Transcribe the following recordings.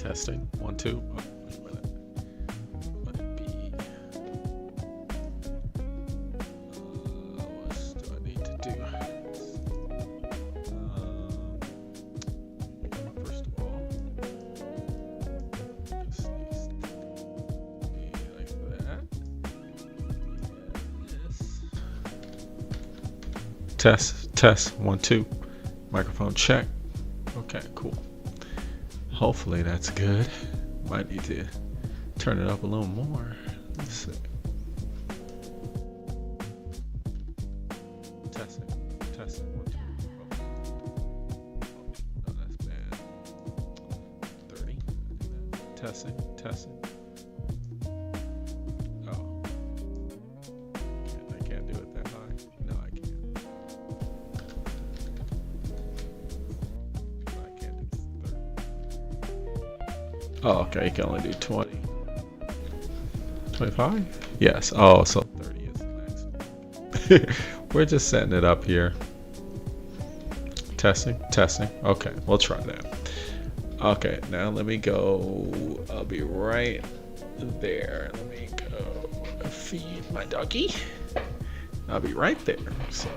Testing. 1, 2. Oh, wait a minute. Might be. What do I need to do? First of all, this needs to be like that. Yes. Test. 1, 2. Microphone check. Okay, cool. Hopefully that's good. Might need to turn it up a little more. Let's see. Testing. 1, 2. Oh. No, that's bad. 30. Testing. Oh. I can't do it that high. No, I can't. Oh, okay, you can only do 20. 25? Yes. Oh, so 30 is the maximum. We're just setting it up here. Testing. Okay, we'll try that. Okay, now let me go. I'll be right there. Let me go feed my doggy. I'll be right there. So.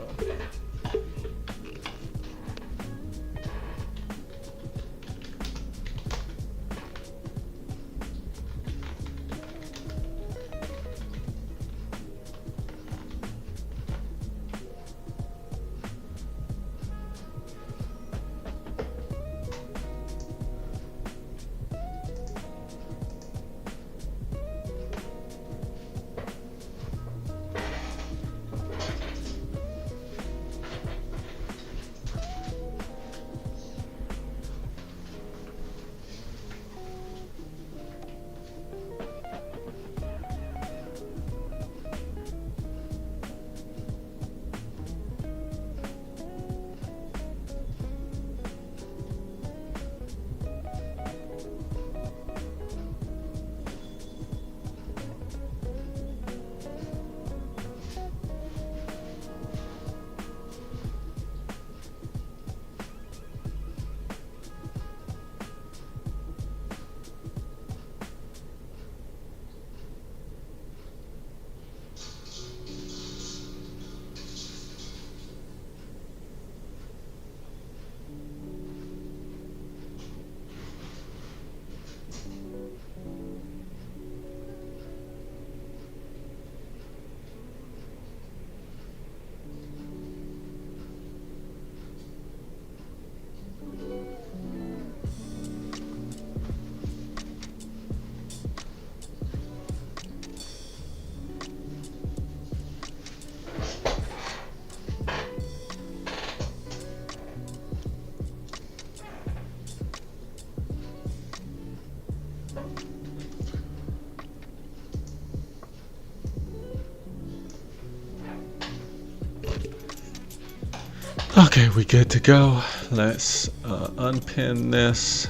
Okay, we good to go. Let's unpin this,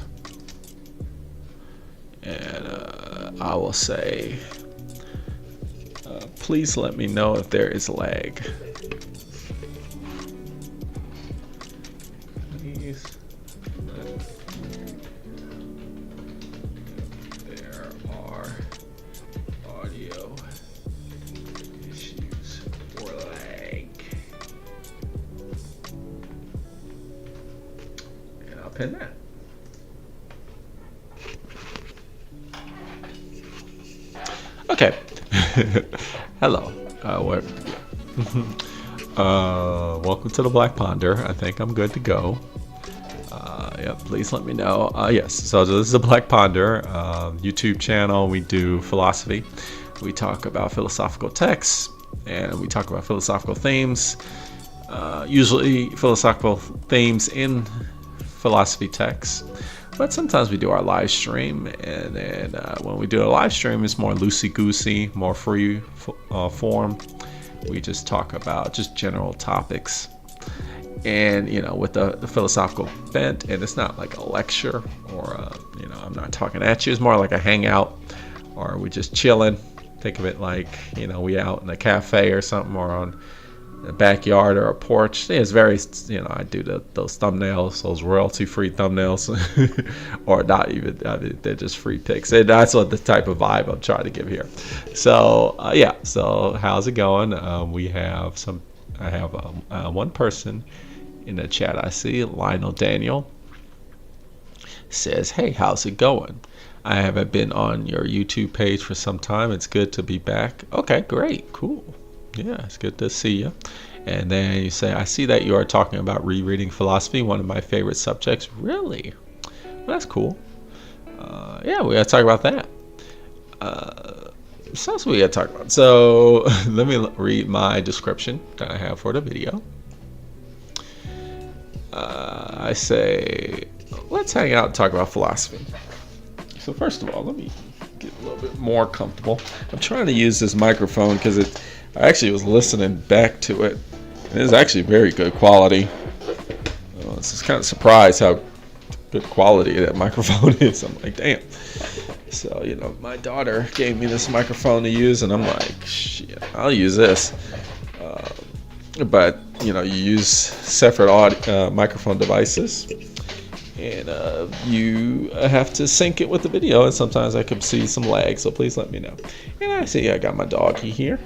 and I will say, please let me know if there is lag. Please. There are audio issues or lag. And I'll pin that. Okay. Hello. Welcome to the Black Ponderer. I think I'm good to go. Yeah, please let me know. Yes, so this is the Black Ponderer YouTube channel. We do philosophy. We talk about philosophical texts, and we talk about philosophical themes. Usually philosophical themes in philosophy texts. But sometimes we do our live stream, and then when we do a live stream, it's more loosey-goosey, more free form. We just talk about just general topics, and with the philosophical bent. And it's not like a lecture, or I'm not talking at you. It's more like a hangout, or we just chilling. Think of it like we out in a cafe or something, or on a backyard or a porch. It's very, I do those thumbnails, those royalty-free thumbnails, or not even. I mean, they're just free pics. And that's what the type of vibe I'm trying to give here. So yeah. So how's it going? I have one person in the chat. I see Lionel Daniel says, "Hey, how's it going? I haven't been on your YouTube page for some time. It's good to be back." Okay, great, cool. Yeah, it's good to see you. And then you say, "I see that you are talking about rereading philosophy, one of my favorite subjects." Really? Well, that's cool. Yeah, we gotta talk about that. So that's what we gotta talk about. So let me read my description that I have for the video. I say, let's hang out and talk about philosophy. So first of all, let me get a little bit more comfortable. I'm trying to use this microphone because I actually was listening back to it, and it's actually very good quality. I was just kind of surprised how good quality that microphone is. I'm like, damn. So, my daughter gave me this microphone to use, and I'm like, shit, I'll use this. But, you use separate microphone devices, and you have to sync it with the video, and sometimes I can see some lag, so please let me know. And I see I got my doggy here.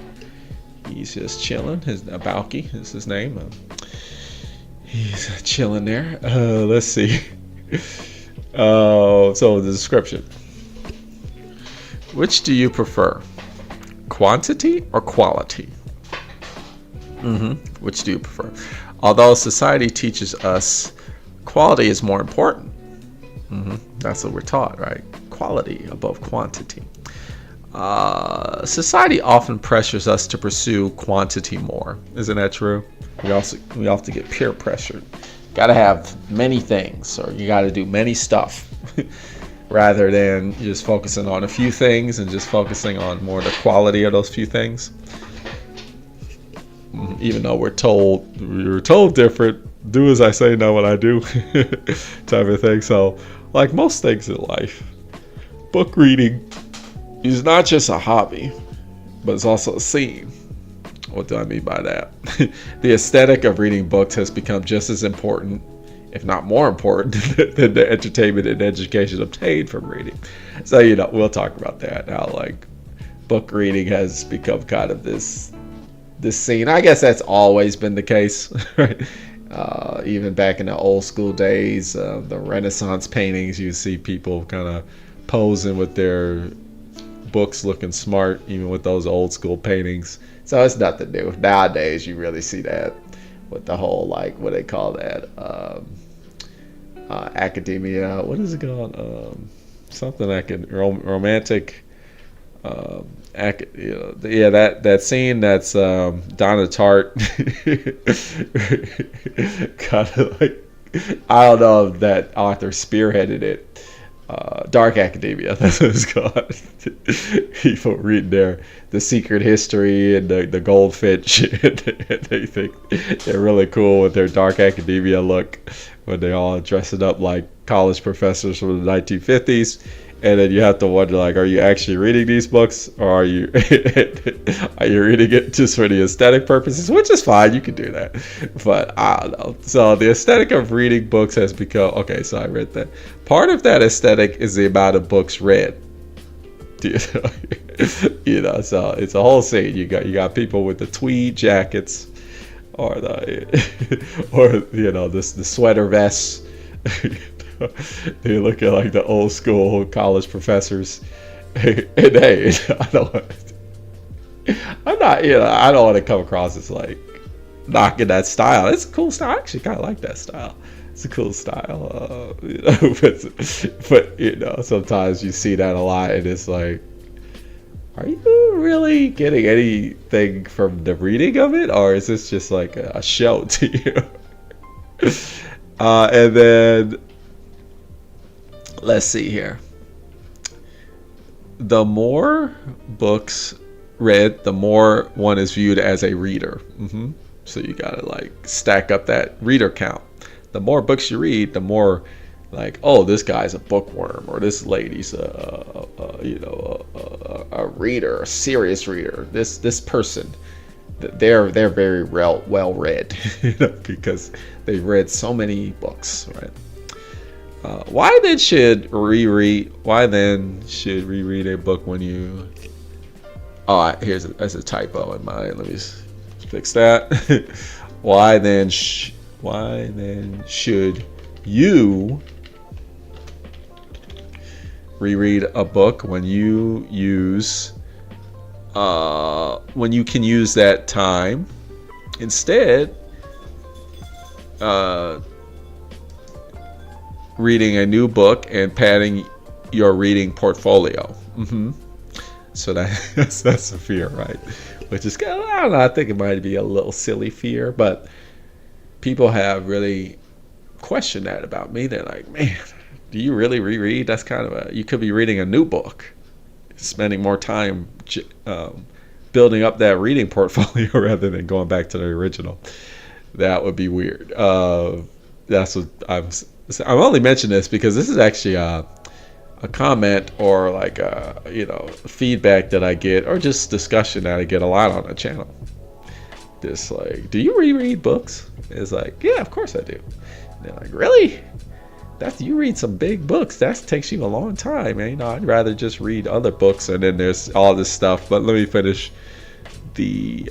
He's just chilling. Balky is his name. He's chilling there. Let's see. So the description. Which do you prefer? Quantity or quality? Which do you prefer? Although society teaches us quality is more important. That's what we're taught, right? Quality above quantity. Society often pressures us to pursue quantity more. Isn't that true? We often get peer pressured. Got to have many things, or you got to do many stuff, rather than just focusing on a few things and just focusing on more the quality of those few things. Even though we were told different, do as I say, not what I do, type of thing. So, like most things in life, book reading is not just a hobby, but it's also a scene. What do I mean by that? The aesthetic of reading books has become just as important, if not more important, than the entertainment and education obtained from reading. So, we'll talk about that. How, like, book reading has become kind of this scene. I guess that's always been the case, right? Even back in the old school days, the Renaissance paintings, you see people kind of posing with their books looking smart, even with those old school paintings. So it's nothing new. Nowadays, you really see that with the whole, like, what they call that, academia. What is it called? Something like a romantic. That scene that's Donna Tartt kind of like, I don't know if that author spearheaded it. Dark Academia, that's what it's called. People reading the secret history and the goldfinch, and they think they're really cool with their Dark Academia look when they all dressing up like college professors from the 1950s. And then you have to wonder, like, are you actually reading these books, or are you reading it just for the aesthetic purposes? Which is fine, you can do that. But I don't know. So the aesthetic of reading books has become, okay, so I read that. Part of that aesthetic is the amount of books read. So it's a whole scene. You got people with the tweed jackets, or the sweater vests. They look at like the old school college professors, and hey, I don't want to come across as like knocking that style. It's a cool style. I actually kind of like that style. It's a cool style, but sometimes you see that a lot, and it's like, are you really getting anything from the reading of it, or is this just like a show to you? And then, let's see here. The more books read, the more one is viewed as a reader. So you gotta like stack up that reader count. The more books you read, the more like, oh, this guy's a bookworm, or this lady's a reader, a serious reader. This person they're very well read, because they've read so many books, right? Why then should reread a book when you... Oh, there's a typo in mine. Let me fix that. Why then should you reread a book when you can use that time instead reading a new book and padding your reading portfolio? So that's a fear, right? Which is, I don't know, I think it might be a little silly fear, but people have really questioned that about me. They're like, man, do you really reread? That's kind of you could be reading a new book, spending more time building up that reading portfolio rather than going back to the original. That would be weird. That's what I'm only mentioning this because this is actually a comment or like feedback that I get, or just discussion that I get a lot on the channel. This like, do you reread books? It's like, yeah, of course I do. And they're like, really? You read some big books. That takes you a long time, man. I'd rather just read other books. And then there's all this stuff. But let me finish the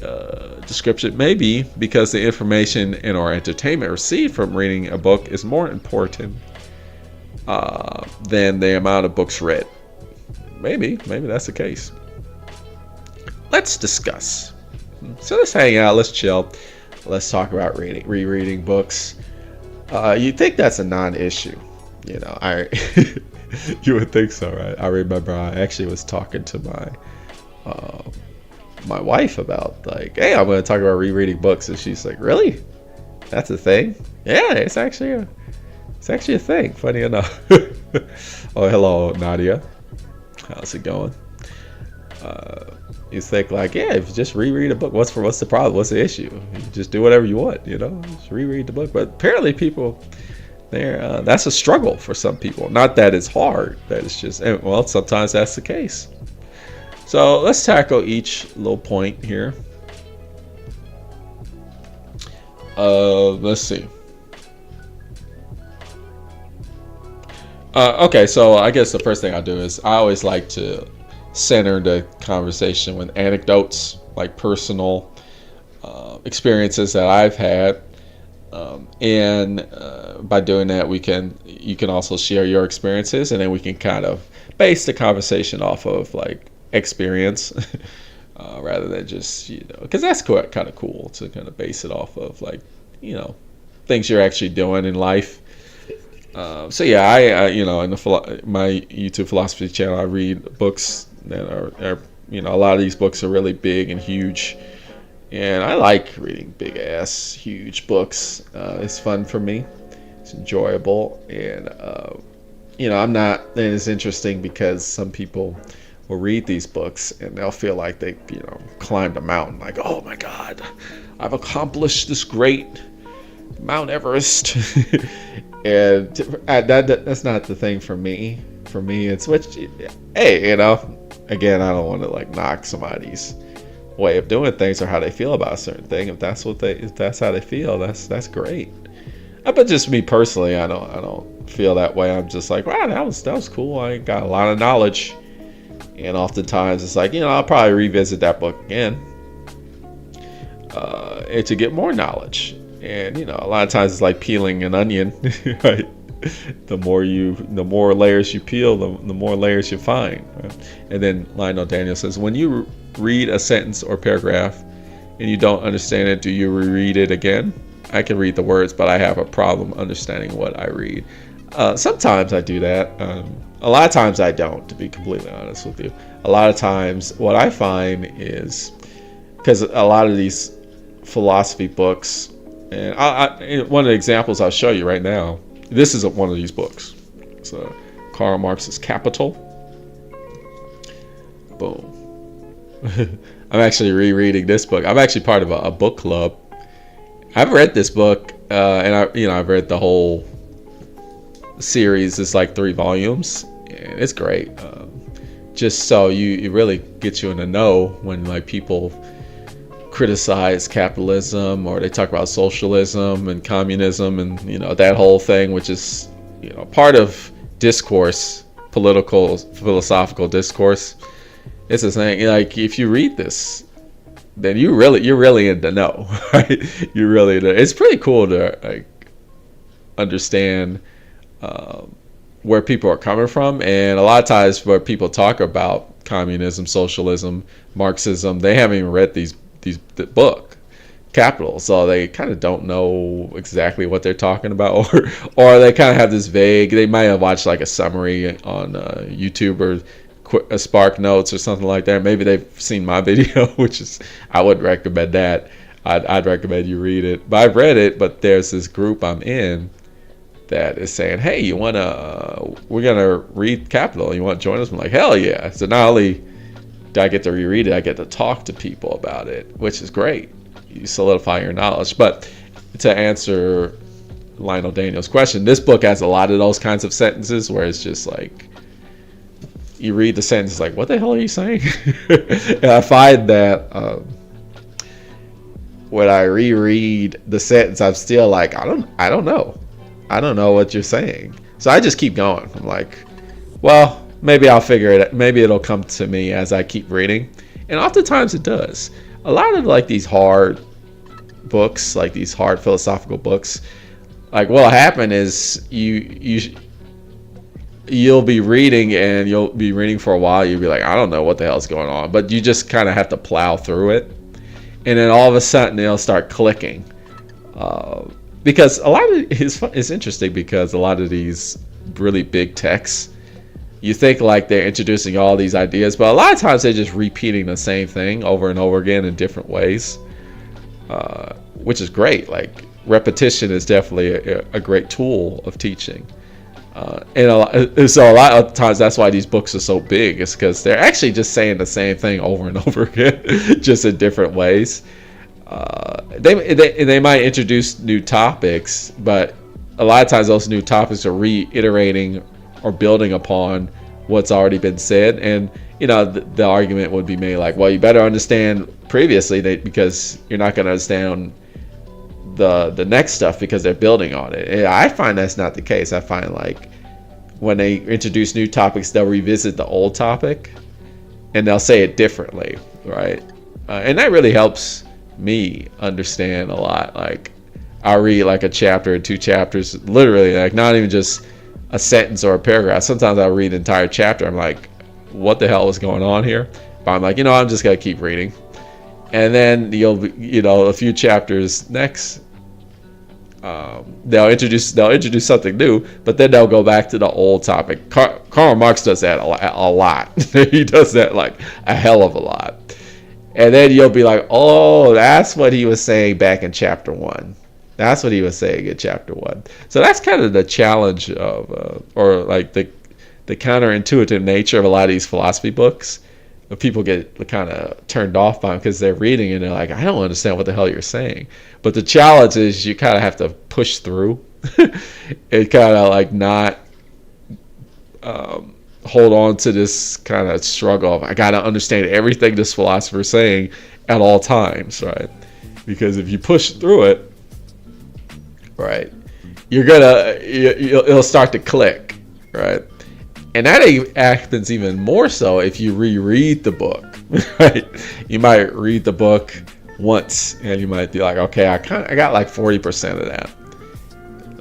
description. Maybe because the information and or entertainment received from reading a book is more important than the amount of books read. Maybe that's the case. Let's discuss. So let's hang out. Let's chill. Let's talk about rereading books. You think that's a non-issue, you would think so, right? I remember I actually was talking to my wife about like, hey, I'm going to talk about rereading books, and she's like, really? That's a thing? Yeah, it's actually a thing. Funny enough. Oh, hello, Nadia. How's it going? You think like, yeah, if you just reread a book, what's the problem? What's the issue? You just do whatever you want, just reread the book. But apparently people, that's a struggle for some people. Not that it's hard, that it's just, well, sometimes that's the case. So let's tackle each little point here. Let's see. Okay, so I guess the first thing I do is I always like to center the conversation with anecdotes, like personal experiences that I've had, and by doing that, you can also share your experiences, and then we can kind of base the conversation off of like experience, rather than just because that's kind of cool to kind of base it off of like things you're actually doing in life. So yeah, I in my YouTube philosophy channel, I read books that are a lot of these books are really big and huge, and I like reading big ass huge books. It's fun for me. It's enjoyable, and I'm not. And it's interesting because some people will read these books and they'll feel like they climbed a mountain. Like, oh my God, I've accomplished this great Mount Everest. And that's not the thing for me. For me, it's hey, again, I don't want to like knock somebody's way of doing things or how they feel about a certain thing. If that's how they feel, that's great. But just me personally, I don't feel that way. I'm just like, wow, that was cool. I got a lot of knowledge, and oftentimes it's like I'll probably revisit that book again, and to get more knowledge. And a lot of times it's like peeling an onion, right? The more layers you peel, the more layers you find. Right? And then Lionel Daniel says, when you read a sentence or paragraph and you don't understand it, do you reread it again? I can read the words, but I have a problem understanding what I read. Sometimes I do that. A lot of times I don't, to be completely honest with you. A lot of times what I find is, because a lot of these philosophy books, and one of the examples I'll show you right now, this is one of these books. So Karl Marx's Capital. Boom. I'm actually rereading this book. I'm actually part of a book club. I've read this book, and I've read the whole series. It's like 3 volumes, and it's great. Just so you really get you in the know when like people criticize capitalism, or they talk about socialism and communism and that whole thing, which is part of discourse, political philosophical discourse. It's the thing, like if you read this, then you're really in the know, right? You're really in the, it's pretty cool to like understand where people are coming from. And a lot of times where people talk about communism, socialism, Marxism, they haven't even read the book Capital, so they kind of don't know exactly what they're talking about, or they kind of have this vague, they might have watched like a summary on YouTube or a Spark Notes or something like that. Maybe they've seen my video, which is, I would recommend that. I'd recommend you read it. But I've read it, but there's this group I'm in that is saying, hey, we're gonna read Capital, you want to join us? I'm like, hell yeah. So not only do I get to reread it, I get to talk to people about it, which is great. You solidify your knowledge. But to answer Lionel Daniels' question, this book has a lot of those kinds of sentences where it's just like, you read the sentence like, what the hell are you saying? And I find that when I reread the sentence, I'm still like, I don't know what you're saying. So I just keep going. I'm like, well, maybe I'll figure it out. Maybe it'll come to me as I keep reading. And oftentimes it does. A lot of like these hard books, like these hard philosophical books, like what'll happen is you'll be reading, and you'll be reading for a while. You'll be like, I don't know what the hell's going on, but you just kind of have to plow through it, and then all of a sudden it'll start clicking. Because a lot of it's interesting, because a lot of these really big texts, you think like they're introducing all these ideas, but a lot of times they're just repeating the same thing over and over again in different ways, which is great. Like repetition is definitely a great tool of teaching. So a lot of times that's why these books are so big, is because they're actually just saying the same thing over and over again, just in different ways. They might introduce new topics, but a lot of times those new topics are reiterating or building upon what's already been said. And the argument would be made like, well, you better understand previously, because you're not going to understand the next stuff because they're building on it. And I find that's not the case. I find like when they introduce new topics, they'll revisit the old topic and they'll say it differently, right? And that really helps me understand a lot. Like I'll read like a chapter or two chapters, literally, like not even just a sentence or a paragraph. Sometimes I'll read the entire chapter. I'm like, what the hell is going on here? But I'm like, I'm just gonna keep reading. And then a few chapters next, they'll introduce something new, but then they'll go back to the old topic. Karl Marx does that a lot. He does that like a hell of a lot. And then you'll be like, oh, that's what he was saying back in chapter 1. That's what he was saying in chapter 1. So that's kind of the challenge of, or like the counterintuitive nature of a lot of these philosophy books. People get kind of turned off by them because they're reading and they're like, I don't understand what the hell you're saying. But the challenge is you kind of have to push through and kind of like not hold on to this kind of struggle of, I got to understand everything this philosopher is saying at all times, right? Because if you push through it, right, it'll start to click, right? And that happens even more so if you reread the book, right? You might read the book once and you might be like, okay, I got like 40% of that.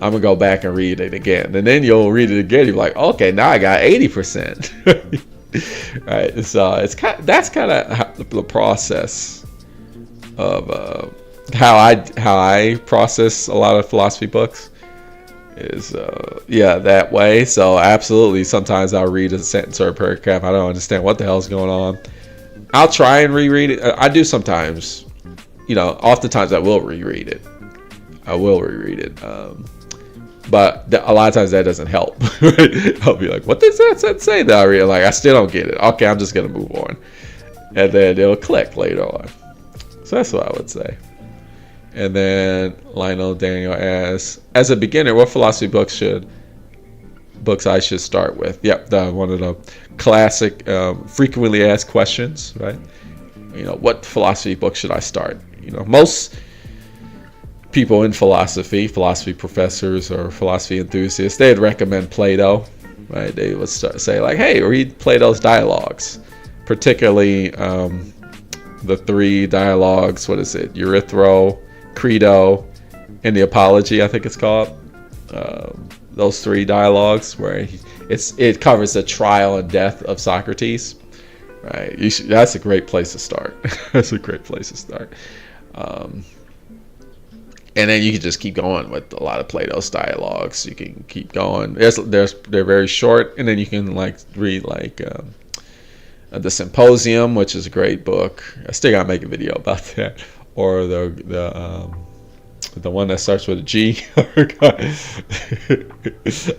I'm gonna go back and read it again, and then you'll read it again. You're like, okay, now I got 80%. Right? So that's kind of the process of how I process a lot of philosophy books. Is that way. So absolutely, sometimes I'll read a sentence or a paragraph, I don't understand what the hell's going on. I'll try and reread it. I do sometimes. Oftentimes I will reread it. But a lot of times that doesn't help. I'll be like, what does that say that I read? Like, I still don't get it. Okay, I'm just gonna move on, and then it'll click later on. So that's what I would say. And then Lionel Daniel asks, as a beginner, what philosophy books I should start with? Yep, one of the classic frequently asked questions, right? what philosophy book should I start? Most people in philosophy professors or philosophy enthusiasts, they'd recommend Plato, right? They would say like, hey, read Plato's dialogues, particularly the 3 dialogues. What is it? Erythro, Credo, and the Apology, I think it's called. Those 3 dialogues where it covers the trial and death of Socrates, right? That's a great place to start. That's a great place to start. And then you can just keep going with a lot of Plato's dialogues. You can keep going. They're very short, and then you can read the Symposium, which is a great book. I still gotta make a video about that. Or the one that starts with a G.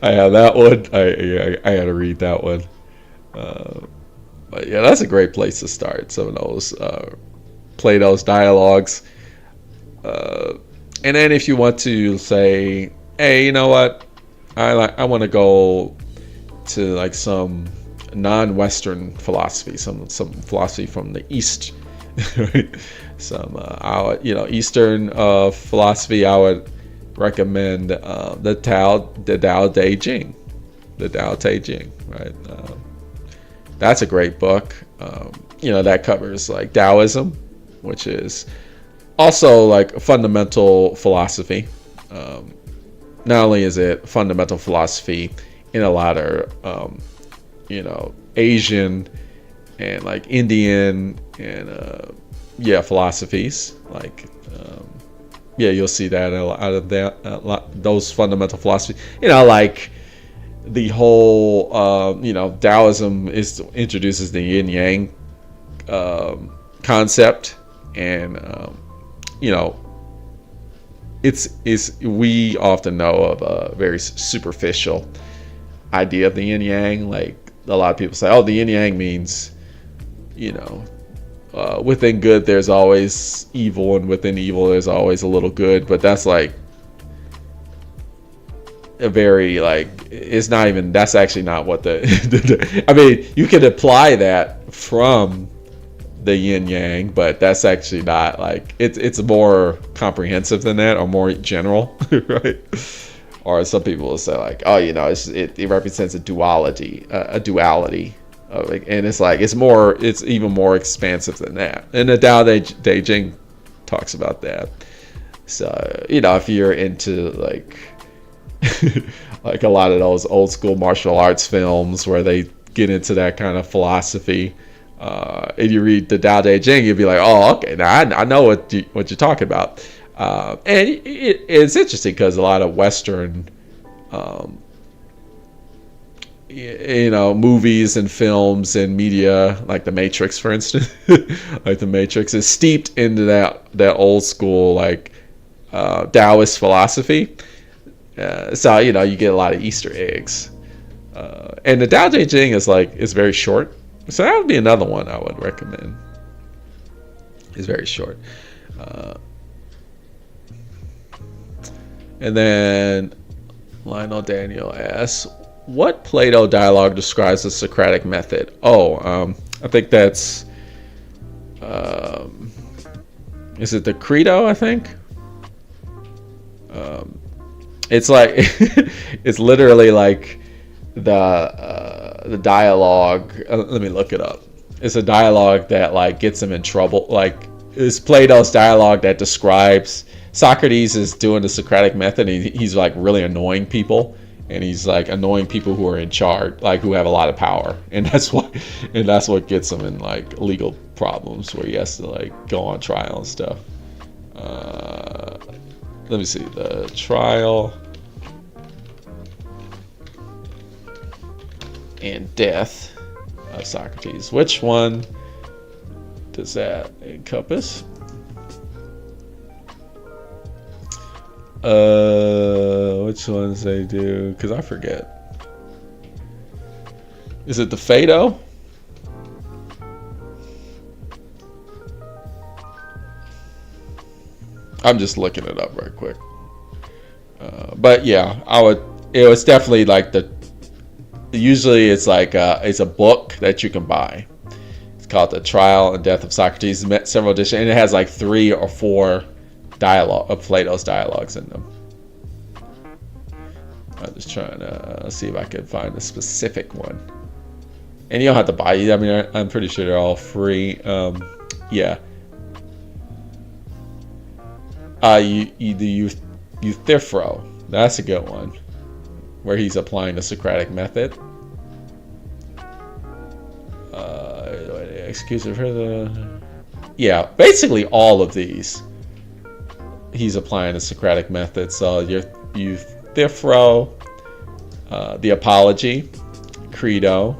I have that one. I had to read that one. But yeah, that's a great place to start. Some of those Plato's dialogues. And then if you want to say, hey, you know what? I want to go to some non-Western philosophy, some philosophy from the East, right? Some Eastern philosophy. I would recommend the Tao Te Ching, right? That's a great book. That covers Taoism, which is also a fundamental philosophy. Not only is it fundamental philosophy in a lot of Asian and Indian and philosophies. You'll see that out of that, those fundamental philosophies. The whole Taoism introduces the yin yang concept, and we often know of a very superficial idea of the yin yang. A lot of people say, oh, the yin yang means within good there's always evil, and within evil there's always a little good. But that's a very it's not even, that's actually not what I mean, you could apply that from the yin yang, but that's actually not it's more comprehensive than that, or more general, right? Or some people will say it represents a duality, and it's even more expansive than that. And the Tao Te Ching talks about that. So if you're into a lot of those old school martial arts films where they get into that kind of philosophy, and you read the Tao Te Ching, you'll be like, oh, okay, now I know what you're talking about. And it's interesting because a lot of Western movies and films and media, like The Matrix, for instance, The Matrix is steeped into that old school Taoist philosophy. So you get a lot of Easter eggs, and the Tao Te Ching is very short, so that would be another one I would recommend. It's very short, and then Lionel Daniel asks, what Plato dialogue describes the Socratic method? I think that's is it the Credo? I think. It's it's literally the dialogue. Let me look it up. It's a dialogue that gets him in trouble. It's Plato's dialogue that describes Socrates is doing the Socratic method. And he's really annoying people, and he's annoying people who are in charge, who have a lot of power, and that's what gets him in legal problems where he has to go on trial and stuff. Let me see, the trial and death of Socrates. Which one does that encompass? Which ones they do? Because I forget. Is it the Phaedo? I'm just looking it up right quick. But yeah, it was definitely usually it's it's a book that you can buy. called The Trial and Death of Socrates. It's met several editions, and it has like 3 or 4 dialogue of Plato's dialogues in them. I'm just trying to see if I can find a specific one. And you don't have to buy it. I mean, I'm pretty sure they're all free. Yeah. Euthyphro. That's a good one, where he's applying the Socratic method. Excuse me for the. Yeah, basically all of these. He's applying the Socratic method. So Euthyphro, the Apology, Credo,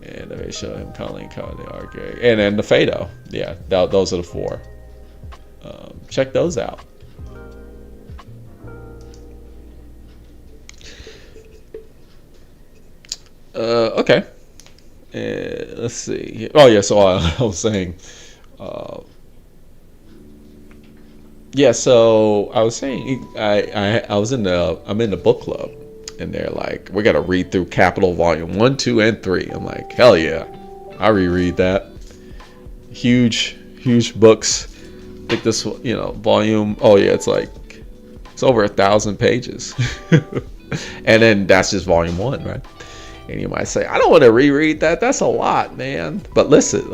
and they show him calling the argument, and then the Phaedo. Yeah, those are the 4. Check those out. Okay. Let's see. Oh yeah. So I was saying. Yeah. So I was saying I'm in the book club, and they're like, we got to read through Capital Volume 1, 2, and 3. I'm like, hell yeah, I reread that. Huge books. I think this, volume. Oh yeah, it's over 1,000 pages, and then that's just volume 1, right? And you might say, I don't want to reread that. That's a lot, man. But listen,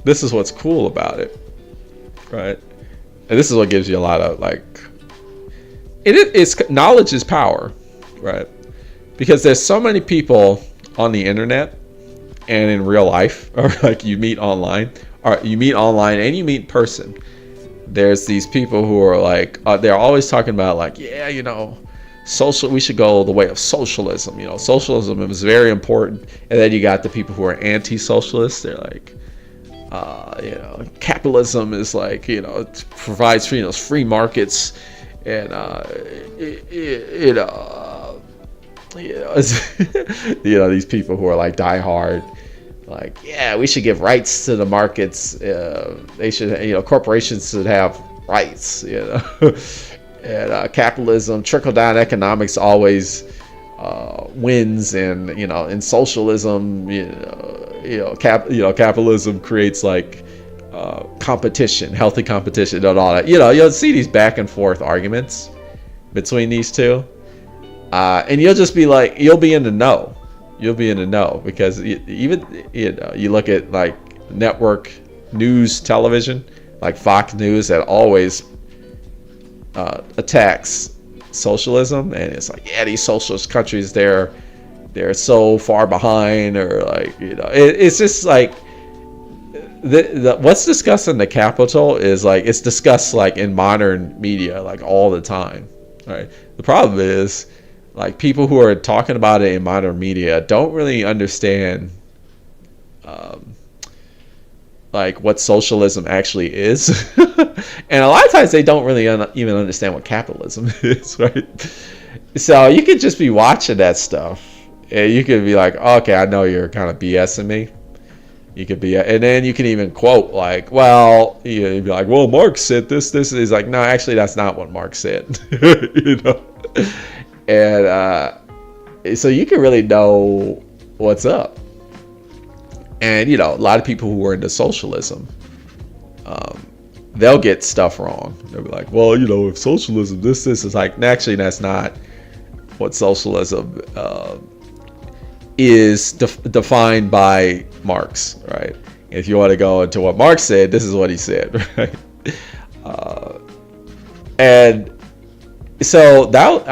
this is what's cool about it, right? And this is what gives you a lot of it's knowledge is power, right? Because there's so many people on the internet and in real life, or you meet online and you meet in person. There's these people who are they're always talking about we should go the way of socialism. Socialism is very important. And then you got the people who are anti-socialists. They're capitalism is it provides free markets, and these people who are diehard, we should give rights to the markets. They should, corporations should have rights. And capitalism, trickle-down economics always wins, and in socialism, capitalism creates competition, healthy competition, and all that. You'll see these back and forth arguments between these two, and you'll just be you'll be in the know. You'll be in the know because even you look at network news television, like Fox News, that always attacks socialism, and it's these socialist countries, they're so far behind, or it's just what's discussed in the Capitol is it's discussed in modern media all the time, right? The problem is people who are talking about it in modern media don't really understand what socialism actually is. And a lot of times they don't really even understand what capitalism is, right? So you could just be watching that stuff, and you could be okay, I know you're kind of BSing me. You could be, and then you can even quote you'd be well, Marx said this is no, actually that's not what Marx said. And so you can really know what's up. And a lot of people who are into socialism, they'll get stuff wrong. They'll be if socialism this is actually that's not what socialism is defined by Marx, right? If you want to go into what Marx said, this is what he said, right? And so that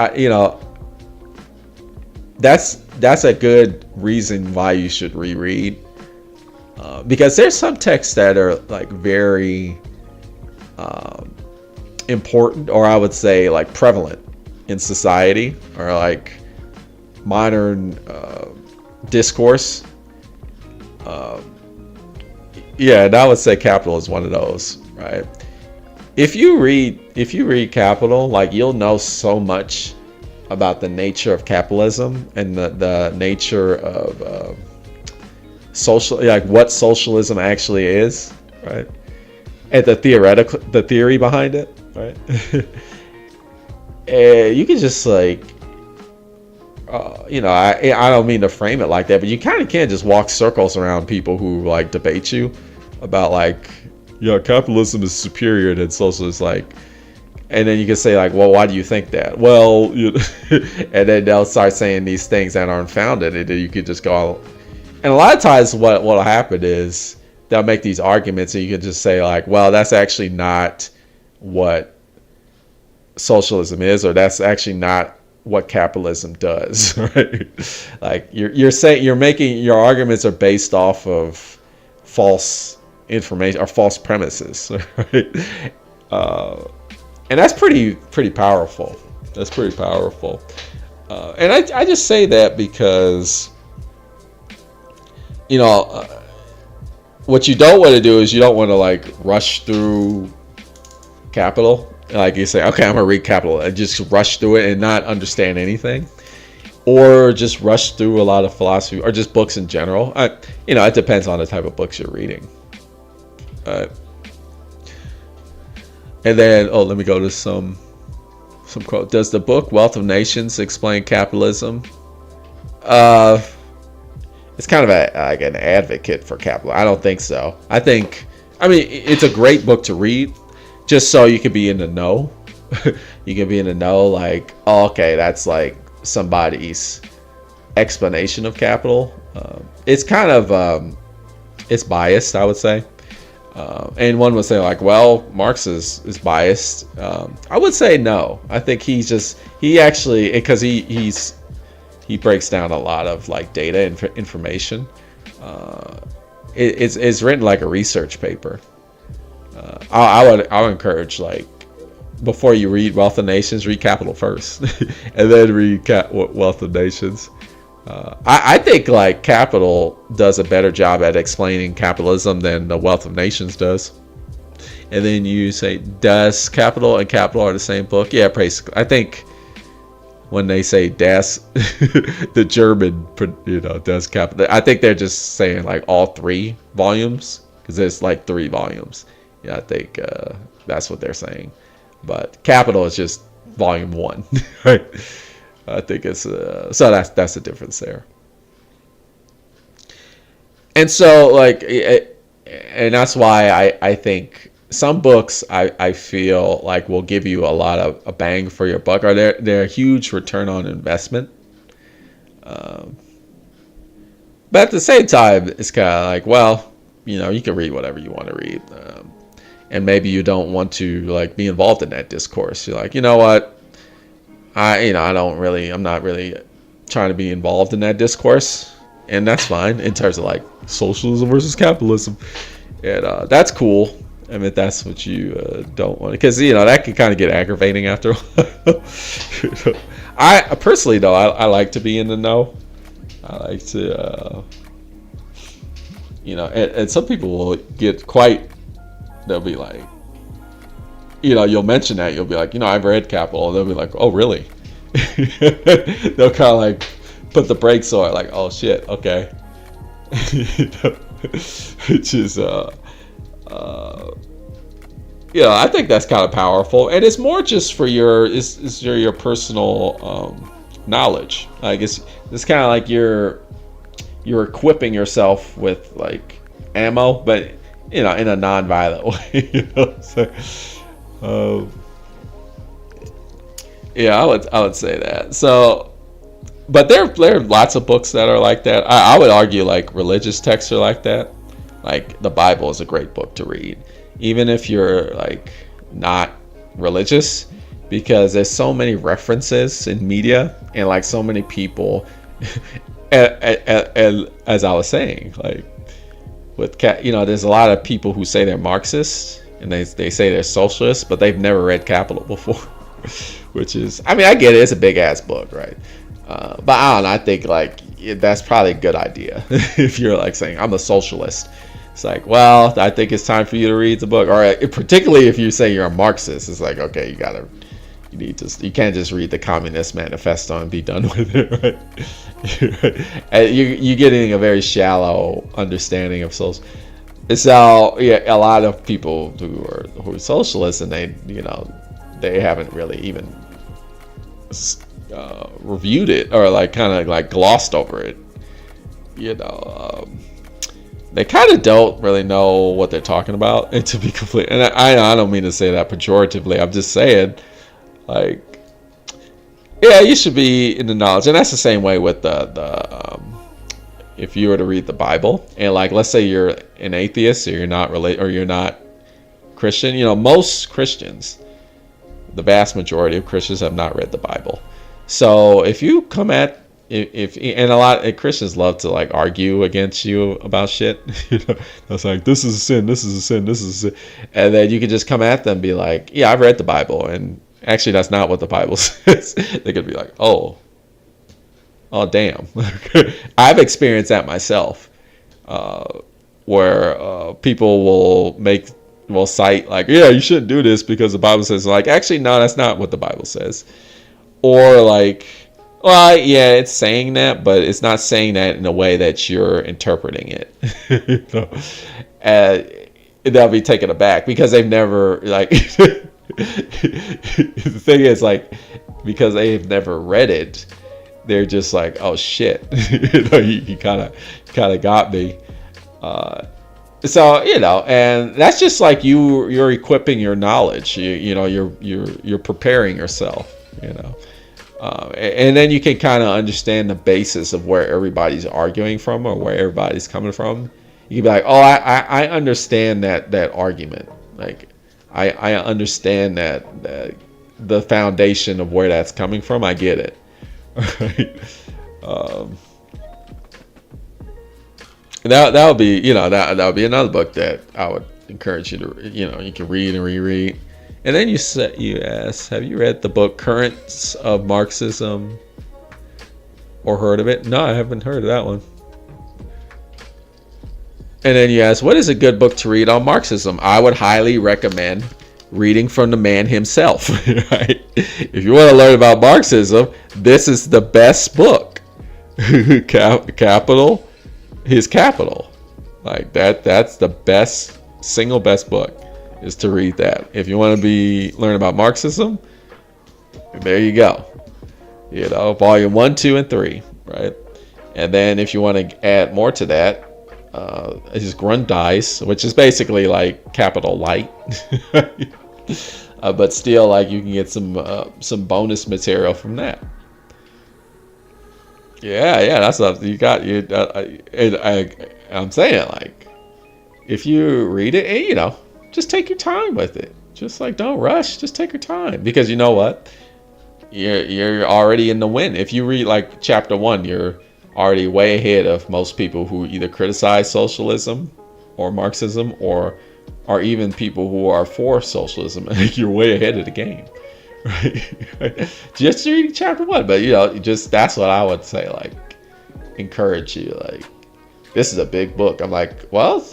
that's a good reason why you should reread. Because there's some texts that are very important, or I would say prevalent in society, or modern discourse. And I would say Capital is one of those, right? If you read Capital, you'll know so much about the nature of capitalism and the nature of social, what socialism actually is, right? And the theory behind it, right? And you can just I don't mean to frame it like that, but you kind of can't just walk circles around people who like debate you about like, yeah, capitalism is superior than socialism. Like, and then you can say like, well, why do you think that? Well, and then they'll start saying these things that aren't founded, and then you could just go. And a lot of times, what'll happen is they'll make these arguments, and you can just say like, well, that's actually not what socialism is, or that's actually not what capitalism does, right? Like you're saying, you're making your arguments are based off of false information or false premises, right? And that's pretty powerful. That's pretty powerful. And I just say that because, what you don't want to do is you don't want to like rush through Capital. Like you say, okay, I'm gonna read Capital and just rush through it and not understand anything, or just rush through a lot of philosophy or just books in general. It depends on the type of books you're reading. And then, let me go to some quote. Does the book Wealth of Nations explain capitalism? It's kind of like an advocate for capitalism. I don't think so. I mean, it's a great book to read, just so you can be in the know. You can be in the know, like, oh, okay, that's like somebody's explanation of capital. It's kind of it's biased, I would say. And one would say like, well, Marx is biased. I would say no. I think he actually, because he breaks down a lot of like data and information. It's written like a research paper. I would encourage, like, before you read Wealth of Nations, read Capital first, and then read Wealth of Nations. I think like Capital does a better job at explaining capitalism than the Wealth of Nations does. And then you say, does Capital and Capital are the same book? Yeah, basically. I think when they say Das, the German, does Capital, I think they're just saying like all 3 volumes, because there's like 3 volumes. Yeah, I think that's what they're saying. But Capital is just volume 1, right? I think it's so that's the difference there. And so like, and that's why I think some books I feel like will give you a lot of a bang for your buck, or they're a huge return on investment. But at the same time, it's kind of like, well, you can read whatever you want to read. And maybe you don't want to like be involved in that discourse. You're like, you know what? I'm not really trying to be involved in that discourse, and that's fine in terms of like socialism versus capitalism, and that's cool. I mean, that's what you don't want, because that can kind of get aggravating after a while. I personally, though, I like to be in the know. I like to, and some people will get quite. They'll be like, you'll mention that, you'll be like, I've read Capital, and they'll be like, oh, really? They'll kind of like put the brakes on it, like, oh shit, okay. Which is I think that's kind of powerful, and it's more just for your personal knowledge. I guess it's kind of like you're equipping yourself with like ammo, but in a non-violent way. So, yeah, I would say that. So, but there are lots of books that are like that. I would argue like religious texts are like that. Like the Bible is a great book to read, even if you're like not religious, because there's so many references in media and like so many people. And as I was saying, like with there's a lot of people who say they're Marxists and they say they're socialists, but they've never read Capital before. Which is, I mean, I get it, it's a big ass book, right? But I don't know, I think like that's probably a good idea. If you're like saying I'm a socialist, it's like, well, I think it's time for you to read the book. Or particularly if you say you're a Marxist, it's like, okay, you can't just read the Communist Manifesto and be done with it, right? And you're getting a very shallow understanding of social. So yeah, a lot of people who are socialists, and they haven't really even reviewed it or like kind of like glossed over it. You know, they kind of don't really know what they're talking about. And to be complete, and I don't mean to say that pejoratively. I'm just saying, like, yeah, you should be in the knowledge, and that's the same way with the if you were to read the Bible, and like, let's say you're an atheist, or you're not or you're not Christian. You know, most Christians, the vast majority of Christians have not read the Bible. So if you come at if and a lot of Christians love to like argue against you about shit, you know, that's like, this is a sin, this is a sin, this is a sin, and then you can just come at them and be like, yeah, I've read the Bible, and actually that's not what the Bible says. They could be like, oh damn. I've experienced that myself, where people will cite like, yeah, you shouldn't do this because the Bible says, like, actually no, that's not what the Bible says. Or like, well, yeah, it's saying that, but it's not saying that in a way that you're interpreting it. You know? They'll be taken aback because they've never, like, the thing is, like, because they've never read it, they're just like, oh shit, you know, you kind of got me. So, you know, and that's just like you're equipping your knowledge. You know, you're preparing yourself. You know. And then you can kind of understand the basis of where everybody's arguing from or where everybody's coming from. You can be like, oh, I understand that argument. Like, I understand that the foundation of where that's coming from. I get it. That would be, you know, that would be another book that I would encourage you to, you know, you can read and reread. And then you ask, have you read the book Currents of Marxism or heard of it? No, I haven't heard of that one. And then you ask, what is a good book to read on Marxism? I would highly recommend reading from the man himself. Right? If you want to learn about Marxism, this is the best book. Capital, his Capital. Like that's the single best book. Is to read that. If you want to learn about Marxism, there you go. You know, volume 1, 2, and 3, right? And then if you want to add more to that, it's Grundrisse, which is basically like Capital Light, but still, like, you can get some bonus material from that. Yeah, that's what you got. I'm saying, like, if you read it, and, you know, just take your time with it. Just like, don't rush. Just take your time, because you know what? You're already in the win. If you read like chapter 1, you're already way ahead of most people who either criticize socialism or Marxism, or are even people who are for socialism. I think you're way ahead of the game, right? Just read chapter 1, but you know, just that's what I would say. Like, encourage you. Like, this is a big book. I'm like, well,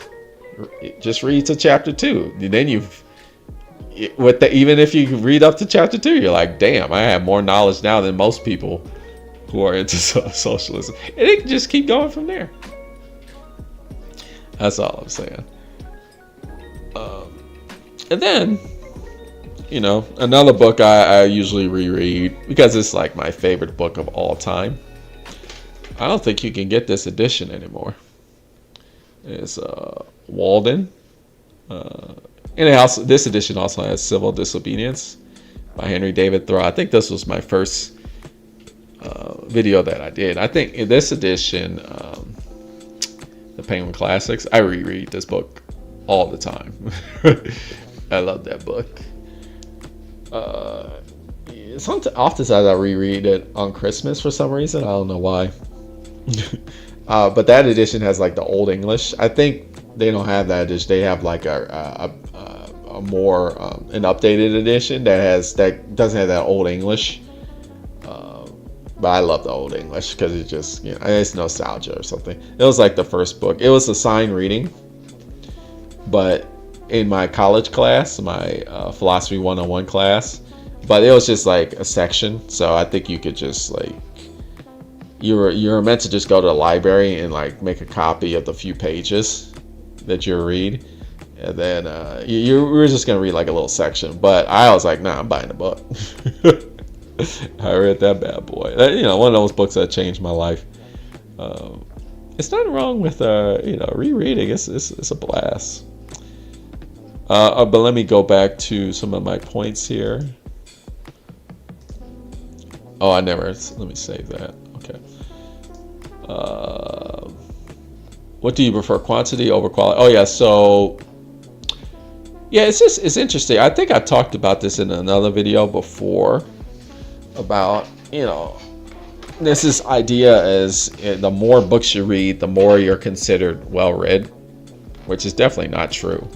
just read to chapter 2. And then even if you read up to chapter 2, you're like, damn, I have more knowledge now than most people who are into socialism. And it can just keep going from there. That's all I'm saying. And then, you know, another book I usually reread because it's like my favorite book of all time. I don't think you can get this edition anymore. It's Walden. And this edition also has Civil Disobedience by Henry David Thoreau. I think this was my first video that I did. I think in this edition, the Penguin Classics, I reread this book all the time. I love that book. Oftentimes I reread it on Christmas for some reason. I don't know why. But that edition has like the Old English. I think they don't have that edition. They have like a more an updated edition that doesn't have that Old English. But I love the Old English because it just, you know, it's nostalgia or something. It was like the first book. It was assigned reading, but in my college class, my philosophy 101 class, but it was just like a section. So I think you could just like, you're meant to just go to the library and like make a copy of the few pages that you read, and then you were just gonna read like a little section. But I was like, nah, I'm buying the book. I read that bad boy. You know, one of those books that changed my life. It's nothing wrong with rereading. It's a blast. But let me go back to some of my points here. Oh, let me save that. Okay. What do you prefer, quantity over quality? Oh yeah, so yeah, it's interesting. I think I talked about this in another video before about, this idea is the more books you read, the more you're considered well read, which is definitely not true.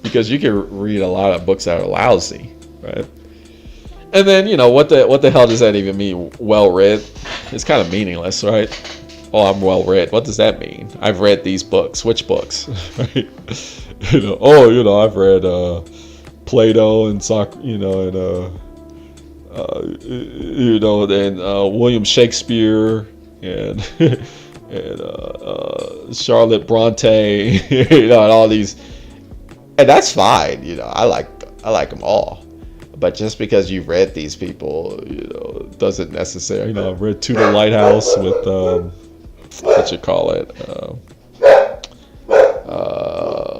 Because you can read a lot of books that are lousy, right? And then, what the hell does that even mean, well read? It's kind of meaningless, right? Oh, I'm well read. What does that mean? I've read these books. Which books? Right? I've read Plato and and William Shakespeare and and Charlotte Bronte, and all these, and that's fine. I like them all. But just because you've read these people, doesn't necessarily. I've read To the Lighthouse with what you call it.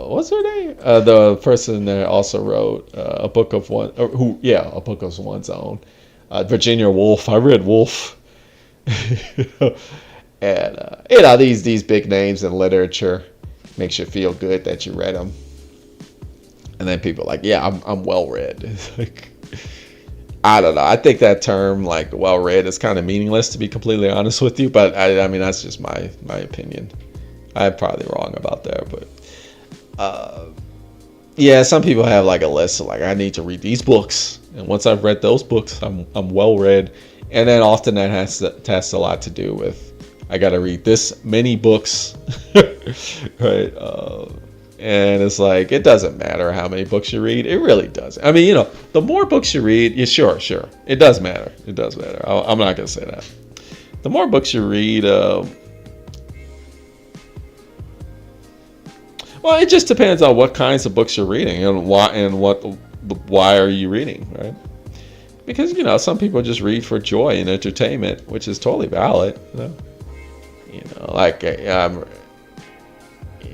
What's her name? The person that also wrote a book of one's own. Virginia Woolf. I read Woolf. And these big names in literature makes you feel good that you read them. And then people are like, yeah, I'm well read. It's like, I don't know. I think that term, like, well read, is kind of meaningless, to be completely honest with you. But I mean, that's just my opinion. I'm probably wrong about that, but yeah, some people have like a list of like, I need to read these books, and once I've read those books, I'm well read. And then often that has a lot to do with, I got to read this many books, right? And it's like, it doesn't matter how many books you read. It really doesn't. I mean, the more books you read, yeah, sure, it does matter. It does matter. I'm not gonna say that. The more books you read, well, it just depends on what kinds of books you're reading and why are you reading, right? Because some people just read for joy and entertainment, which is totally valid.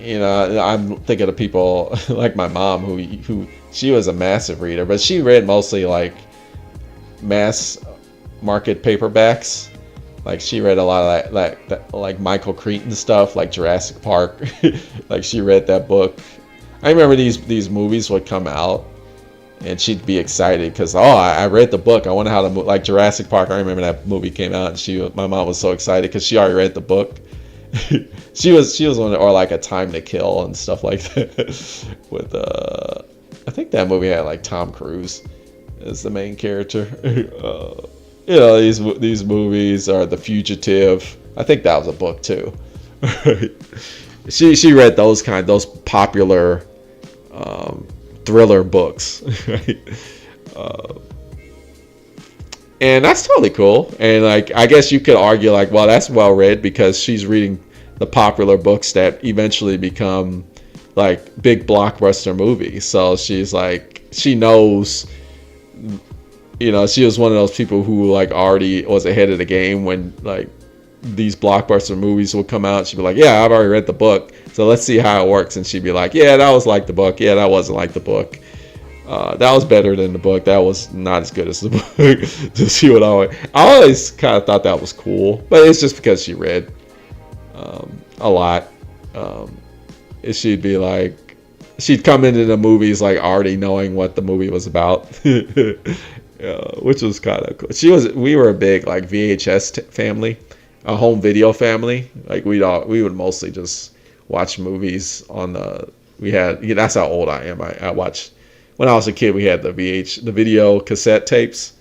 I'm thinking of people like my mom who she was a massive reader, but she read mostly like mass market paperbacks. Like she read a lot of like Michael Crichton stuff, like Jurassic Park. Like she read that book. I remember these movies would come out, and she'd be excited because I read the book. I wonder how the like Jurassic Park. I remember that movie came out, and my mom was so excited because she already read the book. she was on, or like A Time to Kill and stuff like that. With I think that movie had like Tom Cruise as the main character. These movies are The Fugitive. I think that was a book too. She read those popular thriller books, right? And that's totally cool. And like, I guess you could argue like, well, that's well read because she's reading the popular books that eventually become like big blockbuster movies. So she's like, she knows, she was one of those people who like already was ahead of the game when like these blockbuster movies would come out. She'd be like, yeah, I've already read the book, so let's see how it works. And she'd be like, yeah, that was like the book. Yeah, that wasn't like the book. That was better than the book. That was not as good as the book. To see what I always kind of thought that was cool, but it's just because she read a lot. She'd be like, she'd come into the movies like already knowing what the movie was about, which was kind of cool. We were a big like VHS family, a home video family. Like we would mostly just watch movies on that's how old I am. I watched. When I was a kid, we had the video cassette tapes,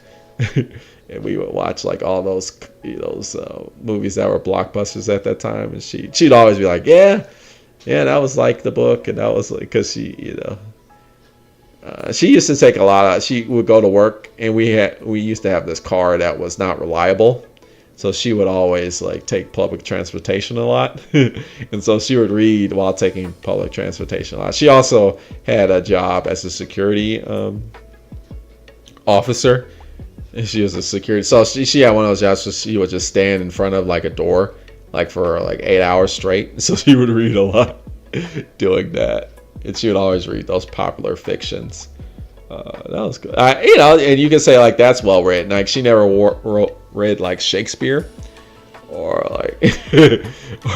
and we would watch like all those movies that were blockbusters at that time. And she'd always be like, yeah, that was like the book, and that was like, because she used to take a lot of. She would go to work, and we used to have this car that was not reliable. So she would always like take public transportation a lot. And so she would read while taking public transportation a lot. She also had a job as a security officer. And she was a security. So she had one of those jobs where she would just stand in front of like a door, like for like 8 hours straight. So she would read a lot doing that. And she would always read those popular fictions. That was good. And you can say like that's well written. Like she never read like Shakespeare or like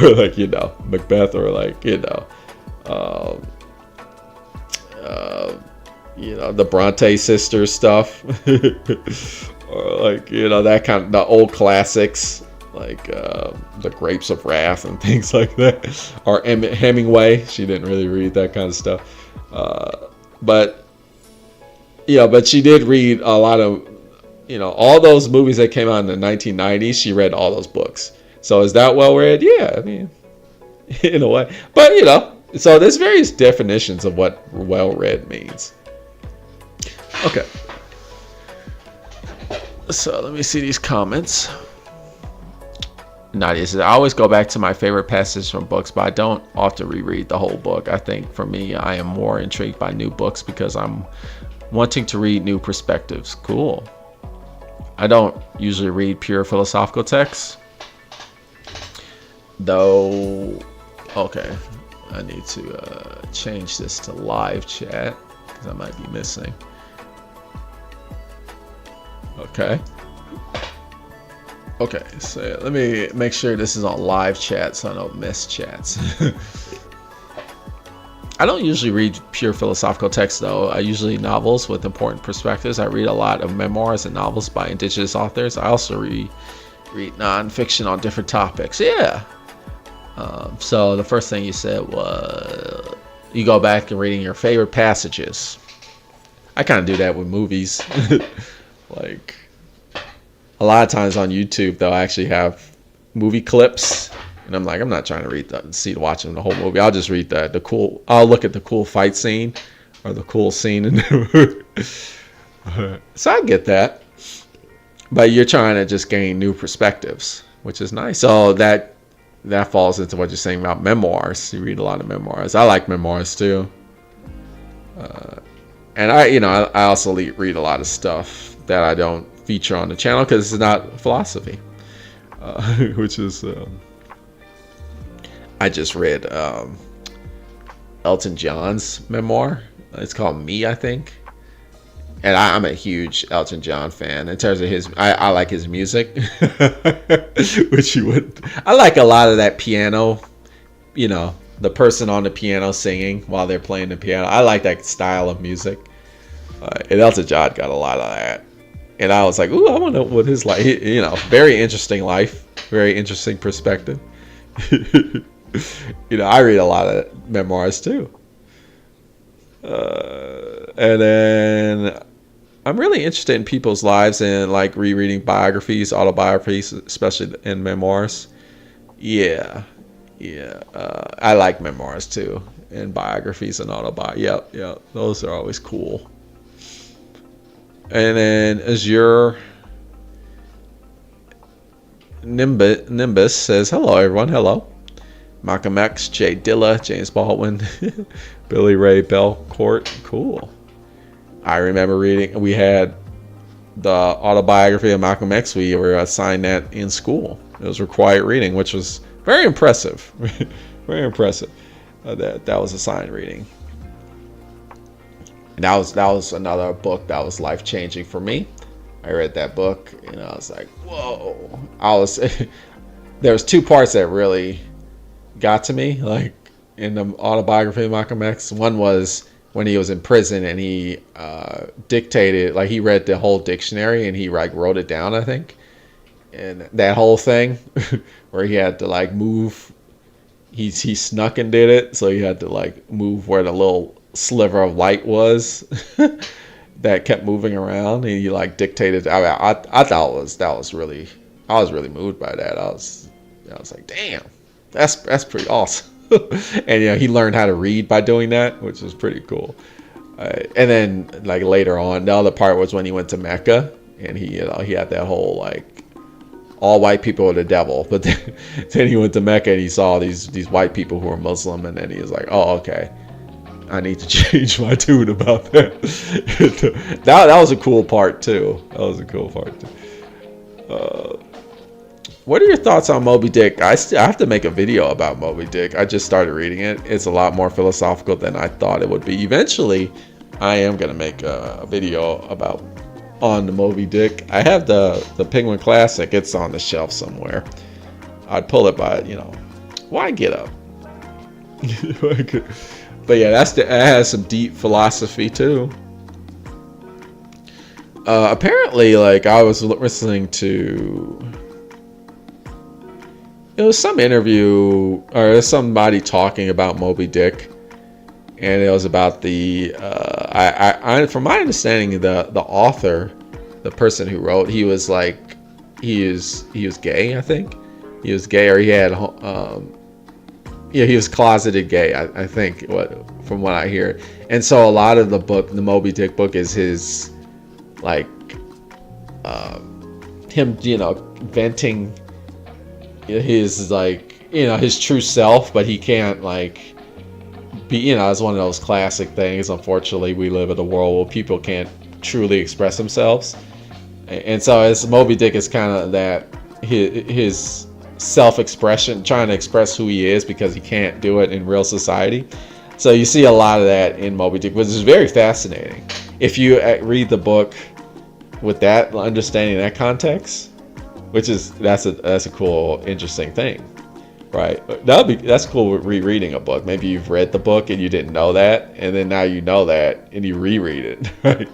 or like Macbeth or like the Bronte sisters stuff, or like that kind of the old classics like the Grapes of Wrath and things like that, or Hemingway. She didn't really read that kind of stuff, but she did read a lot of all those movies that came out in the 1990s. She read all those books. So is that well read? Yeah, I mean, in a way. But so there's various definitions of what well read means. Okay. So let me see these comments. Nadia says, I always go back to my favorite passages from books, but I don't often reread the whole book. I think for me, I am more intrigued by new books because I'm wanting to read new perspectives. Cool. I don't usually read pure philosophical texts, though. Okay, I need to change this to live chat because I might be missing. Okay, so let me make sure this is on live chat so I don't miss chats. I don't usually read pure philosophical texts, though. I usually read novels with important perspectives. I read a lot of memoirs and novels by indigenous authors. I also read nonfiction on different topics. Yeah. So the first thing you said was you go back and reading your favorite passages. I kind of do that with movies. Like a lot of times on YouTube, they'll actually have movie clips. And I'm like, I'm not trying to watching the whole movie. I'll just read the cool. I'll look at the cool fight scene or the cool scene in the movie. So I get that, but you're trying to just gain new perspectives, which is nice. So that falls into what you're saying about memoirs. You read a lot of memoirs. I like memoirs too, and I also read a lot of stuff that I don't feature on the channel because it's not philosophy, which is. I just read Elton John's memoir. It's called Me, I think. And I'm a huge Elton John fan. In terms of I like his music, which you would. I like a lot of that piano, the person on the piano singing while they're playing the piano. I like that style of music. And Elton John got a lot of that. And I was like, ooh, I wonder what his life, very interesting life, very interesting perspective. I read a lot of memoirs too. And then I'm really interested in people's lives and like rereading biographies, autobiographies, especially in memoirs. Yeah. I like memoirs too, and biographies and autobiographies. Yep. Those are always cool. And then Azure Nimbus says, hello everyone, hello. Malcolm X, Jay Dilla, James Baldwin, Billy Ray Belcourt. Cool. I remember reading, we had the autobiography of Malcolm X. We were assigned that in school. It was required reading, which was very impressive. Very impressive. That was assigned reading. And that was another book that was life-changing for me. I read that book and I was like, whoa. There was two parts that really got to me, like in the autobiography of Malcolm X. One was when he was in prison and he dictated, like he read the whole dictionary and he like wrote it down, I think. And that whole thing where he had to like move, he snuck and did it, so he had to like move where the little sliver of light was that kept moving around, and he like dictated. I thought that was really, I was really moved by that. I was like, damn. That's pretty awesome. And he learned how to read by doing that, which was pretty cool. And then like later on, the other part was when he went to Mecca and he had that whole like all white people are the devil. But then he went to Mecca and he saw these white people who were Muslim, and then he was like, oh, okay, I need to change my tune about that. That was a cool part too. What are your thoughts on Moby Dick? I have to make a video about Moby Dick. I just started reading it. It's a lot more philosophical than I thought it would be. Eventually, I am gonna make a video on the Moby Dick. I have the Penguin Classic. It's on the shelf somewhere. I'd pull it by, why get up? But yeah, it has some deep philosophy too. Apparently, like I was listening to. It was some interview or somebody talking about Moby Dick, and it was about the from my understanding, the author, the person who wrote, he was gay. I think he was gay, or he had he was closeted gay. I think from what I hear, and so a lot of the Moby Dick book is his him venting his his true self, but he can't be, it's one of those classic things. Unfortunately, we live in a world where people can't truly express themselves, and so as Moby Dick is kind of that his self-expression, trying to express who he is because he can't do it in real society. So you see a lot of that in Moby Dick, which is very fascinating if you read the book with that understanding, that context. That's a cool, interesting thing, right? That's cool with rereading a book. Maybe you've read the book and you didn't know that, and then now you know that and you reread it, right?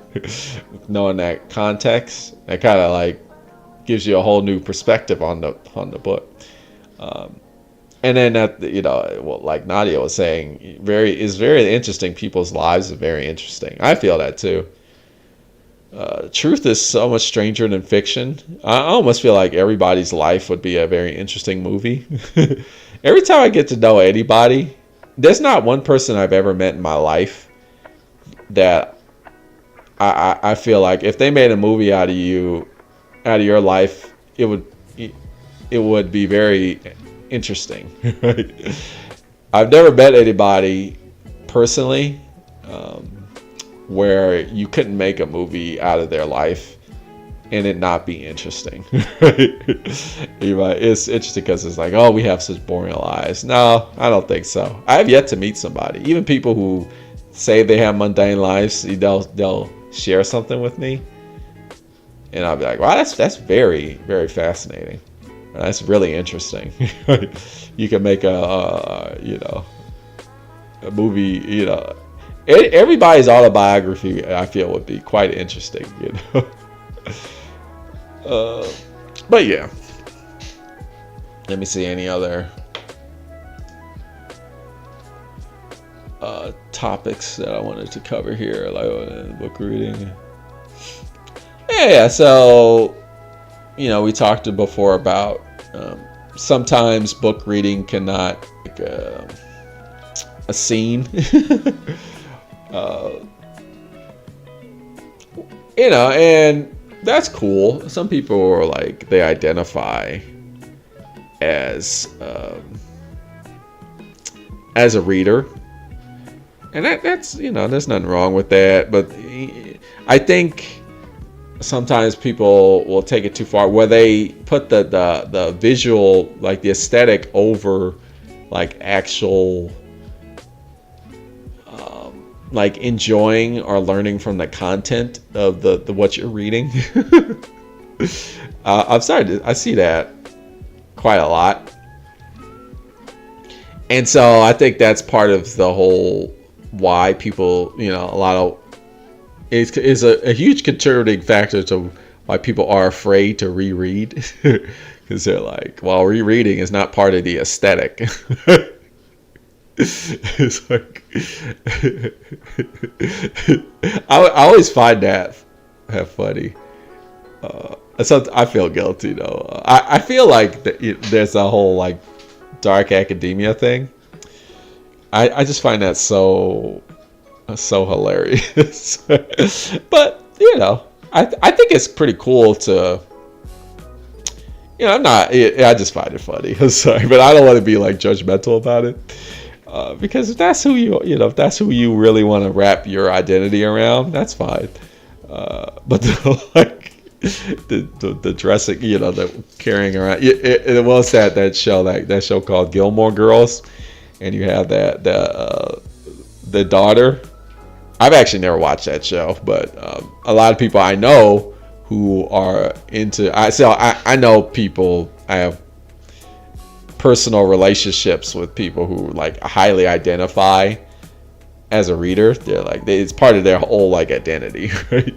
Knowing that context, that kind of gives you a whole new perspective on the book. And then like Nadia was saying, is very interesting. People's lives are very interesting. I feel that too. Truth is so much stranger than fiction. I almost feel like everybody's life would be a very interesting movie. Every time I get to know anybody, there's not one person I've ever met in my life that I feel like if they made a movie out of your life, it would be very interesting. I've never met anybody personally where you couldn't make a movie out of their life and it not be interesting. It's interesting because it's oh, we have such boring lives. No, I don't think so. I have yet to meet somebody, even people who say they have mundane lives, they'll share something with me and I'll be like, wow, that's very, very fascinating. That's really interesting. You can make a movie, everybody's autobiography, I feel, would be quite interesting, But yeah. Let me see any other topics that I wanted to cover here, book reading. Yeah, so we talked before about sometimes book reading cannot a scene. And that's cool. Some people are they identify as a reader, and that's there's nothing wrong with that. But I think sometimes people will take it too far, where they put the visual, the aesthetic, over actual enjoying or learning from the content of the what you're reading. I see that quite a lot, and so I think that's part of the whole why people, a lot of is a huge contributing factor to why people are afraid to reread, because they're well, rereading is not part of the aesthetic. It's I always find that funny. I feel guilty though. I feel there's a whole dark academia thing. I just find that so hilarious. But I think it's pretty cool to. I just find it funny. I'm sorry, but I don't want to be judgmental about it. Because if that's who if that's who you really want to wrap your identity around, that's fine. But like the dressing, the carrying around. It was that show called Gilmore Girls, and you have the daughter. I've actually never watched that show, but a lot of people I know who are into. I know people. I have personal relationships with people who like highly identify as a reader. They're like, it's part of their whole like identity, right?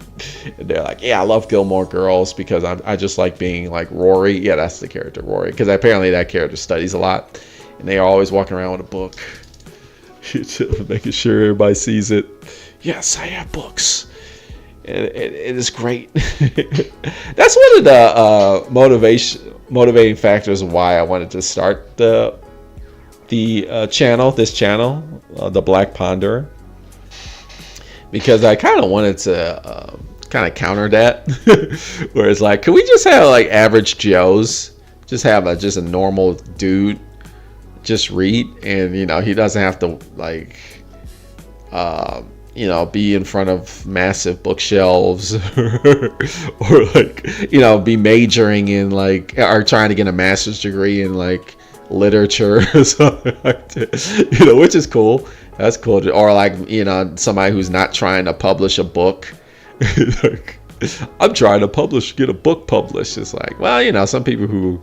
And they're like, yeah, I love Gilmore Girls because I just like being like Rory. Yeah, that's the character, Rory, because apparently that character studies a lot, and they are always walking around with a book, making sure everybody sees it. Yes, I have books. It is great. That's one of the motivating factors of why I wanted to start the channel, the Black Ponderer, because I kind of wanted to kind of counter that, where it's like, can we just have like average Joes, just have just a normal dude just read, and he doesn't have to like be in front of massive bookshelves or like, be majoring in like, or trying to get a master's degree in like literature or something like that, which is cool. That's cool. Or like, somebody who's not trying to publish a book. Like, I'm trying to get a book published. It's like, well, some people who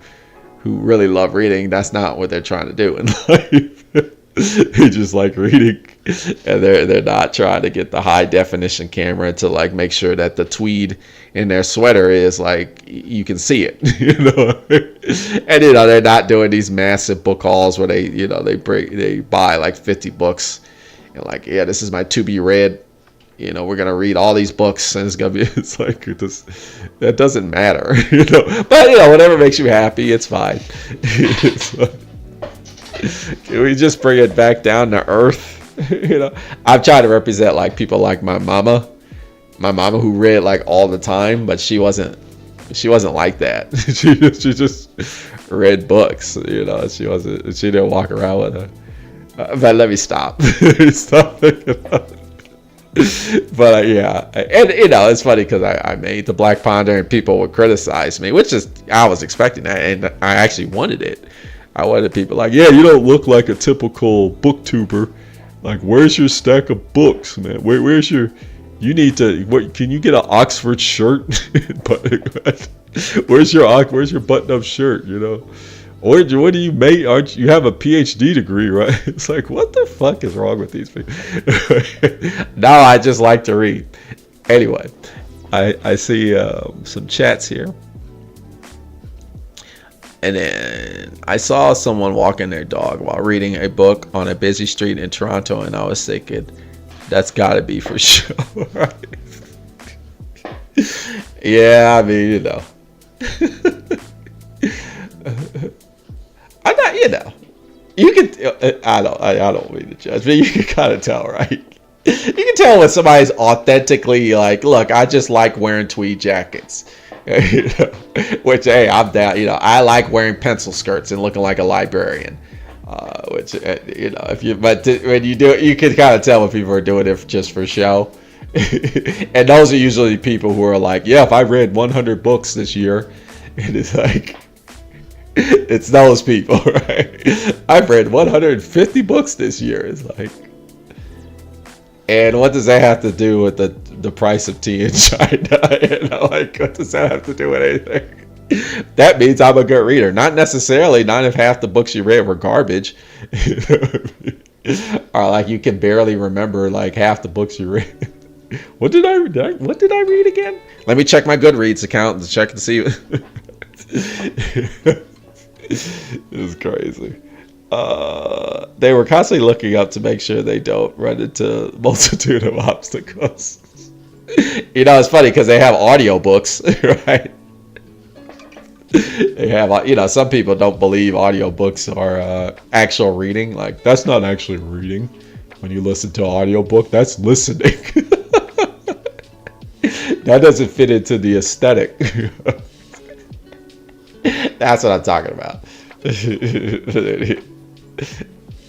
really love reading, that's not what they're trying to do in life. They just like reading, and they're not trying to get the high definition camera to like make sure that the tweed in their sweater is like you can see it, and they're not doing these massive book hauls where they buy like 50 books and like, yeah, this is my to be read, we're gonna read all these books and it's like that doesn't matter, but whatever makes you happy, it's fine. It's like, can we just bring it back down to earth? I've tried to represent like people like my mama who read like all the time, but she wasn't like that. she just read books, she didn't walk around with her. But let me stop. Stop thinking about it. But yeah, and it's funny because I made the Black Ponder and people would criticize me, which is, I was expecting that, and I actually wanted it. I wanted people like, yeah, you don't look like a typical booktuber. Like, where's your stack of books, man? Where's your? You need to. What? Can you get an Oxford shirt? Where's your button-up shirt? Or what do you make? You have a PhD degree, right? It's like, what the fuck is wrong with these people? Now I just like to read. Anyway, I see some chats here. And then I saw someone walking their dog while reading a book on a busy street in Toronto, and I was thinking, that's got to be for sure. Right? Yeah, I mean, I'm not, you can. I don't mean to judge, but you can kind of tell, right? You can tell when somebody's authentically like, look, I just like wearing tweed jackets. Which, hey, I'm down. I like wearing pencil skirts and looking like a librarian. Which, when you do it, you can kind of tell when people are doing it just for show. And those are usually people who are like, yeah, if I read 100 books this year, and it's like, it's those people, right? I've read 150 books this year. It's like, and what does that have to do with the price of tea in China? Like, what does that have to do with anything? That means I'm a good reader. Not necessarily, not if half the books you read were garbage. Or like you can barely remember like half the books you read. What did I read again? Let me check my Goodreads account to check to see. This is crazy. They were constantly looking up to make sure they don't run into a multitude of obstacles. It's funny because they have audiobooks, right? They have, some people don't believe audiobooks are actual reading. Like, that's not actually reading. When you listen to an audiobook, that's listening. That doesn't fit into the aesthetic. That's what I'm talking about.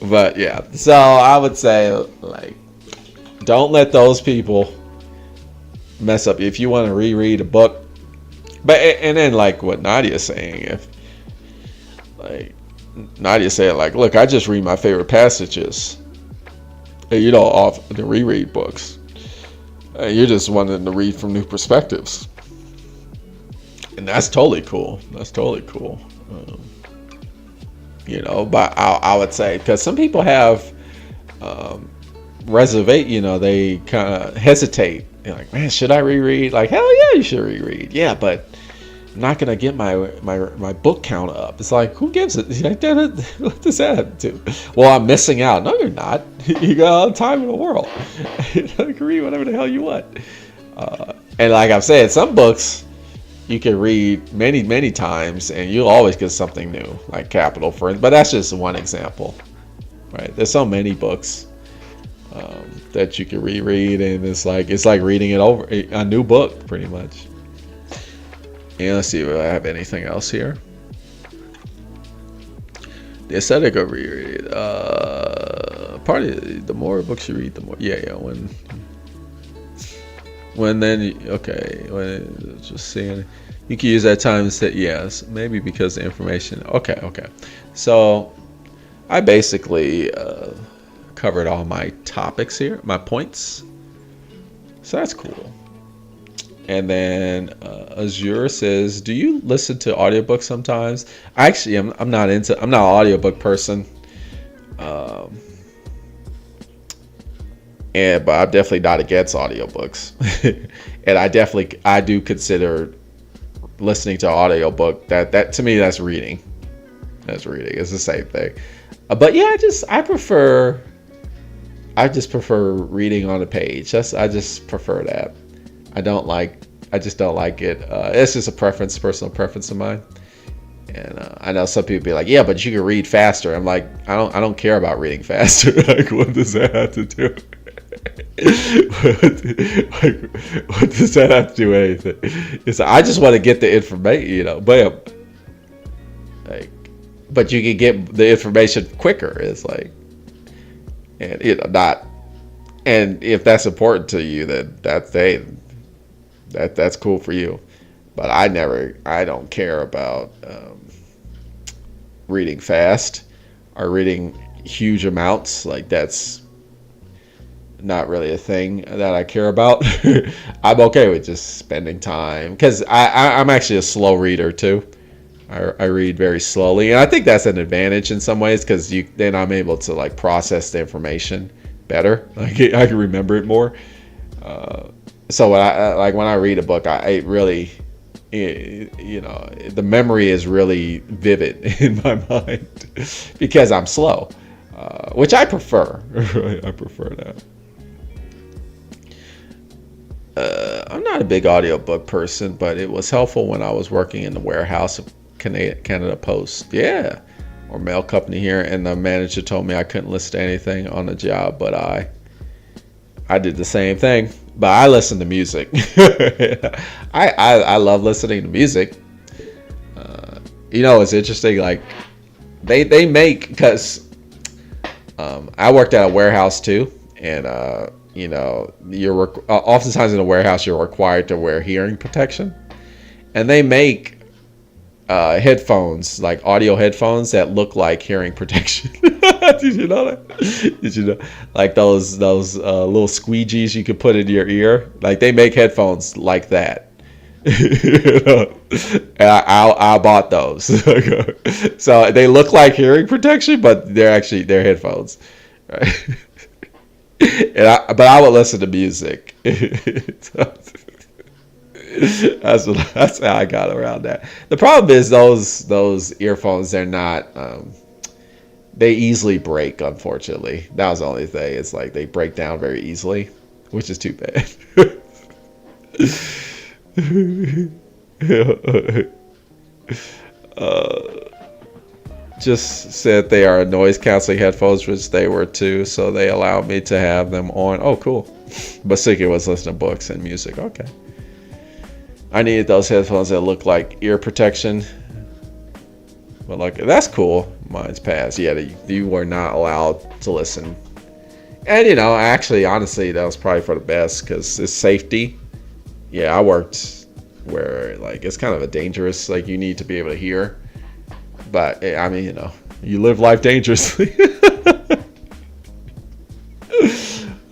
But yeah, so I would say, like, don't let those people mess up. If you want to reread a book, but and then like what Nadia's saying, if like Nadia said, like, look, I just read my favorite passages, and you know, off the reread books. And you're just wanting to read from new perspectives, and that's totally cool. That's totally cool. You know, but I would say, because some people have reservate, you know, they kind of hesitate. They're like, man, should I reread? Like, hell yeah, you should reread. Yeah, but I'm not gonna get my book count up. It's like, who gives it? Like, what does that have to do? Well, I'm missing out. No, you're not. You got all the time in the world. You can read whatever the hell you want. And like I've said, some books you can read many times, and you'll always get something new, like Capital, for instance. But that's just one example, right? There's so many books that you can reread, and it's like reading it over, a new book, pretty much. And let's see if I have anything else here. The aesthetic of reread. Part of the more books you read, the more. Yeah. When just seeing, you can use that time to say yes, maybe because the information. Okay. So I basically covered all my topics here, my points. So that's cool. And then Azure says, do you listen to audiobooks sometimes? Actually, I'm not an audiobook person. But I'm definitely not against audiobooks. And I do consider listening to an audiobook, that to me, that's reading. That's reading. It's the same thing. But yeah, I just prefer reading on a page. I just prefer that. I just don't like it. It's just a personal preference of mine. And I know some people be like, yeah, but you can read faster. I'm like, I don't care about reading faster. Like, what does that have to do? What does that have to do with anything? I just want to get the information, you know. But you can get the information quicker. It's like, and you know, not. And if that's important to you, then that's cool for you. But I don't care about reading fast or reading huge amounts. Like, that's not really a thing that I care about. I'm okay with just spending time, because I'm actually a slow reader too. I read very slowly, and I think that's an advantage in some ways, because then I'm able to like process the information better. Like, I can remember it more. So when I read a book, I really, you know, the memory is really vivid in my mind because I'm slow, which I prefer. I prefer that. I'm not a big audiobook person, but it was helpful when I was working in the warehouse of Canada Post. Yeah. Or mail company here, and the manager told me I couldn't listen to anything on the job, but I did the same thing. But I listen to music. I love listening to music. You know, it's interesting. Like, they make, because I worked at a warehouse too, and you know, oftentimes in a warehouse you're required to wear hearing protection, and they make headphones, like audio headphones that look like hearing protection. Did you know that? Did you know, like those little squeegees you could put in your ear? Like, they make headphones like that. You know? And I bought those. So they look like hearing protection, but they're headphones, right? But I would listen to music. That's how I got around that. The problem is those earphones, they're not. They easily break. Unfortunately, that was the only thing. It's like they break down very easily, which is too bad. Just said they are noise canceling headphones, which they were too. So they allowed me to have them on. Oh, cool. But Siki was listening to books and music. Okay. I needed those headphones that look like ear protection. But like, that's cool. mine's passed. Yeah, you were not allowed to listen. And you know, actually, honestly, that was probably for the best because it's safety. Yeah, I worked where like it's kind of a dangerous, like you need to be able to hear. But I mean, you know, you live life dangerously.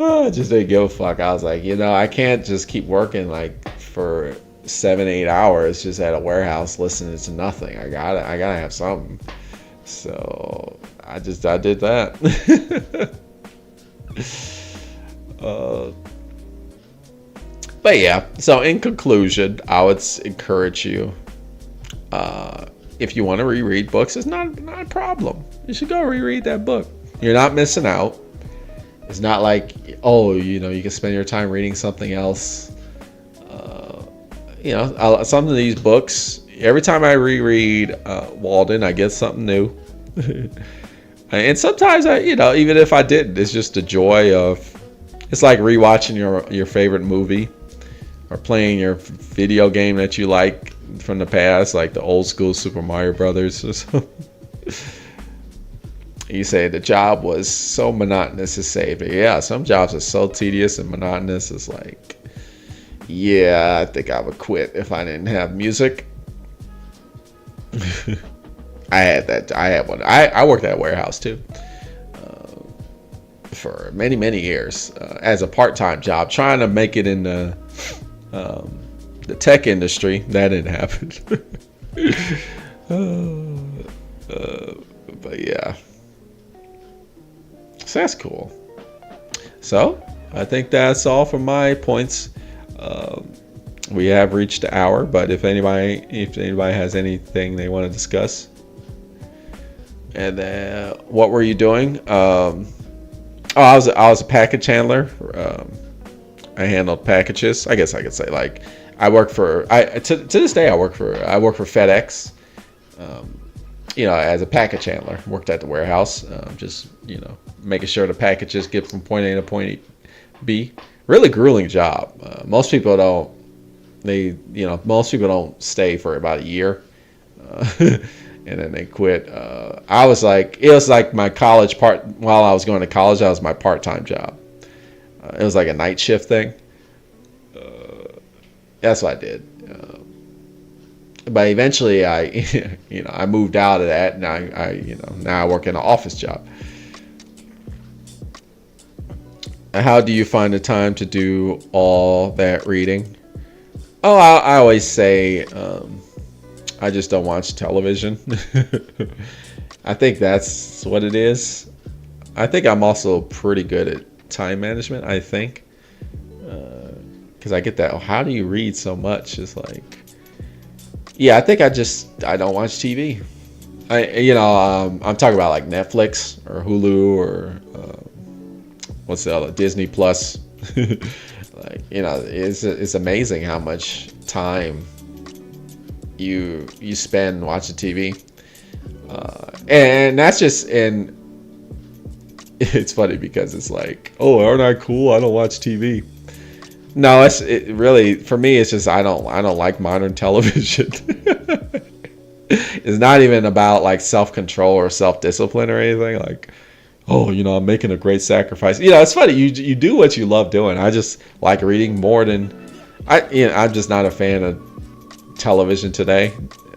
I just didn't give a fuck. I was like, you know, I can't just keep working like for 7-8 hours just at a warehouse listening to nothing. I gotta have something. So I did that. But yeah, so in conclusion, I would encourage you, if you want to reread books, it's not a problem. You should go reread that book. You're not missing out. It's not like, oh, you know, you can spend your time reading something else. You know, some of these books, every time I reread Walden, I get something new. And sometimes you know, even if I didn't, it's just the joy of, it's like rewatching your favorite movie or playing your video game that you like from the past, like the old school Super Mario Brothers or something. You say the job was so monotonous to save it. Yeah, some jobs are so tedious and monotonous. It's like, yeah, I think I would quit if I didn't have music. I had one. I worked at a warehouse too for many years as a part-time job, trying to make it in the tech industry. That didn't happen. But yeah. So that's cool. So I think that's all for my points. We have reached the hour, but if anybody has anything they want to discuss. And then what were you doing? I was a package handler. I handled packages. I guess I could say, like, I work for to this day I work for FedEx. You know, as a package handler, worked at the warehouse, just, you know, making sure the packages get from point A to point B. Really grueling job. Most people don't stay for about a year, and then they quit. It was like my college part. While I was going to college, that was my part-time job. It was like a night shift thing. That's what I did. But eventually, I moved out of that, and now I work in an office job. How do you find the time to do all that reading? Oh, I always say I just don't watch television. I think that's what it is. I think I'm also pretty good at time management, I think. Because I get that, oh, how do you read so much? It's like, yeah, I think I don't watch TV. I'm talking about like Netflix or Hulu or what's the other, Disney Plus. Like, you know, it's amazing how much time you spend watching TV, and that's just, and it's funny because it's like, oh, aren't I cool? I don't watch TV. No, it really, for me, it's just I don't like modern television. It's not even about like self-control or self-discipline or anything. Like, oh, you know, I'm making a great sacrifice. You know, it's funny. You do what you love doing. I just like reading more than I'm just not a fan of television today.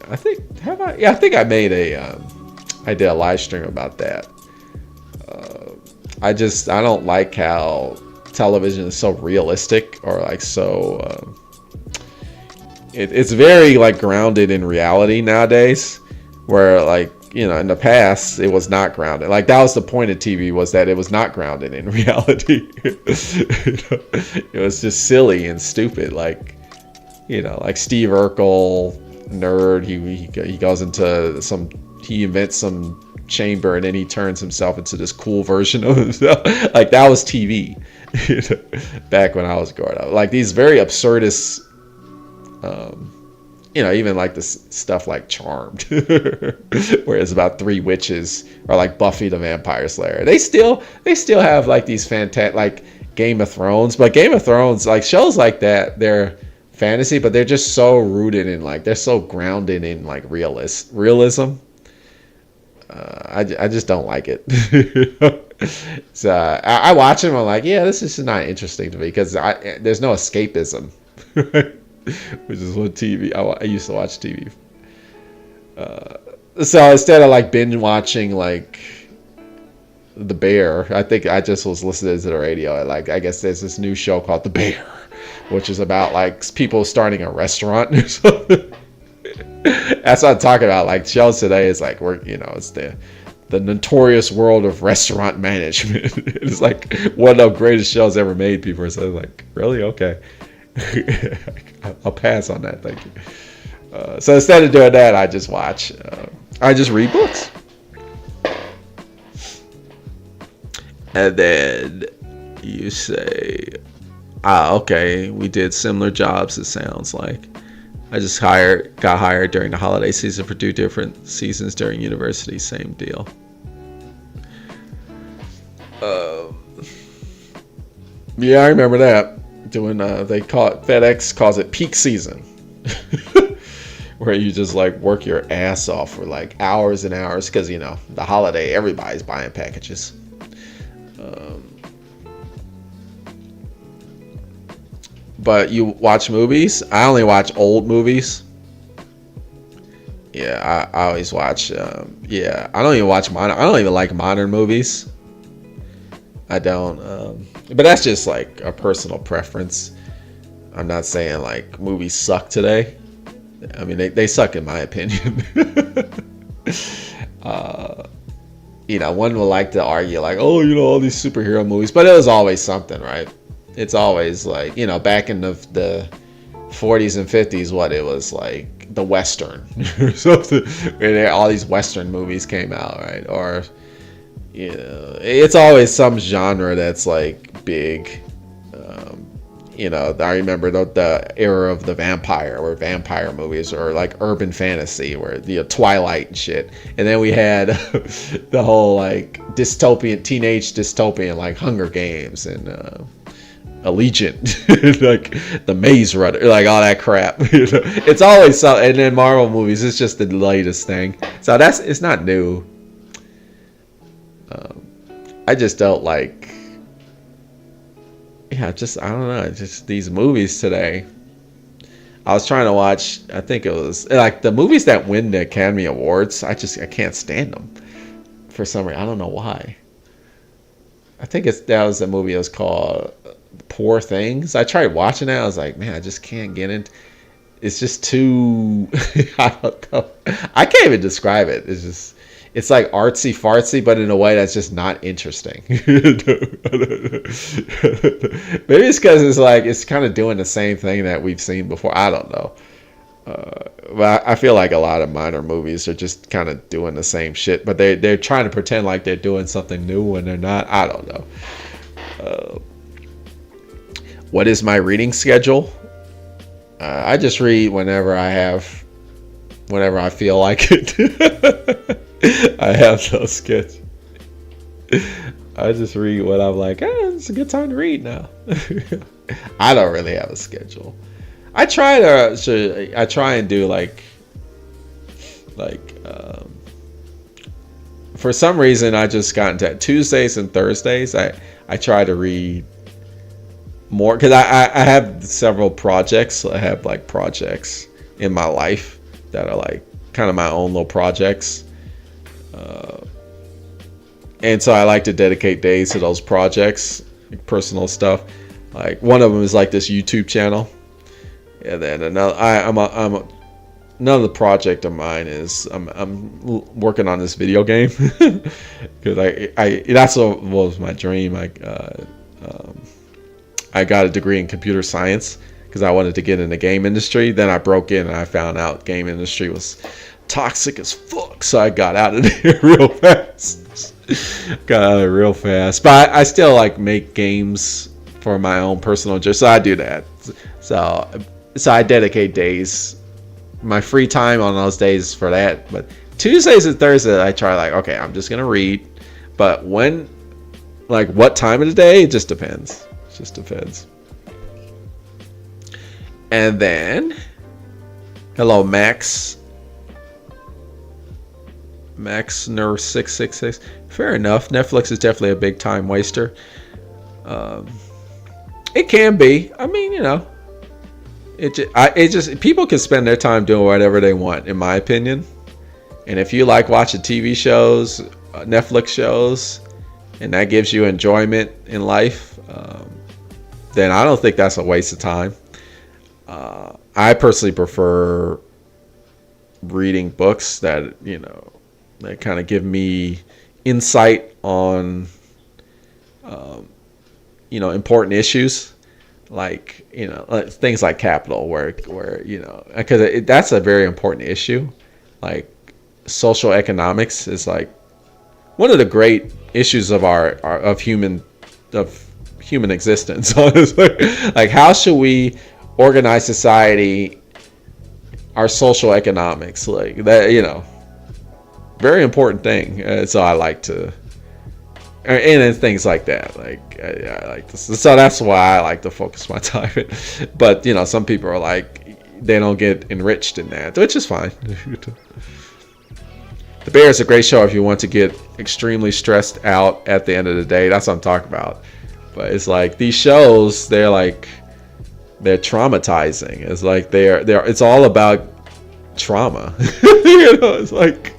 I think I made I did a live stream about that. I don't like how television is so realistic, or like so it's very like grounded in reality nowadays, where like, you know, in the past it was not grounded. Like, that was the point of TV, was that it was not grounded in reality. It was just silly and stupid. Like, you know, like Steve Urkel, nerd, he goes into he invents some chamber and then he turns himself into this cool version of himself. Like, that was TV. Back when I was growing up, like these very absurdist, you know, even like this stuff like Charmed, where it's about 3 witches, or like Buffy the Vampire Slayer. They still have like these fantastic, like Game of Thrones, but Game of Thrones, like shows like that, they're fantasy, but they're just so rooted in, like, they're so grounded in like realism. I just don't like it. So I watch them. I'm like, yeah, this is not interesting to me because there's no escapism, which is what TV. I used to watch TV. So instead of like binge watching like The Bear, I think I just was listening to the radio. Like I guess there's this new show called The Bear, which is about like people starting a restaurant or something. That's what I'm talking about. Like shows today is like it's the notorious world of restaurant management. It's like one of the greatest shows ever made. People are saying like, really? Okay. I'll pass on that. Thank you. So instead of doing that, I just watch. I just read books. And then you say, okay, we did similar jobs, it sounds like. I just got hired during the holiday season for 2 different seasons during university. Same deal. Yeah, I remember that. Doing FedEx calls it peak season, where you just like work your ass off for like hours and hours because the holiday, everybody's buying packages. But you watch movies? I only watch old movies. Yeah, I always watch. I don't even watch modern. I don't even like modern movies. I don't. But that's just like a personal preference. I'm not saying like movies suck today. I mean, they suck in my opinion. One would like to argue like, oh, all these superhero movies, but it was always something, right? It's always like, back in the 40s and 50s, what it was like the Western or something, where all these Western movies came out, right? Or, it's always some genre that's like big. I remember the era of the vampire, or vampire movies, or like urban fantasy, where Twilight and shit. And then we had the whole like teenage dystopian, like Hunger Games and Allegiant, like the Maze Runner, like all that crap. It's always something. And then Marvel movies, it's just the latest thing. So it's not new. I just don't like. Yeah, I don't know. Just these movies today. I was trying to watch. I think it was like the movies that win the Academy Awards. I can't stand them for some reason. I don't know why. I think that was the movie. It was called Poor Things. I tried watching it. I was like, man, I just can't get into. It's just too. I don't know. I can't even describe it. It's like artsy fartsy, but in a way that's just not interesting. Maybe it's because it's kind of doing the same thing that we've seen before. I don't know. But I feel like a lot of modern movies are just kind of doing the same shit, but they're trying to pretend like they're doing something new when they're not. I don't know. What is my reading schedule? I just read whenever I feel like it. I have no schedule. I just read when I'm like, it's a good time to read now. I don't really have a schedule. I try and do like for some reason I just got into Tuesdays and Thursdays. I try to read more because I have several projects. I have like projects in my life that are like kind of my own little projects. And so I like to dedicate days to those projects, like personal stuff. Like one of them is like this YouTube channel, and then another another project of mine is I'm working on this video game because that's what was my dream. I got a degree in computer science because I wanted to get in the game industry. Then I broke in and I found out game industry was toxic as fuck, so I got out of there real fast. But I still like make games for my own personal enjoyment, so I do that. So I dedicate days, my free time on those days for that. But Tuesdays and Thursdays I try like, okay, I'm just gonna read, but when, like what time of the day, it just depends. And then hello Max Maxner666. Fair enough. Netflix is definitely a big time waster. It can be. I mean, it just people can spend their time doing whatever they want, in my opinion. And if you like watching TV shows, Netflix shows, and that gives you enjoyment in life, then I don't think that's a waste of time. I personally prefer reading books that that kind of give me insight on important issues, like things like capital, where because that's a very important issue. Like social economics is like one of the great issues of of human existence. Honestly, like how should we organize society? Our social economics, like that, very important thing. So I like to, and things like that. Like I like this, so that's why I like to focus my time. But some people are like they don't get enriched in that, which is fine. The Bear is a great show if you want to get extremely stressed out at the end of the day. That's what I'm talking about. But it's like these shows, they're traumatizing. It's like it's all about trauma. It's like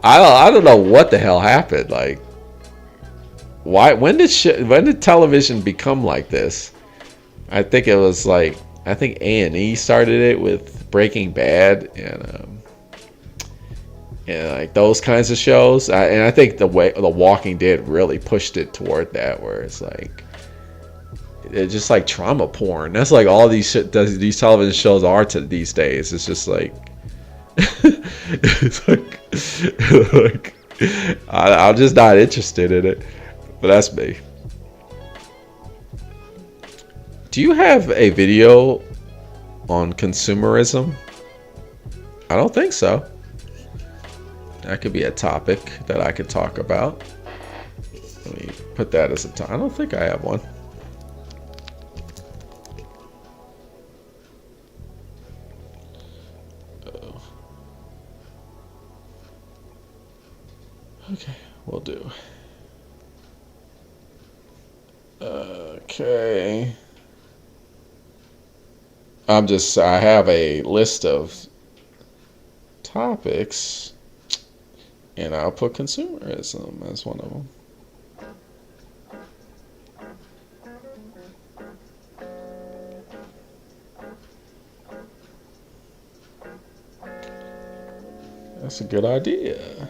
I don't know what the hell happened. Like when did television become like this? I think it was like A&E started it with Breaking Bad and like those kinds of shows. And I think The Walking Dead really pushed it toward that, where it's like it's just like trauma porn. That's like all these television shows are to these days. It's just like it's like I'm just not interested in it. But that's me. Do you have a video on consumerism? I don't think so. That could be a topic that I could talk about. Let me put that as a topic. I don't think I have one. Okay, we'll do. Okay. I have a list of topics, and I'll put consumerism as one of them. That's a good idea.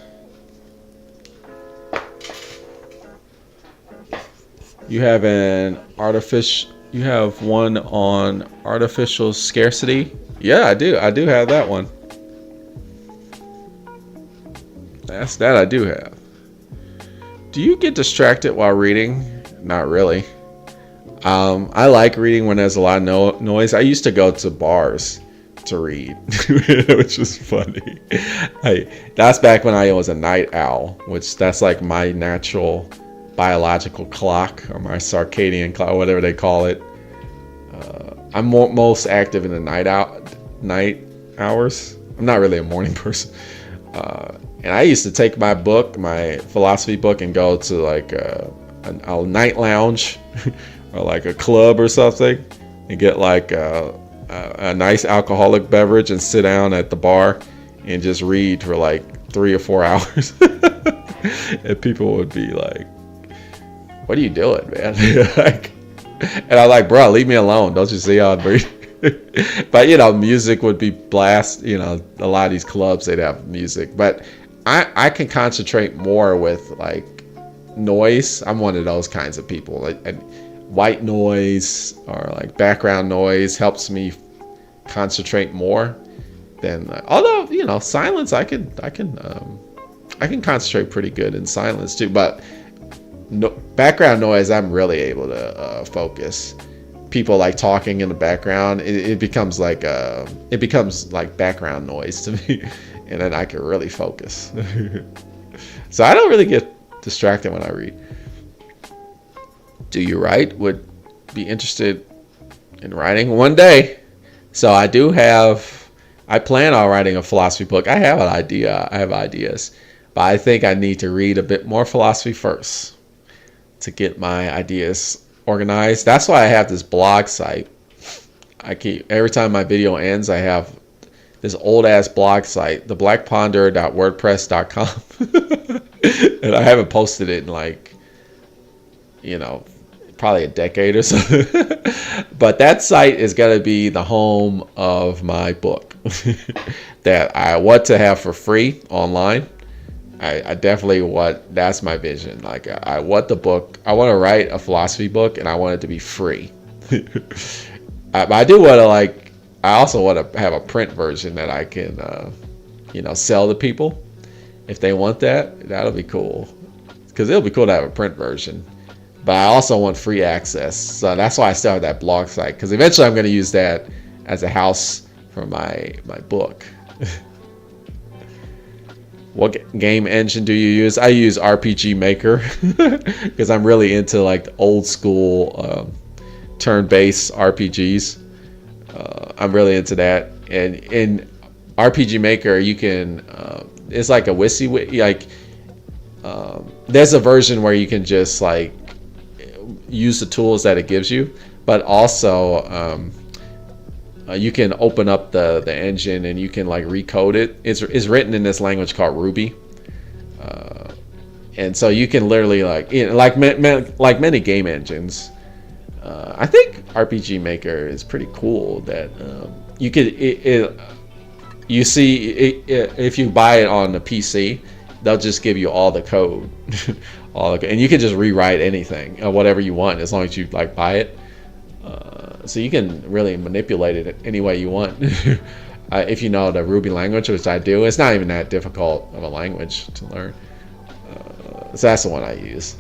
You have you have one on artificial scarcity? Yeah, I do. I do have that one. That I do have. Do you get distracted while reading? Not really. I like reading when there's a lot of noise. I used to go to bars to read, which is funny. That's back when I was a night owl, which that's like my natural biological clock, or my circadian clock, whatever they call it. I'm most active in the night hours. I'm not really a morning person. And I used to take my philosophy book, and go to like a night lounge or like a club or something, and get like a nice alcoholic beverage and sit down at the bar and just read for like 3 or 4 hours. And people would be like, "What are you doing, man?" And I'm like, "Bro, leave me alone. Don't you see how I'm reading?" But music would be blast. A lot of these clubs, they'd have music, but I can concentrate more with like noise. I'm one of those kinds of people. And white noise or like background noise helps me concentrate more than. Although silence, I can concentrate pretty good in silence too. But background noise, I'm really able to focus. People like talking in the background, it becomes like background noise to me, and then I can really focus. So I don't really get distracted when I read. Do you write? Would be interested in writing one day. So I plan on writing a philosophy book. I have an idea. I have ideas, But I think I need to read a bit more philosophy first to get my ideas organized. That's why I have this blog site. Every time my video ends, I have this old ass blog site, the blackponderer.wordpress.com. And I haven't posted it in like, probably a decade or so. But that site is going to be the home of my book that I want to have for free online. I definitely that's my vision. Like I want the book, I want to write a philosophy book and I want it to be free. But I do want to I also want to have a print version that I can, sell to people if they want that. That'll be cool, because it'll be cool to have a print version. But I also want free access, so that's why I started that blog site. Because eventually I'm going to use that as a house for my book. What game engine do you use? I use RPG Maker because I'm really into the old school turn-based RPGs. I'm really into that, and in RPG Maker you can it's like a WYSIWYG, there's a version where you can just use the tools that it gives you, but also you can open up the engine and you can recode it. It's written in this language called Ruby, and so you can literally like many game engines. I think RPG Maker is pretty cool that you could you see if you buy it on the PC, they'll just give you all the code, and you can just rewrite anything, whatever you want, as long as you buy it. So you can really manipulate it any way you want. If you know the Ruby language, which I do. It's not even that difficult of a language to learn. So that's the one I use.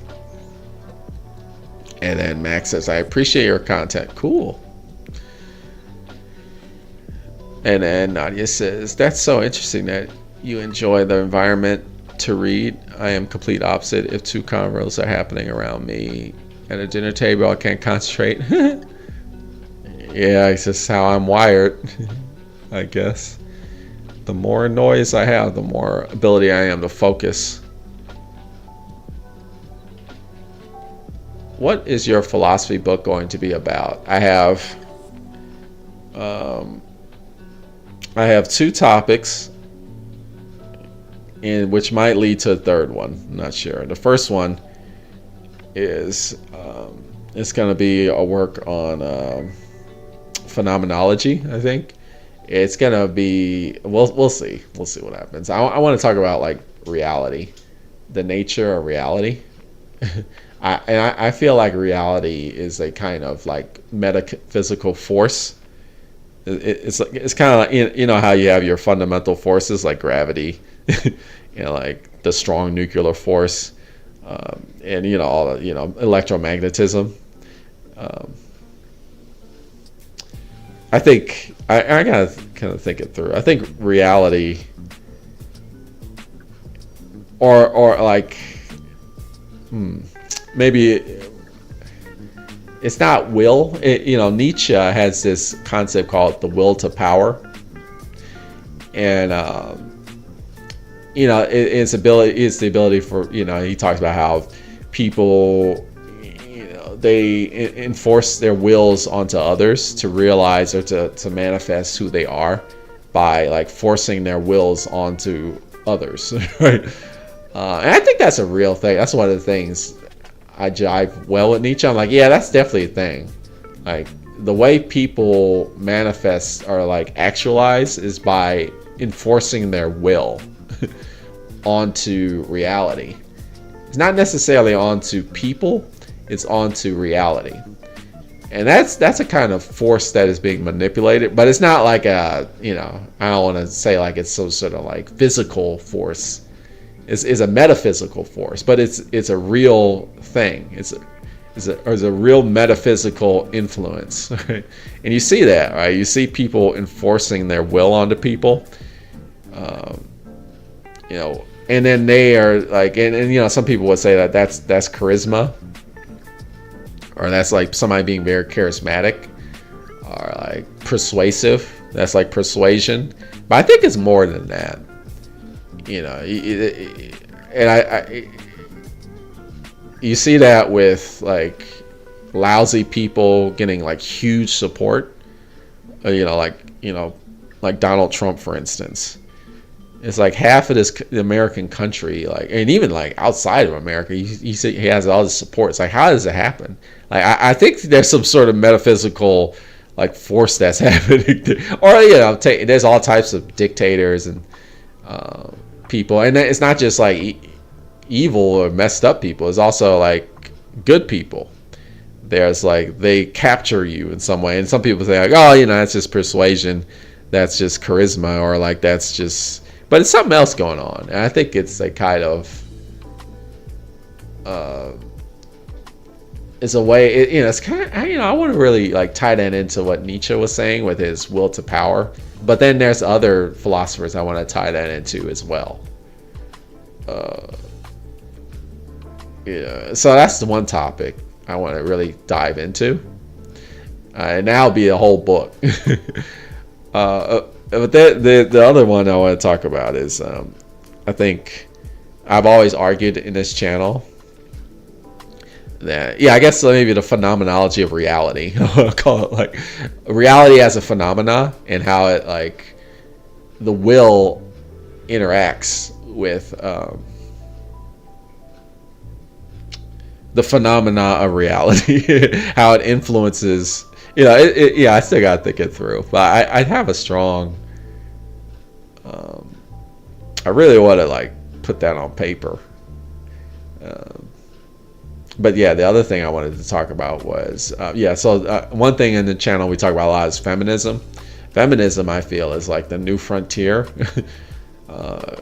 And then Max says, I appreciate your content. Cool. And then Nadia says, that's so interesting that you enjoy the environment to read. I am complete opposite. If two convos are happening around me at a dinner table, I can't concentrate. Yeah, it's just how I'm wired, I guess. The more noise I have, the more ability I am to focus. What is your philosophy book going to be about? I have two topics, which might lead to a third one. I'm not sure. The first one is it's going to be a work on phenomenology. I think it's going to be. We'll see. We'll see what happens. I want to talk about reality, the nature of reality. I feel like reality is a kind of metaphysical force. It's kind of like how you have your fundamental forces like gravity, the strong nuclear force, and all the electromagnetism. I think I gotta kind of think it through. I think reality, or maybe it's not will. Nietzsche has this concept called the will to power, and it's the ability for he talks about how people they enforce their wills onto others to realize or to manifest who they are by forcing their wills onto others, right? And I think that's a real thing. That's one of the things I jive well with Nietzsche. I'm like, yeah, that's definitely a thing. The way people manifest or actualize is by enforcing their will onto reality. It's not necessarily onto people, it's onto reality. And that's a kind of force that is being manipulated, but it's not I don't want to say it's some sort of physical force. Is a metaphysical force, but it's a real thing. It's a real metaphysical influence, right? And you see that, right? You see people enforcing their will onto people, and then they are and some people would say that's charisma, or that's somebody being very charismatic, or persuasive. That's persuasion, but I think it's more than that. and you see that with like lousy people getting like huge support, like Donald Trump, for instance. It's like half of the American country, like, and even like outside of America, he has all this support. It's like, how does it happen? Like, I think there's some sort of metaphysical like force that's happening, or there's all types of dictators and people, and it's not just like evil or messed up people. It's also like good people. There's like, they capture you in some way, and some people say like, oh, that's just persuasion, that's just charisma, or like that's just. But it's something else going on, and I think it's a kind of, it's a way. It's kind of, I want to really like tie that into what Nietzsche was saying with his will to power. But then there's other philosophers I want to tie that into as well. So that's the one topic I want to really dive into, and that'll be a whole book. But the other one I want to talk about is, I think I've always argued in this channel that, I guess maybe the phenomenology of reality. I'll call it like reality as a phenomena, and how it like the will interacts with the phenomena of reality, how it influences. I still gotta think it through, but I have a strong. I really want to like put that on paper. But the other thing I wanted to talk about was one thing in the channel we talk about a lot is feminism. Feminism, I feel, is like the new frontier,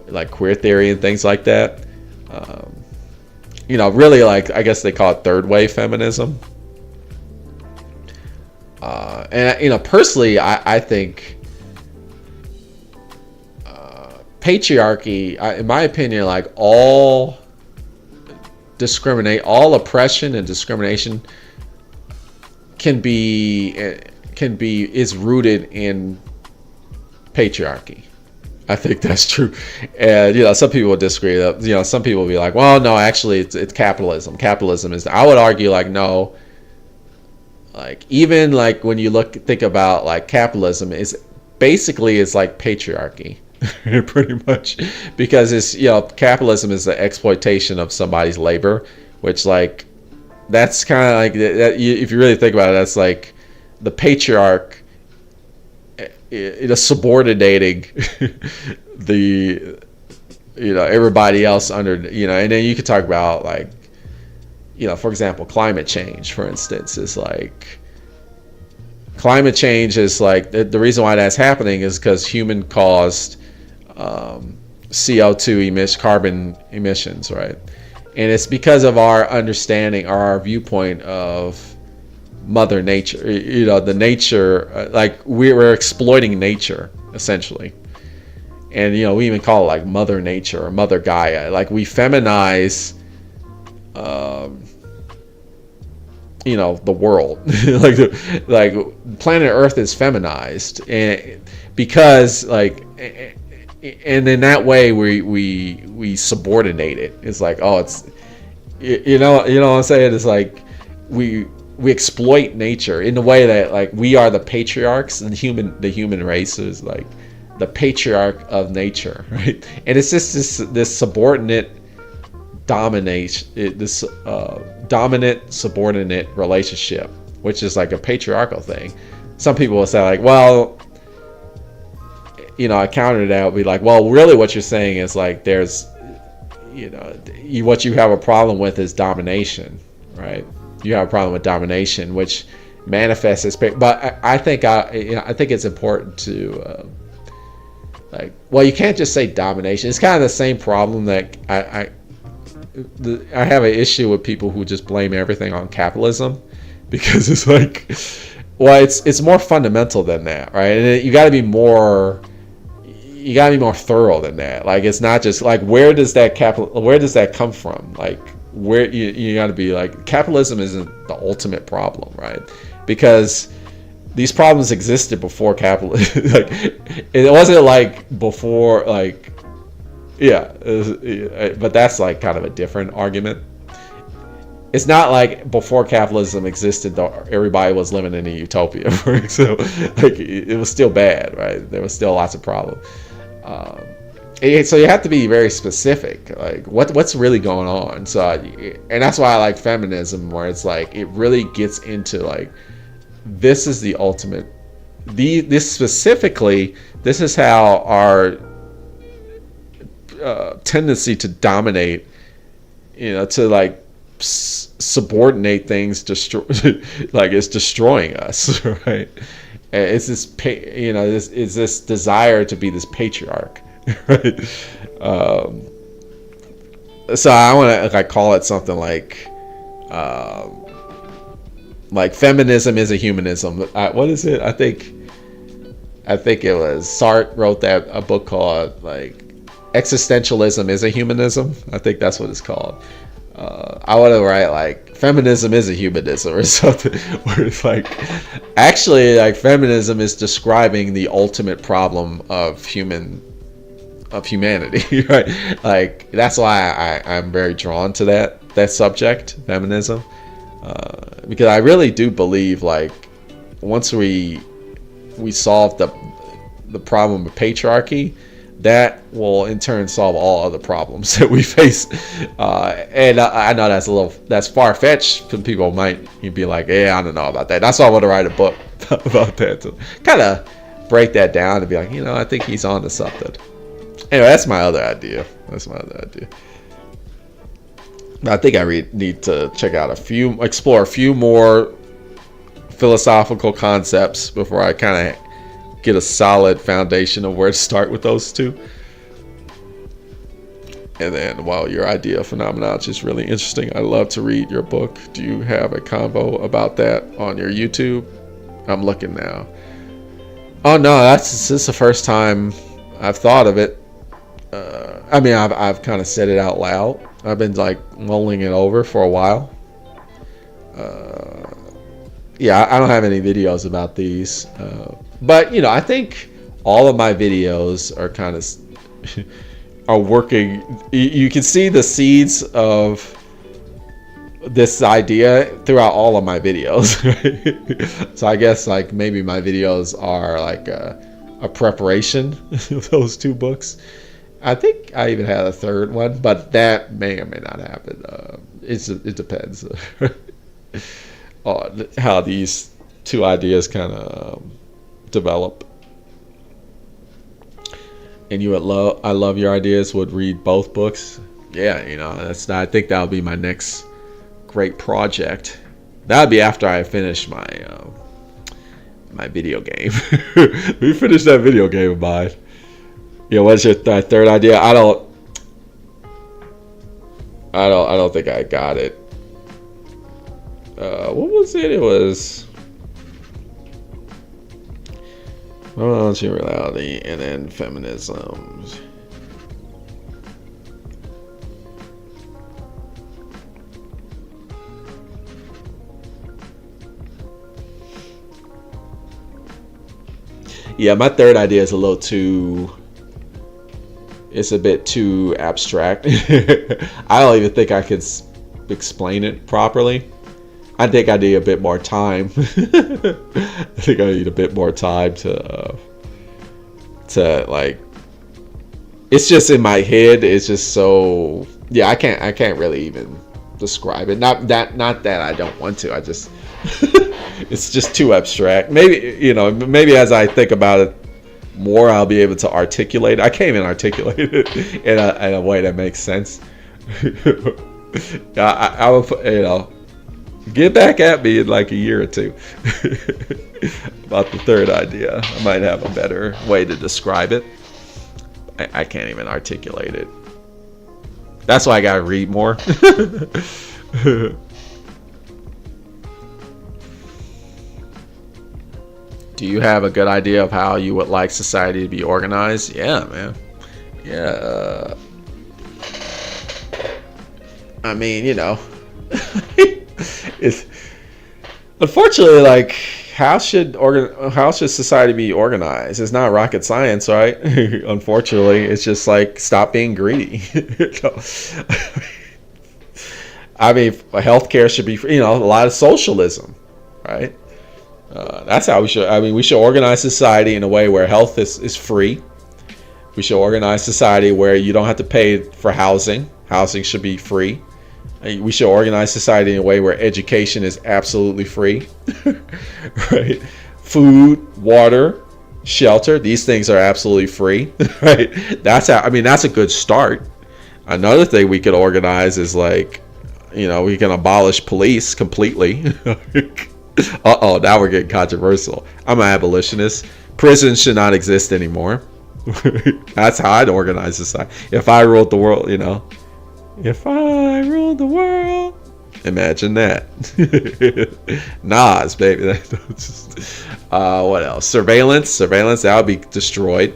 like queer theory and things like that. Really, like, I guess they call it third wave feminism. And personally, I think patriarchy, in my opinion, like all oppression and discrimination is rooted in patriarchy. I think that's true. And some people would disagree. Some people will be like, well, no, actually it's capitalism. Capitalism is, I would argue, like, no. Like, even like when you think about like capitalism, is basically it's like patriarchy. Pretty much, because it's capitalism is the exploitation of somebody's labor, which like that's kind of like that, if you really think about it, that's like the patriarch subordinating the everybody else under, and then you could talk about like for example, climate change, for instance, is like climate change is like the reason why that's happening is because human caused CO2 carbon emissions, right? And it's because of our understanding or our viewpoint of Mother Nature. The nature, like we're exploiting nature essentially, and we even call it like Mother Nature or Mother Gaia. Like we feminize, the world. like planet Earth is feminized, and because like. And in that way, we subordinate it. It's like, oh, it's what I'm saying. It's like we exploit nature in the way that like we are the patriarchs, and the human race is like the patriarch of nature, right? And it's just this subordinate domination, this dominant subordinate relationship, which is like a patriarchal thing. Some people will say like, well. I counter that, would be like, well, really what you're saying is like there's, what you have a problem with is domination, right? You have a problem with domination, which manifests as, but I think it's important to, you can't just say domination. It's kind of the same problem that I have an issue with people who just blame everything on capitalism, because it's like, well, it's more fundamental than that, right? And you got to be more thorough than that. Like, it's not just like, where does that come from? Like, where you got to be like, capitalism isn't the ultimate problem, right? Because these problems existed before capitalism. Like, it wasn't like before, like Yeah, but that's like kind of a different argument. It's not like before capitalism existed, everybody was living in a utopia. So, like, it was still bad, right? There was still lots of problems. Um, so you have to be very specific, like what's really going on. So, and that's why I like feminism, where it's like it really gets into like this is the ultimate. This specifically, this is how our tendency to dominate, to like subordinate things, like it's destroying us, right? It's this, this desire to be this patriarch, right? So I want to like call it something like feminism is a humanism. What is it? I think it was Sartre wrote a book called like Existentialism is a Humanism. I think that's what it's called. I want to write like feminism is a humanism or something, where it's like actually like feminism is describing the ultimate problem of humanity, right? Like that's why I'm very drawn to that subject, feminism, because I really do believe like once we solve the problem of patriarchy, that will in turn solve all other problems that we face. And I know that's far-fetched. Some people might be like, yeah, I don't know about that. That's why I want to write a book about that, to kind of break that down and be like, I think he's on to something. Anyway, that's my other idea. But I think I need to explore a few more philosophical concepts before I kind of get a solid foundation of where to start with those two. And then, wow, your idea of phenomenology is really interesting. I love to read your book. Do you have a convo about that on your YouTube? I'm looking now. Oh no, this is the first time I've thought of it. I've kind of said it out loud. I've been like mulling it over for a while. Yeah, I don't have any videos about these. But I think all of my videos are kind of are working. You can see the seeds of this idea throughout all of my videos. Right? So I guess like maybe my videos are like a preparation of those two books. I think I even had a third one, but that may or may not happen. It depends on how these two ideas kind of develop. And I love your ideas. Would read both books. Yeah, I think that'll be my next great project. That'll be after I finish my video game. We finished that video game of mine. What's your third idea? I don't think I got it. What was it? It was Phenomenology, reality, and then feminism. Yeah, my third idea is it's a bit too abstract. I don't even think I could explain it properly. I think I need a bit more time. I think I need a bit more time to like. It's just in my head. It's just so. Yeah, I can't really even describe it. Not that I don't want to. I just. It's just too abstract. Maybe as I think about it more, I'll be able to articulate. I can't even articulate it in a way that makes sense. I would, get back at me in like a year or two about the third idea. I might have a better way to describe it. I can't even articulate it. That's why I gotta read more. Do you have a good idea of how you would like society to be organized? Yeah, man. Yeah. I mean, it's unfortunately like how should society be organized? It's not rocket science, right? Unfortunately, it's just like stop being greedy. I mean, healthcare should be, a lot of socialism, right? That's how we should. I mean, we should organize society in a way where health is free. We should organize society where you don't have to pay for housing. Housing should be free. We should organize society in a way where education is absolutely free. Right? Food, water, shelter, these things are absolutely free. Right? That's a good start. Another thing we could organize is like, we can abolish police completely. Now we're getting controversial. I'm an abolitionist. Prisons should not exist anymore. That's how I'd organize society. If I ruled the world, If I ruled the world. Imagine that. Nas, baby. What else? Surveillance, that would be destroyed.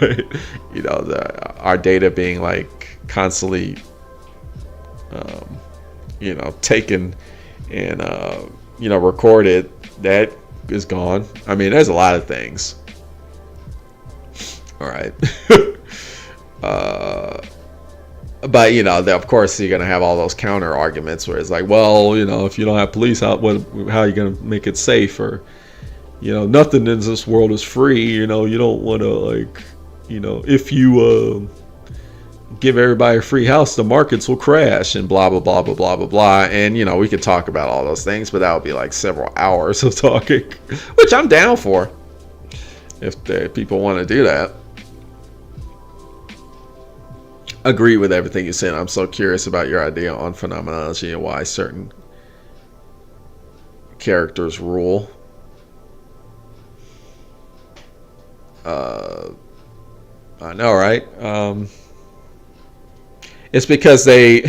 Right? Our data being like constantly, taken and, recorded. That is gone. I mean, there's a lot of things. All right. But of course you're gonna have all those counter arguments where it's like, well, if you don't have police, how are you gonna make it safe? Or nothing in this world is free. You don't want to if you give everybody a free house, the markets will crash and blah blah blah blah blah blah blah. And we could talk about all those things, but that would be like several hours of talking, which I'm down for if people want to do that. Agree with everything you said. I'm so curious about your idea on phenomenology and why certain characters rule. I know, right? It's because they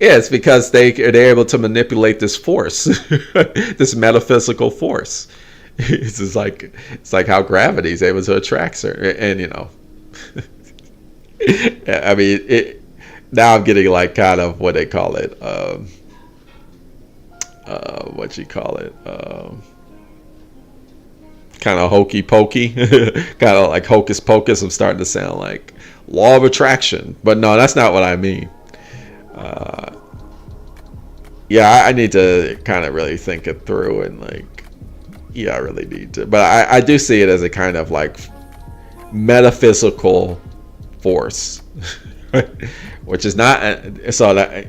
it's because they're able to manipulate this force, this metaphysical force. It's like how gravity is able to attract certain, and I mean, now I'm getting like kind of what they call it, kind of hokey pokey, kind of like hocus pocus. I'm starting to sound like law of attraction, but no, that's not what I mean. I need to kind of really think it through and I really need to, but I do see it as a kind of like metaphysical force, which is not so that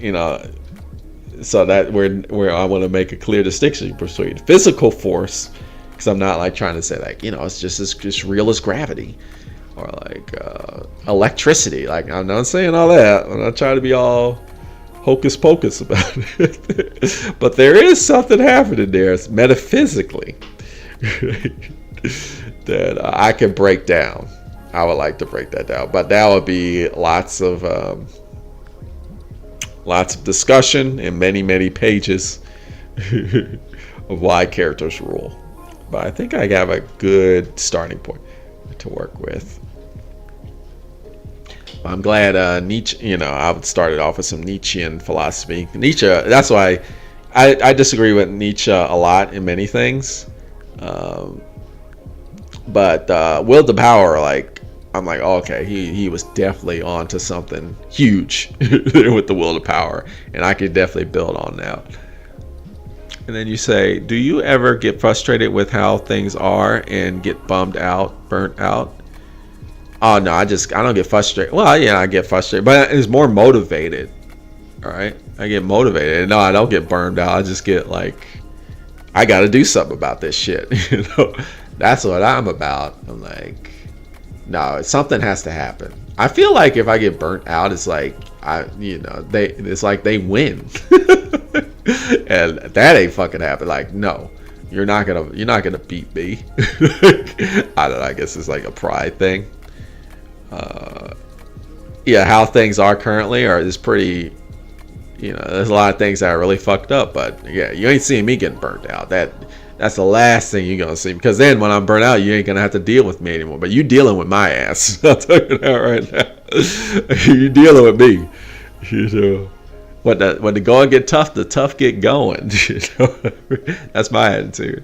where I want to make a clear distinction between physical force, because I'm not like trying to say like it's just as real as gravity or like electricity. Like I'm not saying all that. I'm not trying to be all hocus pocus about it. But there is something happening there. It's metaphysically that I can break down. I would like to break that down, but that would be lots of discussion and many pages of why characters rule. But I think I have a good starting point to work with. I'm glad Nietzsche. I would start it off with some Nietzschean philosophy. Nietzsche. That's why I disagree with Nietzsche a lot in many things. But will to power, I'm like, oh, okay, he was definitely on to something huge with the will to power, and I could definitely build on that. And then you say, do you ever get frustrated with how things are and get burnt out? Oh no, I don't get frustrated. Well, yeah, I get frustrated, but it's more motivated. All right, I get motivated. No, I don't get burned out. I just get I got to do something about this shit. That's what I'm about. I'm like, no, something has to happen. I feel like if I get burnt out, it's like it's like they win, and that ain't fucking happen. Like, no, you're not gonna beat me. I don't know. I guess it's like a pride thing. How things are currently is pretty. There's a lot of things that are really fucked up, but yeah, you ain't seeing me getting burnt out. That's the last thing you're gonna see, because then when I'm burnt out, you ain't gonna have to deal with me anymore. But you dealing with my ass. I'll tell you that right now. You dealing with me. when the going get tough, the tough get going. You know? That's my attitude.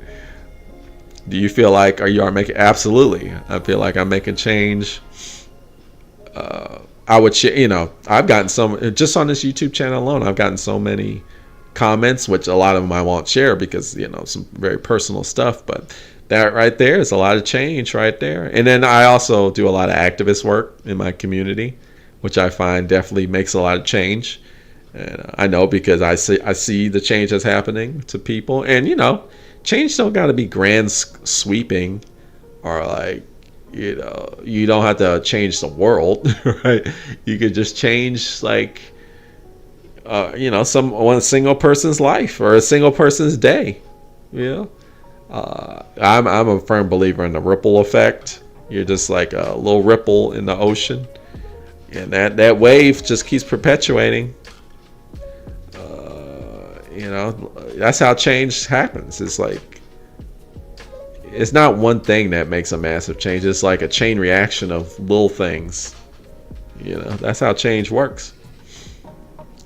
Do you feel like you are making? Absolutely. I feel like I'm making change. I would share. I've gotten some just on this YouTube channel alone. I've gotten so many comments, which a lot of them I won't share because some very personal stuff. But that right there is a lot of change right there. And then I also do a lot of activist work in my community, which I find definitely makes a lot of change. And I know because I see the change that's happening to people. And change don't got to be grand sweeping, or like you don't have to change the world, right? You could just change like one single person's life or a single person's day. I'm a firm believer in the ripple effect. You're just like a little ripple in the ocean, and that wave just keeps perpetuating. That's how change happens. It's like it's not one thing that makes a massive change. It's like a chain reaction of little things. That's how change works.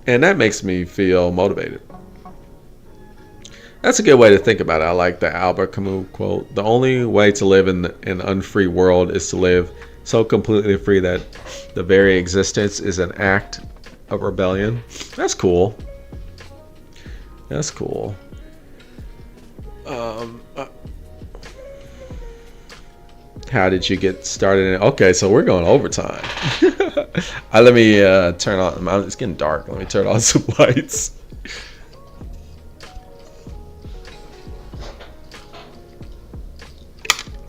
And that makes me feel motivated. That's a good way to think about it. I like the Albert Camus quote. The only way to live in an unfree world is to live so completely free that the very existence is an act of rebellion. That's cool. That's cool. How did you get started? Okay, so we're going overtime. Let me turn on. It's getting dark. Let me turn on some lights.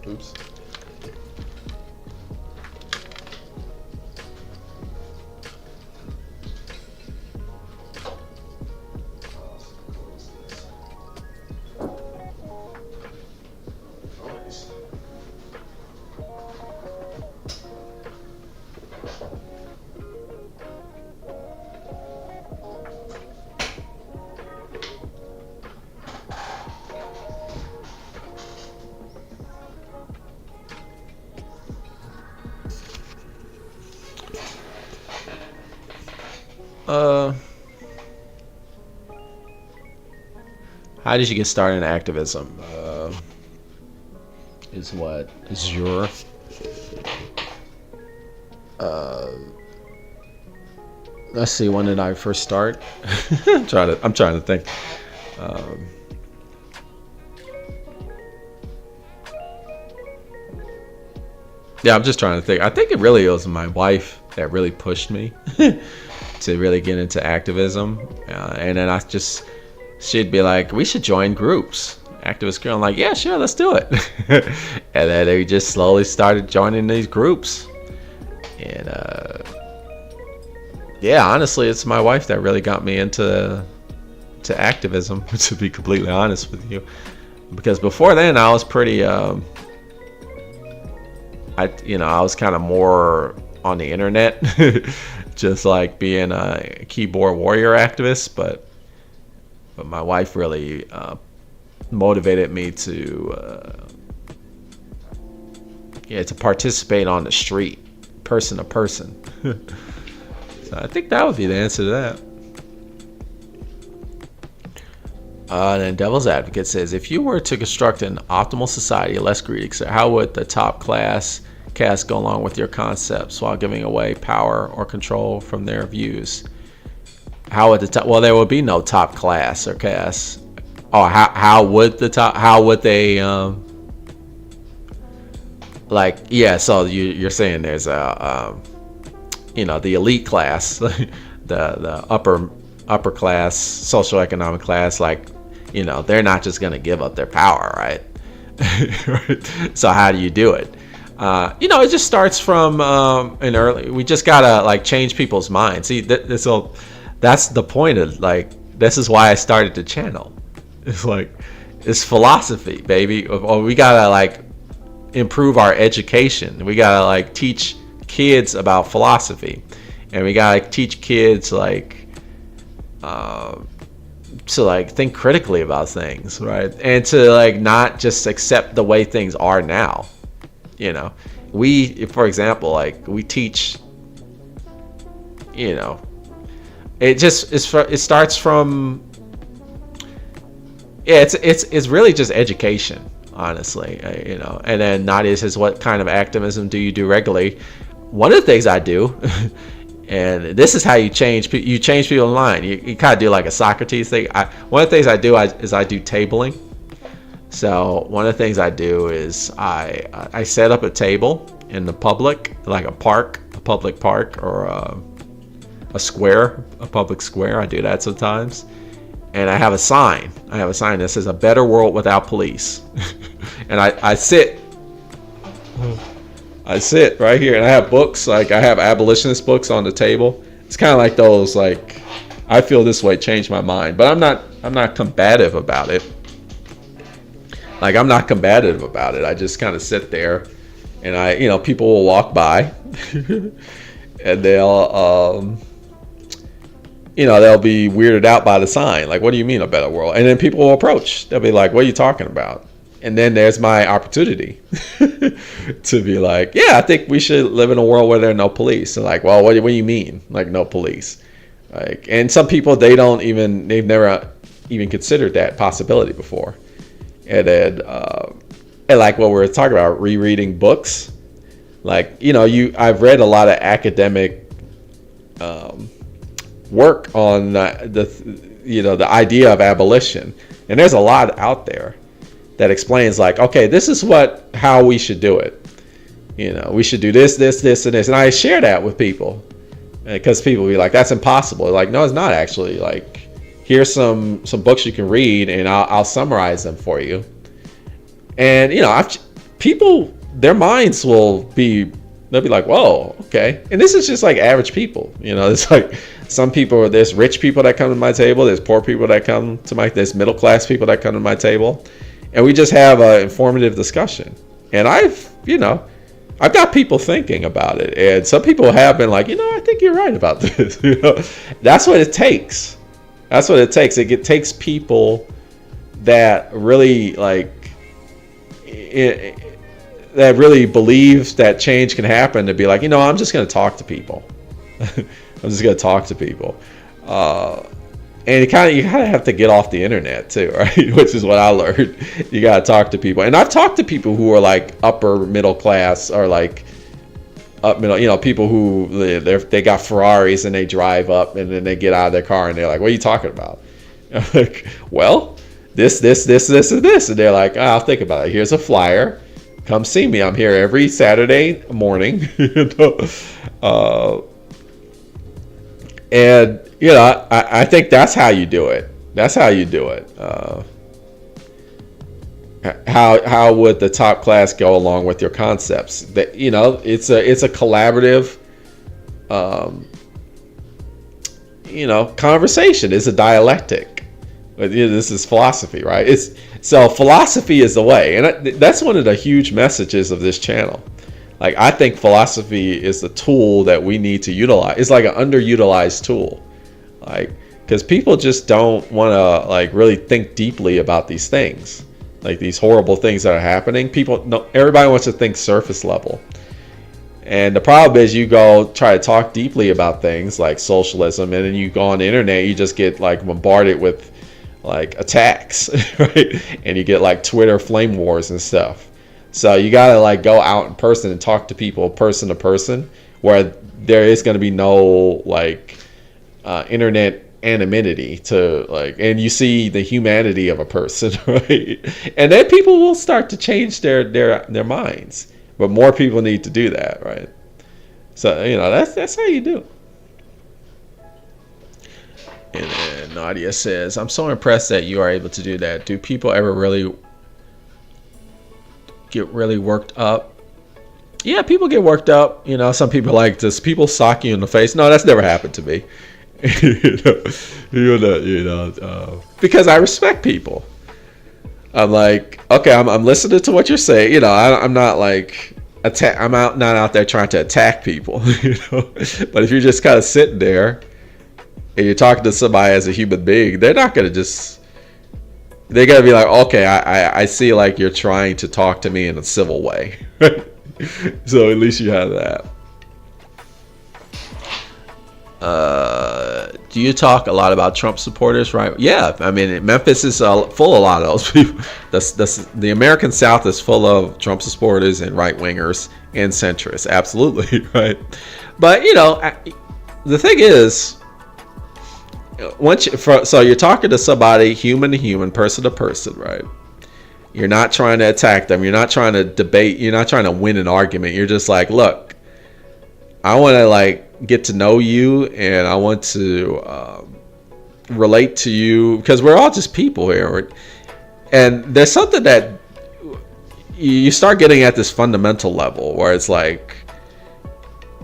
Oops. How did you get started in activism? Is your let's see, when did I first start? I'm trying to think. Yeah, I'm just trying to think. I think it really was my wife that really pushed me to really get into activism, and then she'd be like, "We should join groups." Activist girl. I'm like, "Yeah, sure, let's do it." And then they just slowly started joining these groups, and yeah, honestly, it's my wife that really got me into activism. To be completely honest with you, because before then I was pretty, I was kind of more on the internet, just like being a keyboard warrior activist, but my wife really motivated me to participate on the street, person to person. So I think that would be the answer to that. And then Devil's Advocate says, if you were to construct an optimal society, less greedy, how would the top class caste go along with your concepts while giving away power or control from their views? How would there would be no top class or caste. Oh, how would they so you're saying there's a the elite class, the upper class, socioeconomic class, they're not just going to give up their power, right? So how do you do it? It just starts from we just gotta change people's minds. See, that's the point of this is why I started the channel. It's philosophy, baby. We gotta improve our education. We gotta teach kids about philosophy, and we gotta teach kids to think critically about things, right? And to not just accept the way things are now. For example, we teach, it starts from, yeah, it's really just education, honestly. You know. And then Nadia says, what kind of activism do you do regularly? One of the things I do, and this is how you change people in line. You kind of do like a Socrates thing. One of the things I do is I do tabling. So one of the things I do is I set up a table in the public, like a public park, or a square, a public square. I do that sometimes. And I have a sign. That says "A better world without police." And I sit right here, and I have books. Like, I have abolitionist books on the table. It's kind of like those, like, I feel this way, change my mind. But I'm not combative about it. Like, I'm not combative about it. I just kind of sit there, and people will walk by, and they'll be weirded out by the sign. Like, what do you mean a better world? And then people will approach. They'll be like, what are you talking about? And then there's my opportunity to be like, yeah, I think we should live in a world where there are no police. And like, well, what do you mean? Like, no police? Like, and some people, they've never even considered that possibility before. And then, and like what we were talking about, rereading books. Like, I've read a lot of academic work on the idea of abolition, and there's a lot out there that explains, like, okay, this is how we should do it. We should do this, and this, and I share that with people, because people be like, that's impossible. Like, no, it's not actually. Like, here's some books you can read, and I'll summarize them for you. And people, their minds they'll be like, whoa, okay. And this is just like average people. It's like some people, there's rich people that come to my table, there's poor people that come to there's middle class people that come to my table, and we just have an informative discussion. And I've got people thinking about it, and some people have been like, I think you're right about this. That's what it takes. It takes people that really that really believes that change can happen to be like, I'm just going to talk to people. I'm just going to talk to people. And you kind of have to get off the internet too, right? Which is what I learned. You got to talk to people. And I've talked to people who are like upper middle class, or like up middle, people who they got Ferraris and they drive up, and then they get out of their car and they're like, what are you talking about? I'm like, well, this, and this. And they're like, I'll think about it. Here's a flyer. Come see me. I'm here every Saturday morning. And I think that's how you do it. How would the top class go along with your concepts? That it's a collaborative, conversation. It's a dialectic. This is philosophy, right? So philosophy is the way, and that's one of the huge messages of this channel. Like, I think philosophy is the tool that we need to utilize. It's like an underutilized tool, like, because people just don't want to really think deeply about these things, like these horrible things that are happening. Everybody wants to think surface level, and the problem is you go try to talk deeply about things like socialism, and then you go on the internet, you just get bombarded with attacks, right? And you get Twitter flame wars and stuff. So you gotta go out in person and talk to people person to person, where there is going to be no internet anonymity and you see the humanity of a person, right? And then people will start to change their minds. But more people need to do that, right? So that's how you do it. And then Nadia says, I'm so impressed that you are able to do that. Do people ever really get really worked up? Yeah, people get worked up. Some people people sock you in the face. No, that's never happened to me. Because I respect people. I'm like, okay, I'm listening to what you're saying. I'm not I'm not out there trying to attack people. But if you're just kind of sitting there and you're talking to somebody as a human being, they're not going to they're going to be like, okay, I see you're trying to talk to me in a civil way. So at least you have that. Do you talk a lot about Trump supporters, right? Yeah, I mean, Memphis is full of a lot of those people. The American South is full of Trump supporters and right-wingers and centrists, absolutely, right? But, the thing is, so you're talking to somebody human to human, person to person, right? You're not trying to attack them. You're not trying to debate. You're not trying to win an argument. You're just like, look, I want to get to know you, and I want to relate to you, because we're all just people here. And there's something that you start getting at this fundamental level where it's like,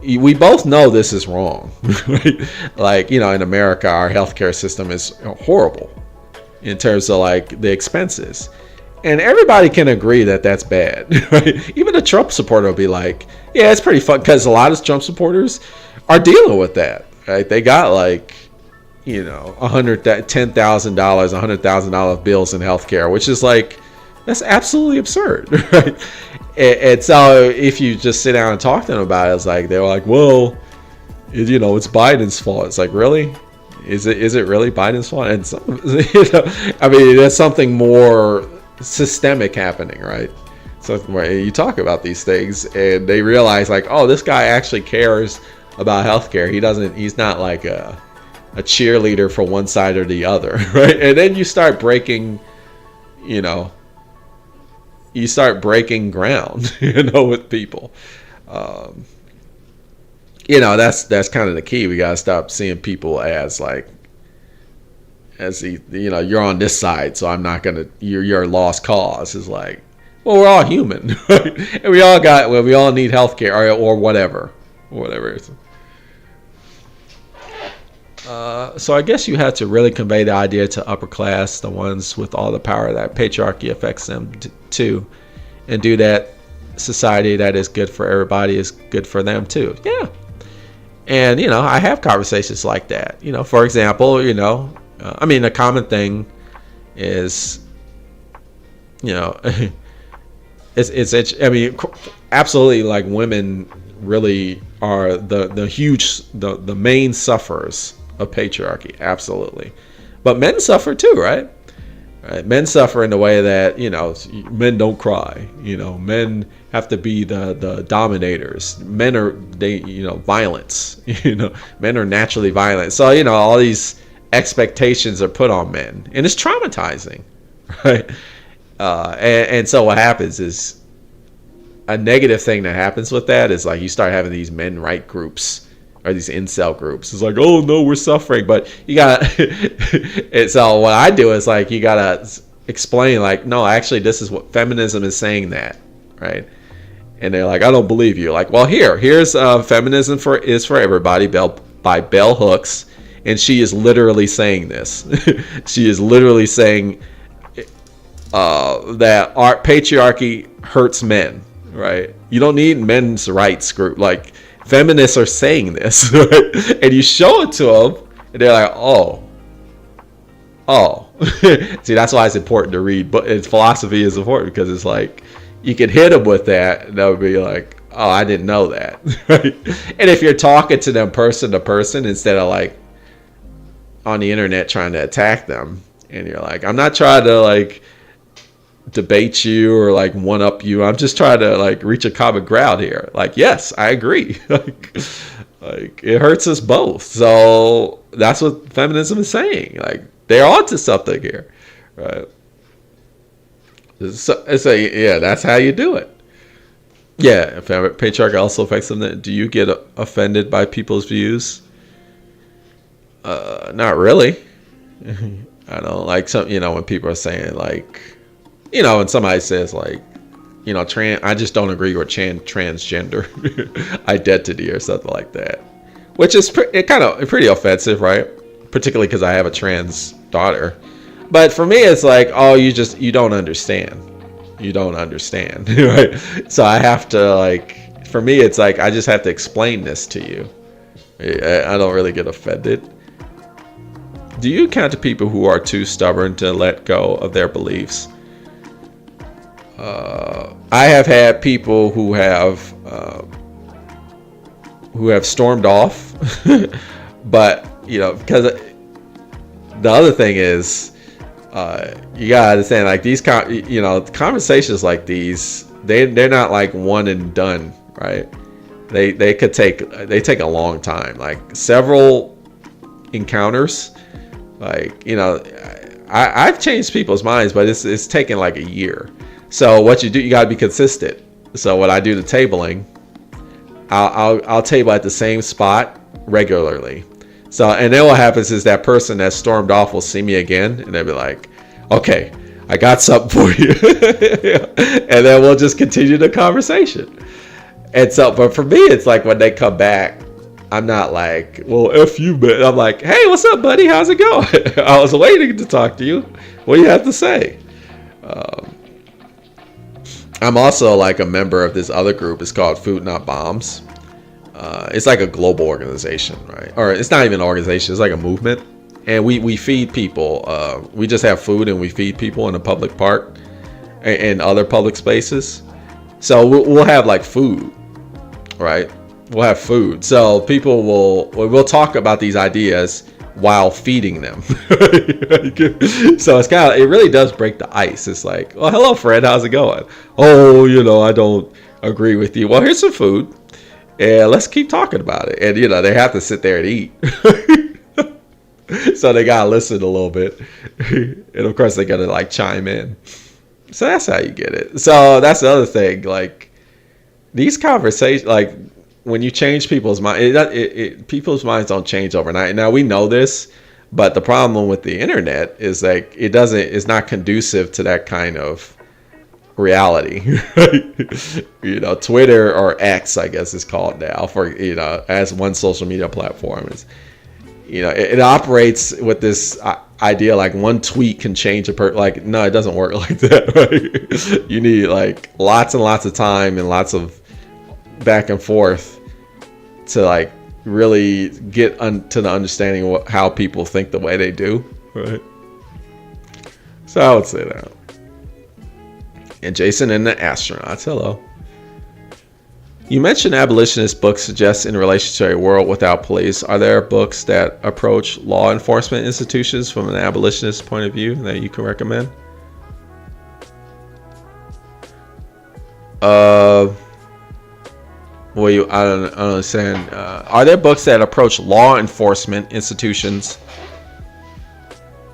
we both know this is wrong. Right? In America, our healthcare system is horrible in terms of the expenses. And everybody can agree that that's bad, right? Even a Trump supporter will be like, yeah, it's pretty fun, because a lot of Trump supporters are dealing with that, right? They got $10,000, $100,000 bills in healthcare, which is that's absolutely absurd, right? And so if you just sit down and talk to them about it, it's they're like, well, it's Biden's fault. It's really? Is it really Biden's fault? And I mean, there's something more systemic happening, right? So you talk about these things and they realize oh, this guy actually cares about healthcare. He's not a cheerleader for one side or the other, right? And then you start breaking ground, with people. That's kind of the key. We got to stop seeing people as you're on this side, so I'm not gonna. You're a lost cause. Is well, we're all human, right? And we all need healthcare or whatever. So I guess you had to really convey the idea to upper class, the ones with all the power that patriarchy affects them too, and do that society that is good for everybody is good for them too. Yeah. And I have conversations like that. For example, I mean, a common thing is, it's I mean, absolutely, women really are the main sufferers of patriarchy, absolutely. But men suffer too, right? Men suffer in the way that men don't cry. Men have to be the dominators. Men are violence. Men are naturally violent. So all these expectations are put on men, and it's traumatizing, right? And so what happens is a negative thing that happens with that is you start having these men right groups or these incel groups. It's oh no, we're suffering, but you gotta. And so what I do is you gotta explain no, actually this is what feminism is saying, that, right? And they're I don't believe you. Well, here's Feminism is for Everybody by Bell Hooks. And she is literally saying this. She is literally saying that our patriarchy hurts men, right? You don't need men's rights group. Feminists are saying this, right? And you show it to them, and they're oh. See, that's why it's important to read. But philosophy is important, because it's you can hit them with that, and they'll be oh, I didn't know that, right? And if you're talking to them person to person instead of on the internet trying to attack them, and you're I'm not trying to debate you or one up you, I'm just trying to reach a common ground here. Yes, I agree. It hurts us both. So that's what feminism is saying. They're onto something here, right? So yeah, that's how you do it. Yeah, patriarchy also affects them. Do you get offended by people's views? Not really. I don't some, when people are saying when somebody says I just don't agree with transgender identity or something like that, which is pretty offensive, right? Particularly because I have a trans daughter. But for me, it's oh, you don't understand. You don't understand, right? So I have to for me, it's I just have to explain this to you. I don't really get offended. Do you encounter people who are too stubborn to let go of their beliefs? I have had people who have stormed off, but because the other thing is, you gotta understand, like these conversations like these, they're not like one and done, right? They take a long time, like several encounters. Like, I've changed people's minds, but it's taken like a year. So what you do, you gotta be consistent. So when I do the tabling, I'll table at the same spot regularly. So, and then what happens is that person that stormed off will see me again, and they'll be like, okay, I got something for you. And then we'll just continue the conversation. And so, but for me, it's like when they come back, I'm not like, well, F you, man. I'm like, hey, what's up, buddy? How's it going? I was waiting to talk to you. What do you have to say? I'm also like a member of this other group. It's called Food Not Bombs. It's like a global organization, right? Or it's not even an organization. It's like a movement. And we feed people. We just have food and we feed people in a public park and other public spaces. So we'll have like food, right? We'll have food. So people we'll talk about these ideas while feeding them. So it's kind of, it really does break the ice. It's like, well, hello, friend. How's it going? Oh, I don't agree with you. Well, here's some food. And let's keep talking about it. And, they have to sit there and eat. So they got to listen a little bit. And, of course, they got to, like, chime in. So that's how you get it. So that's the other thing. Like, these conversations, like, when you change people's minds, people's minds don't change overnight. Now, we know this. But the problem with the internet is, like, it's not conducive to that kind of reality. Twitter, or X, I guess it's called now, for as one social media platform, is it operates with this idea like one tweet can change like, no, it doesn't work like that, right? You need like lots and lots of time and lots of back and forth to like really get to the understanding of how people think the way they do, right? So I would say that. And Jason and the astronauts, hello. You mentioned abolitionist books suggest in relation to a world without police. Are there books that approach law enforcement institutions from an abolitionist point of view that you can recommend? I don't understand. Are there books that approach law enforcement institutions,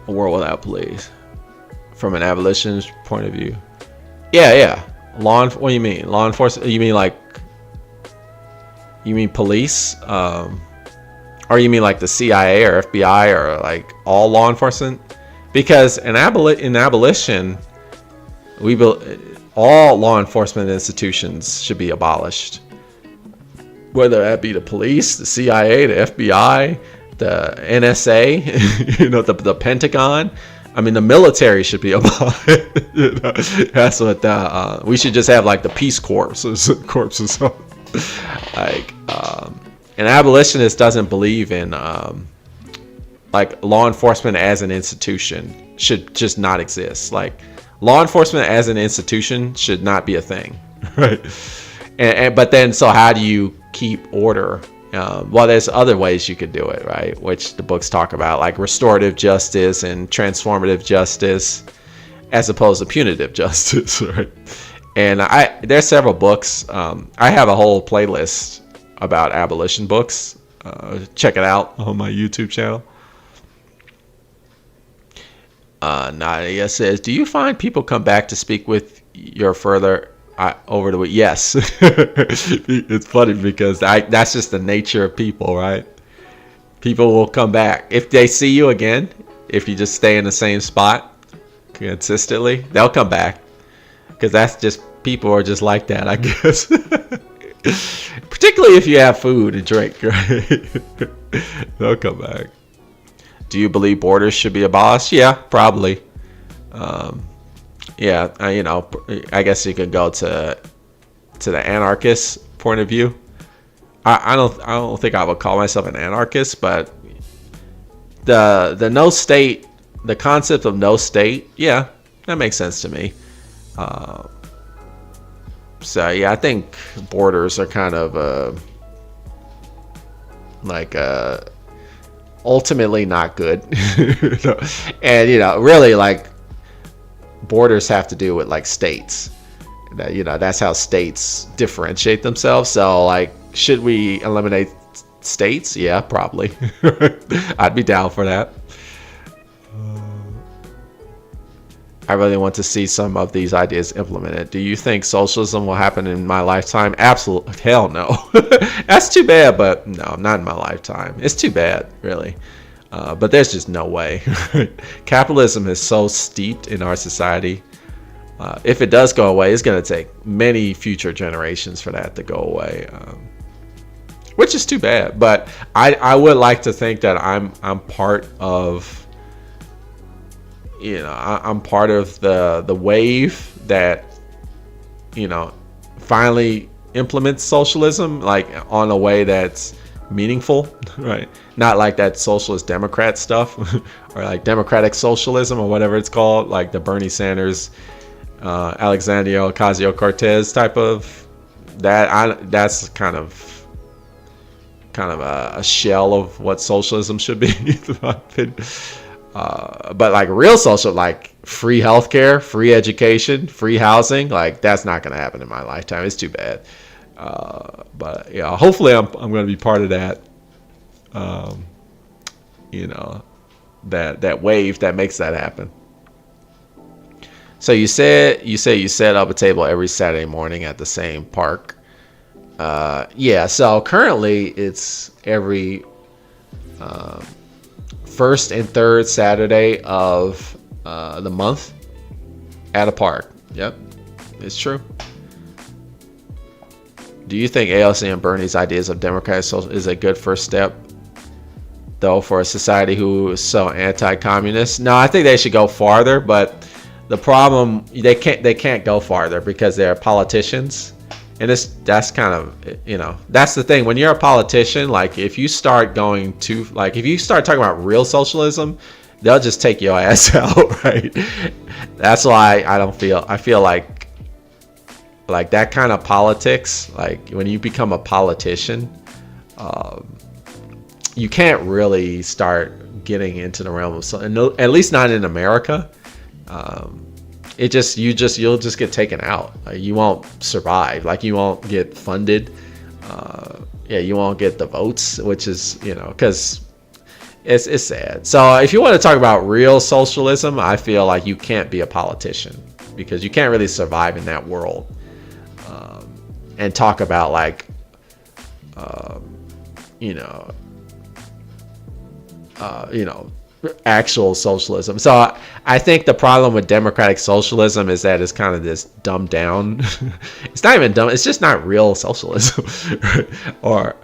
a world without police, from an abolitionist point of view? Yeah. What do you mean? Law enforcement? You mean police? Or you mean like the CIA or FBI or like all law enforcement? Because in abolition, all law enforcement institutions should be abolished. Whether that be the police, the CIA, the FBI, the NSA, the Pentagon. I mean, the military should be abolished. That's what we should just have, like the Peace Corps or something. Like, an abolitionist doesn't believe in like law enforcement as an institution should just not exist. Like, law enforcement as an institution should not be a thing, right? But then, so how do you keep order? Well, there's other ways you could do it, right? Which the books talk about, like restorative justice and transformative justice, as opposed to punitive justice, right? And there's several books. I have a whole playlist about abolition books. Check it out on my YouTube channel. Nadia says, do you find people come back to speak with your further over the week? Yes. It's funny because that's just the nature of people, right? People will come back if they see you again. If you just stay in the same spot consistently, they'll come back, because that's just, people are just like that, I guess. Particularly if you have food and drink, right? They'll come back. Do you believe borders should be abolished? Yeah, probably. Yeah, I guess you could go to the anarchist point of view. I don't think I would call myself an anarchist, but the no state, the concept of no state, yeah, that makes sense to me. So yeah, I think borders are kind of like ultimately not good. And really, like, borders have to do with like states. That's how states differentiate themselves. So, like, should we eliminate states? Yeah, probably. I'd be down for that. I really want to see some of these ideas implemented. Do you think socialism will happen in my lifetime? Absolutely. Hell no. That's too bad, but no, not in my lifetime. It's too bad, really. But there's just no way. Capitalism is so steeped in our society. If it does go away, it's going to take many future generations for that to go away, which is too bad. But I would like to think that I'm part of. I'm part of the wave that finally implements socialism, like, on a way that's meaningful, right? Not like that socialist Democrat stuff or like democratic socialism or whatever it's called, like the Bernie Sanders, Alexandria Ocasio-Cortez type of that. That's kind of a shell of what socialism should be. But like real social, like free healthcare, free education, free housing, like that's not going to happen in my lifetime. It's too bad. But yeah, hopefully I'm going to be part of that. That wave that makes that happen. So you set up a table every Saturday morning at the same park. Yeah. So currently it's every first and third Saturday of the month at a park. Yep, it's true. Do you think AOC and Bernie's ideas of democratic social is a good first step, though, for a society who is so anti-communist? No, I think they should go farther, but the problem, they can't go farther because they're politicians. And that's kind of, that's the thing. When you're a politician, like, if you start if you start talking about real socialism, they'll just take your ass out, right? That's why I feel like that kind of politics, like when you become a politician, you can't really start getting into the realm of, at least not in America. You'll just get taken out. Like, you won't survive. Like, you won't get funded. You won't get the votes, which is, because it's sad. So if you want to talk about real socialism, I feel like you can't be a politician because you can't really survive in that world. And talk about actual socialism. So I think the problem with democratic socialism is that it's kind of this dumbed down. It's not even dumb. It's just not real socialism. Or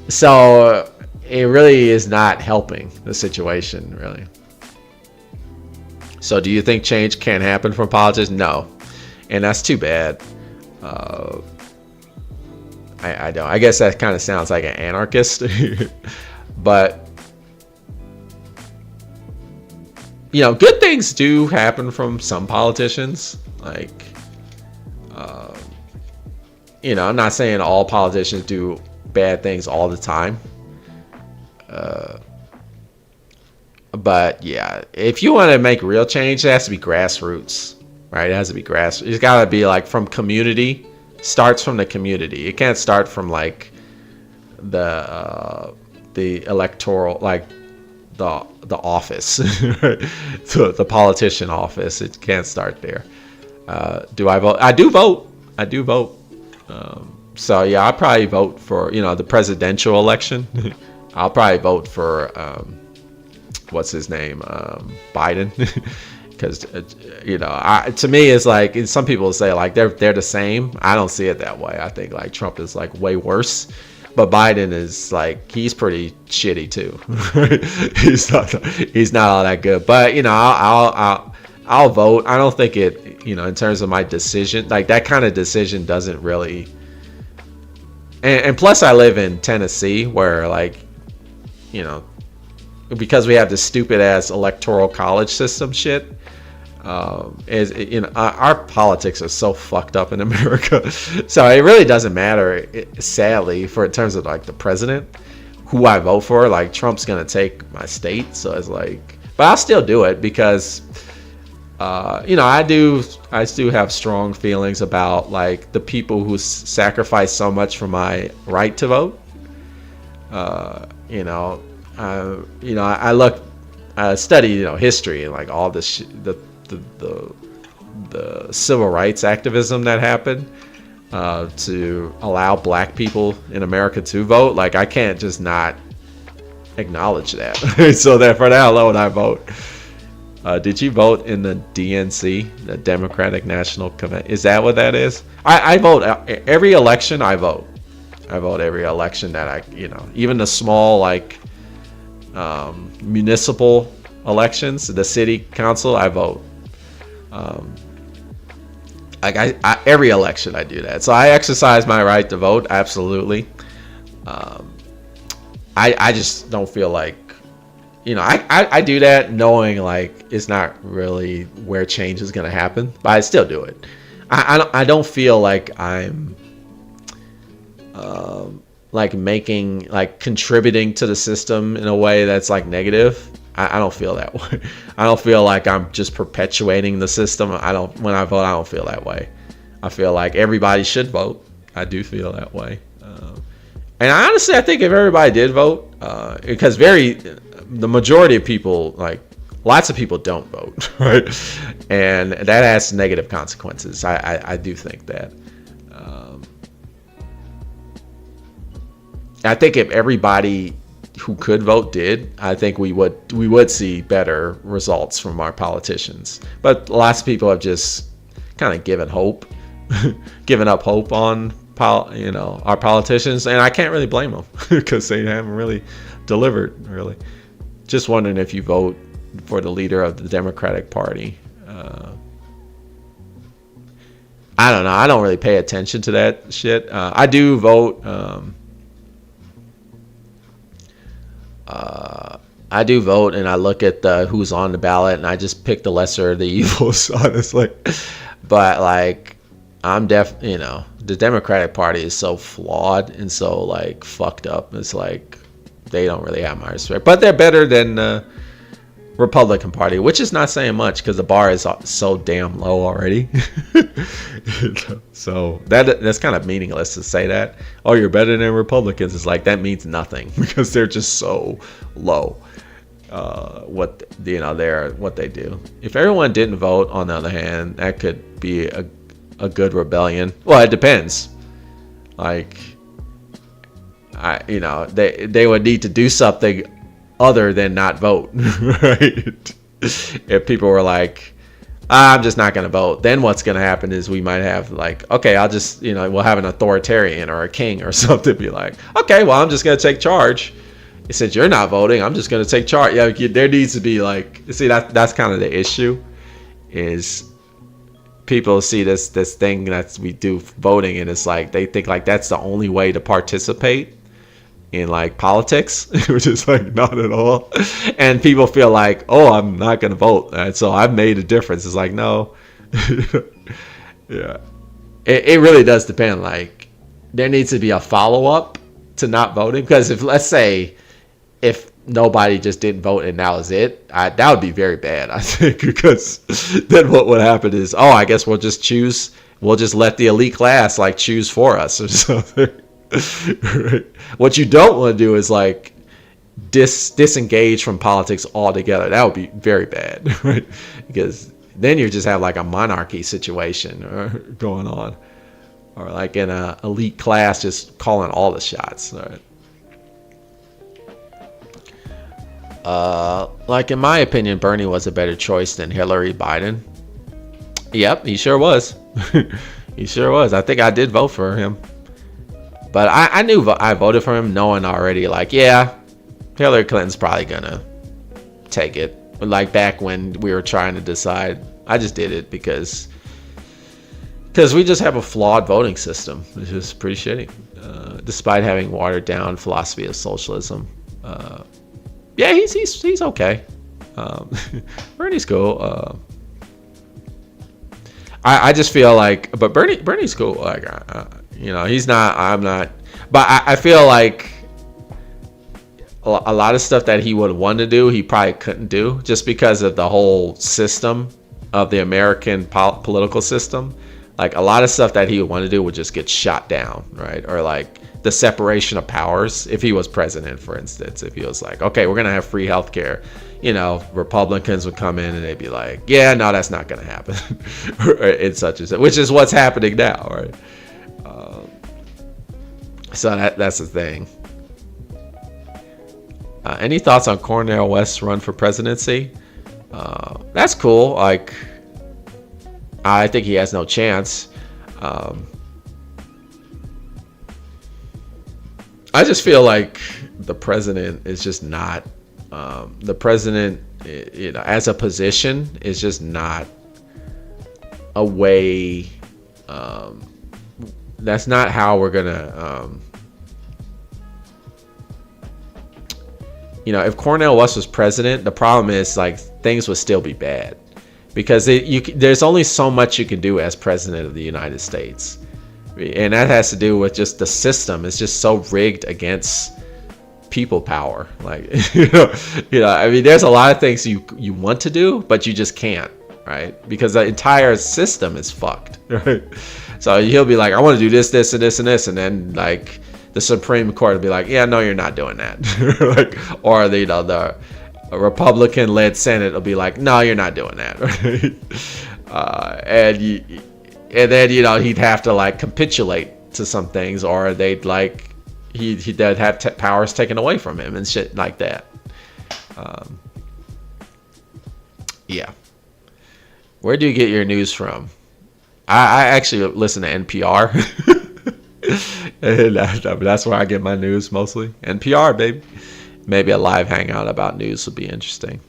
so it really is not helping the situation, really. So do you think change can happen from politics? No. And that's too bad. I don't. I guess that kind of sounds like an anarchist. But good things do happen from some politicians. Like, I'm not saying all politicians do bad things all the time. But yeah, if you want to make real change, it has to be grassroots, right? It has to be grassroots. It's got to be like from community. Starts from the community. It can't start from like the electoral, like the office, the politician office. It can't start there. Do I vote? I do vote. So yeah, I'll probably vote for the presidential election. I'll probably vote for what's his name, Biden. Because to me, it's like some people say like they're the same. I don't see it that way. I think like Trump is like way worse, but Biden is like he's pretty shitty too. he's not all that good. But I'll vote. I don't think it in terms of my decision, like that kind of decision doesn't really. And plus, I live in Tennessee, where like because we have this stupid ass electoral college system shit. Our politics are so fucked up in America, so it really doesn't matter, sadly, in terms of like the president. who I vote for. Like Trump's gonna take my state, so it's like, but I'll still do it because I do have strong feelings about like the people who sacrifice so much for my right to vote. I study history and like all this the civil rights activism that happened to allow black people in America to vote. Like I can't just not acknowledge that. So that for that alone, I vote. Did you vote in the DNC, the Democratic National Convention? Is that what that is? I vote every election. I vote every election that even the small like municipal elections, the city council, I vote. Every election I do that. So I exercise my right to vote. Absolutely. I just don't feel like, I do that knowing like it's not really where change is going to happen, but I still do it. I don't feel like I'm like contributing to the system in a way that's like negative. I don't feel that way. I don't feel like I'm just perpetuating the system. When I vote, I don't feel that way. I feel like everybody should vote. I do feel that way. And honestly, I think if everybody did vote, because the majority of people, like lots of people don't vote, right? And that has negative consequences. I do think that. I think if everybody who could vote did, I think we would see better results from our politicians. But lots of people have just kind of given up hope on our politicians, and I can't really blame them because they haven't really delivered. Really, just wondering if you vote for the leader of the Democratic Party. I don't know. I don't really pay attention to that shit. I do vote. I do vote, and I look at who's on the ballot, and I just pick the lesser of the evils, honestly. But like, the Democratic Party is so flawed and so like fucked up. It's like they don't really have my respect, but they're better than the Republican Party, which is not saying much because the bar is so damn low already. So that's kind of meaningless to say that. Oh, you're better than Republicans. It's like that means nothing because they're just so low. What they do. If everyone didn't vote, on the other hand, that could be a good rebellion. Well, it depends. Like, they would need to do something other than not vote, right? If people were like, I'm just not going to vote, then what's going to happen is we might have like, okay, I'll just, we'll have an authoritarian or a king or something be like, okay, well, I'm just going to take charge. Since you're not voting, I'm just going to take charge. Yeah, there needs to be like, see, that's kind of the issue is people see this thing that we do voting, and it's like they think like that's the only way to participate in like politics, which is like not at all. And people feel like, oh, I'm not going to vote, and so I've made a difference. It's like, no. Yeah, it really does depend. Like, there needs to be a follow-up to not voting, because if, let's say, if nobody just didn't vote and that was it, that would be very bad, I think, because then what would happen is, oh, I guess we'll just let the elite class like choose for us or something. Right? What you don't want to do is like disengage from politics altogether. That would be very bad, right? Because then you just have like a monarchy situation going on, or like in a elite class just calling all the shots. Right? Like in my opinion, Bernie was a better choice than Hillary Biden. Yep, he sure was. He sure was. I think I did vote for him. But I knew I voted for him knowing already, like, yeah, Hillary Clinton's probably gonna take it. But like back when we were trying to decide, I just did it because we just have a flawed voting system, which is pretty shitty, despite having watered down philosophy of socialism. Yeah, he's okay. Bernie's cool. I just feel like, but Bernie's cool. Like, he's not. I'm not. But I feel like a lot of stuff that he would want to do, he probably couldn't do just because of the whole system of the American political system. Like a lot of stuff that he would want to do would just get shot down, right? Or like the separation of powers. If he was president, for instance, if he was like, okay, we're going to have free healthcare, you know, Republicans would come in and they'd be like, yeah, no, that's not going to happen. It's such and such, which is what's happening now, right? So that's the thing. Any thoughts on Cornel West's run for presidency? That's cool. Like, I think he has no chance. I just feel like the president is just not. The president, you know, as a position, is just not a way. That's not how we're gonna. You know, if Cornel West was president, the problem is like things would still be bad because there's only so much you can do as president of the United States, and that has to do with just the system. It's just so rigged against people power. Like you know, I mean, there's a lot of things you want to do, but you just can't, right? Because the entire system is fucked. Right? So he'll be like, I want to do this, this, and this, and this, and then like the Supreme Court will be like, yeah, no, you're not doing that. Like, or the, you know, the Republican-led Senate will be like, no, you're not doing that. Right? And then you know he'd have to like capitulate to some things, or they'd like he'd have powers taken away from him and shit like that. Yeah. Where do you get your news from? I actually listen to NPR. And that's where I get my news mostly. NPR, baby. Maybe a live hangout about news would be interesting.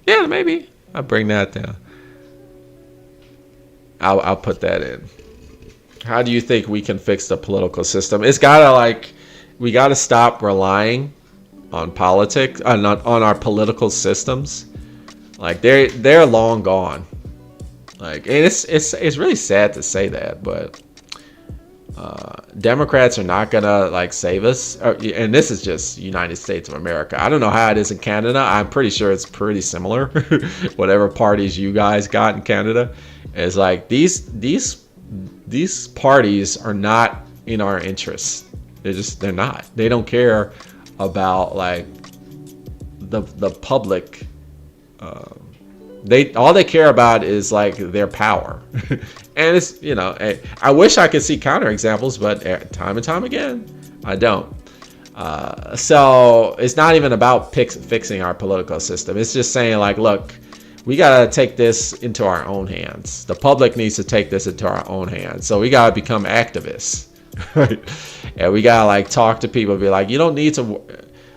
Yeah, maybe. I'll bring that down. I'll put that in. How do you think we can fix the political system? It's gotta like, we gotta stop relying on politics, on our political systems. Like they're long gone. Like, and it's really sad to say that, but Democrats are not gonna like save us. And this is just United States of America. I don't know how it is in Canada. I'm pretty sure it's pretty similar. Whatever parties you guys got in Canada, is like these parties are not in our interests. They're not. They don't care about like the public. All they care about is like their power. And it's, you know, I wish I could see counterexamples, but time and time again, I don't. So it's not even about fixing our political system. It's just saying like, look, we got to take this into our own hands. The public needs to take this into our own hands. So we got to become activists. Right? And we got to like talk to people, be like, you don't need to,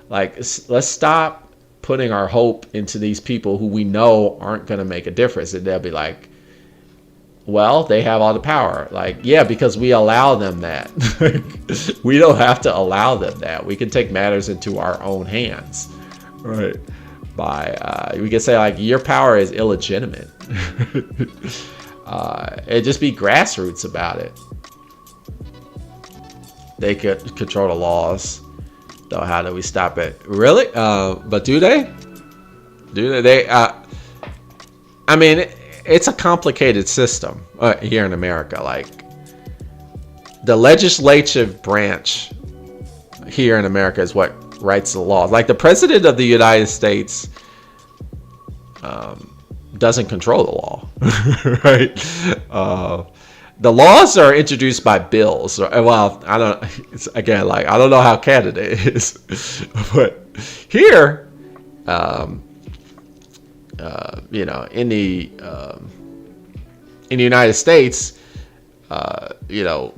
like, let's stop putting our hope into these people who we know aren't going to make a difference. And they'll be like, well, they have all the power. Like, yeah, because we allow them that. We don't have to allow them that. We can take matters into our own hands. Right. We can say like, your power is illegitimate. And just be grassroots about it. They could control the laws. Though, how do we stop it? Really? But do they? I mean, it's a complicated system here in America. Like, the legislative branch here in America is what writes the laws. Like, the president of the United States doesn't control the law, right? The laws are introduced by bills. Well, I don't. It's, again, like, I don't know how Canada is, but here, you know, in the United States, you know,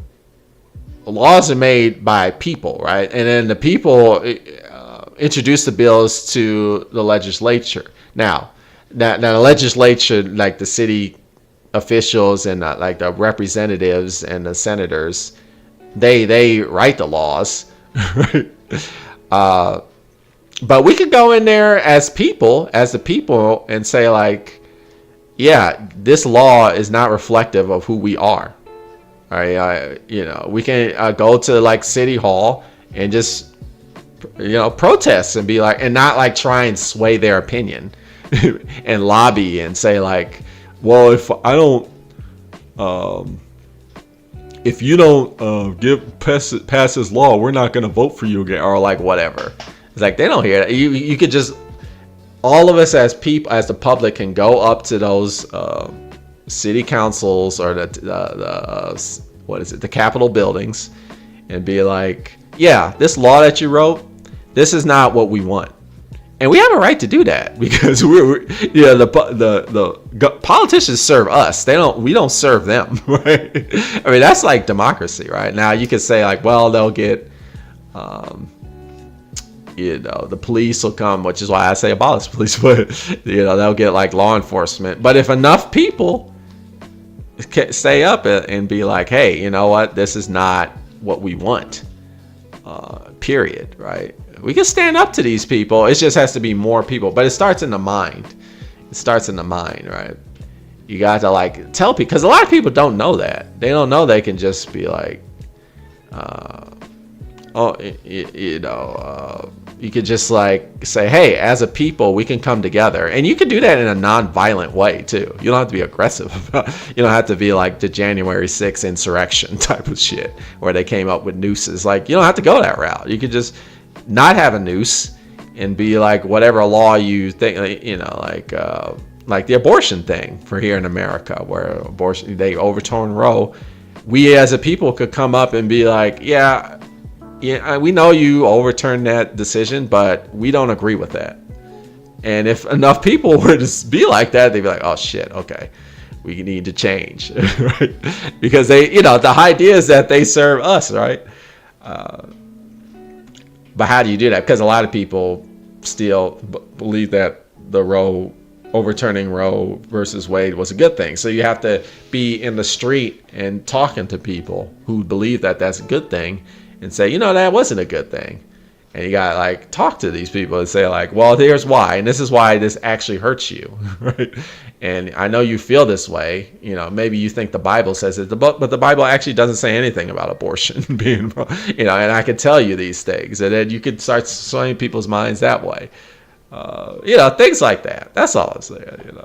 laws are made by people, right? And then the people introduce the bills to the legislature. Now the legislature, like the city officials and like the representatives and the senators, they write the laws. But we could go in there as the people, and say like, yeah, this law is not reflective of who we are. All right, you know, we can go to like City Hall and just protests and be like, and not like try and sway their opinion and lobby and say like, well, if I don't, if you don't pass this law, we're not going to vote for you again, or like whatever. It's like they don't hear that. You could just, all of us as people, as the public, can go up to those city councils or the Capitol buildings and be like, yeah, this law that you wrote, this is not what we want. And we have a right to do that because the politicians serve us. We don't serve them, right? I mean, that's like democracy, right? Now you could say like, well, they'll get, the police will come, which is why I say abolish police, but they'll get like law enforcement. But if enough people stay up and be like, hey, you know what, this is not what we want, period, right? We can stand up to these people. It just has to be more people, but it starts in the mind. Right? You got to like tell people, because a lot of people don't know that. They don't know they can just be like, you could just like say, hey, as a people, we can come together. And you can do that in a non-violent way too. You don't have to be aggressive. You don't have to be like the January 6th insurrection type of shit where they came up with nooses. Like, you don't have to go that route. You could just not have a noose and be like whatever law you think, like the abortion thing for here in America, where abortion, they overturned Roe. We as a people could come up and be like, yeah, we know you overturned that decision, but we don't agree with that. And if enough people were to be like that, they'd be like, oh shit, okay, we need to change, right? Because they, the idea is that they serve us, right? But how do you do that? Because a lot of people still believe that the overturning Roe versus Wade was a good thing. So you have to be in the street and talking to people who believe that that's a good thing and say, that wasn't a good thing. And you got to like talk to these people and say like, well, here's why. And this is why this actually hurts you, right? And I know you feel this way. Maybe you think the Bible says it, but the Bible actually doesn't say anything about abortion being, and I can tell you these things. And then you could start swaying people's minds that way. Things like that. That's all I'm saying,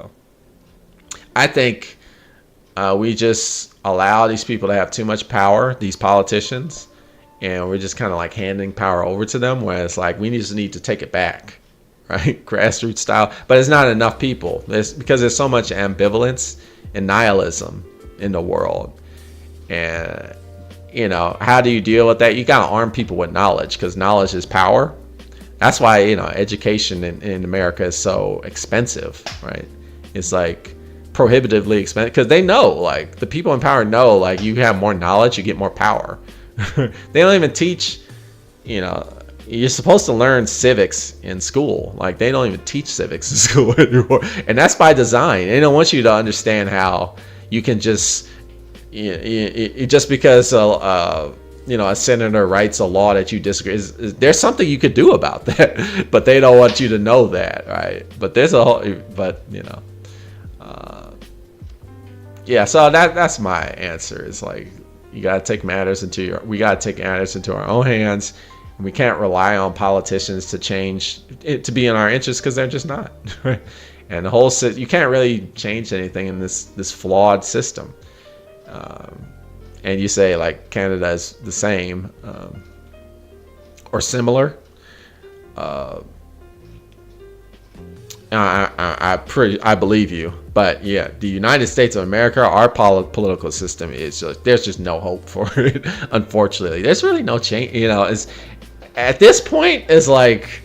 I think we just allow these people to have too much power, these politicians, and we're just kind of like handing power over to them, where it's like we just need to take it back, right? Grassroots style. But it's not enough people. Because there's so much ambivalence and nihilism in the world. And, how do you deal with that? You got to arm people with knowledge, because knowledge is power. That's why, education in America is so expensive, right? It's like prohibitively expensive, because they know, like, the people in power know, like, you have more knowledge, you get more power. They don't even teach, you're supposed to learn civics in school. Like, they don't even teach civics in school anymore. And that's by design. They don't want you to understand how you can just, just because, a senator writes a law that you disagree, there's something you could do about that, but they don't want you to know that, right? But there's so that's my answer. Is like, we got to take matters into our own hands, and we can't rely on politicians to change it to be in our interest, because they're just not, right? And the whole you can't really change anything in this flawed system. And you say like Canada is the same or similar. I believe you, but yeah, the United States of America, our political system is just, there's just no hope for it. Unfortunately, there's really no change. It's at this point, it's like,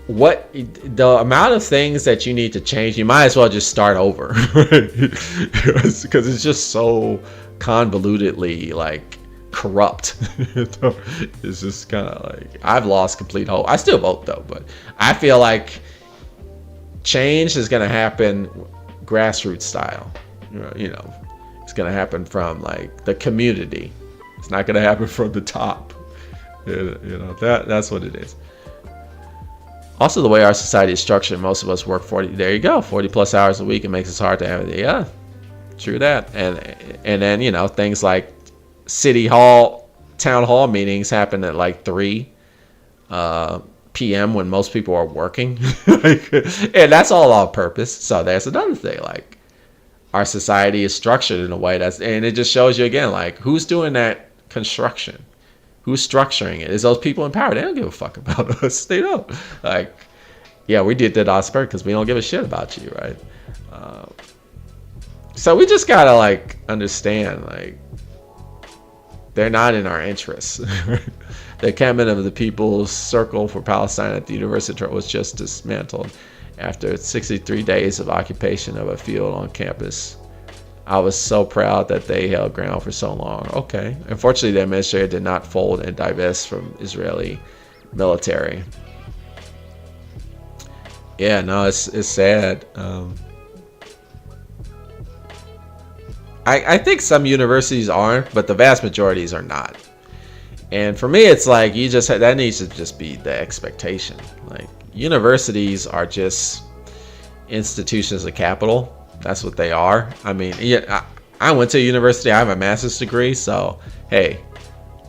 what the amount of things that you need to change, you might as well just start over, because it's just so convolutedly like corrupt. It's just kind of like, I've lost complete hope. I still vote though, but I feel like change is going to happen grassroots style. It's going to happen from like the community. It's not going to happen from the top. That's what it is. Also, the way our society is structured, most of us work 40 plus hours a week. It makes it hard to have it. Yeah, true that. And then, things like city hall, town hall meetings happen at like 3. PM when most people are working. And that's all on purpose. So there's another thing, like our society is structured in a way and it just shows you again, like who's doing that construction, who's structuring it. Is those people in power? They don't give a fuck about us. They don't. Like, yeah, we did that on spur because we don't give a shit about you, right? So we just gotta like understand, like they're not in our interests. The encampment of the People's Circle for Palestine at the University was just dismantled after 63 days of occupation of a field on campus. I was so proud that they held ground for so long. Okay. Unfortunately, the administrator did not fold and divest from Israeli military. Yeah, no, it's sad. I think some universities aren't, but the vast majorities are not. And for me, it's like that needs to just be the expectation. Like universities are just institutions of capital. That's what they are. I mean, yeah, I went to university. I have a master's degree, so hey,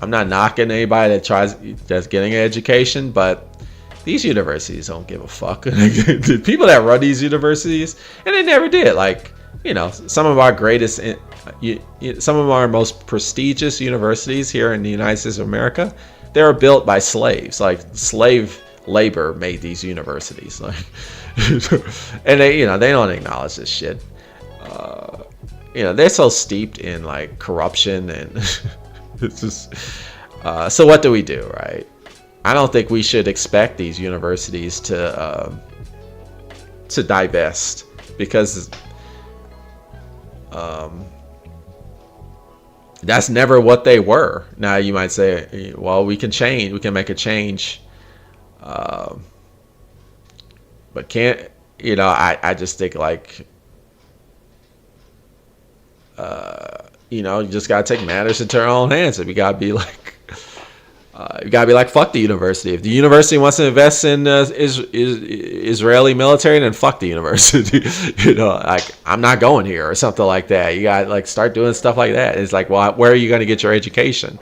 I'm not knocking anybody that's getting an education, but these universities don't give a fuck. The people that run these universities, and they never did. Like, you know, some of our greatest, some of our most prestigious universities here in the United States of America, they were built by slaves. Like slave labor made these universities. Like, and they don't acknowledge this shit. They're so steeped in like corruption and it's just. So what do we do, right? I don't think we should expect these universities to divest because that's never what they were. Now you might say, well, we can make a change, but can't, I just think like, you just gotta take matters into our own hands. And we gotta be like, fuck the university. If the university wants to invest in Israeli military, then fuck the university. Like I'm not going here or something like that. You got like start doing stuff like that. It's like, well, where are you going to get your education?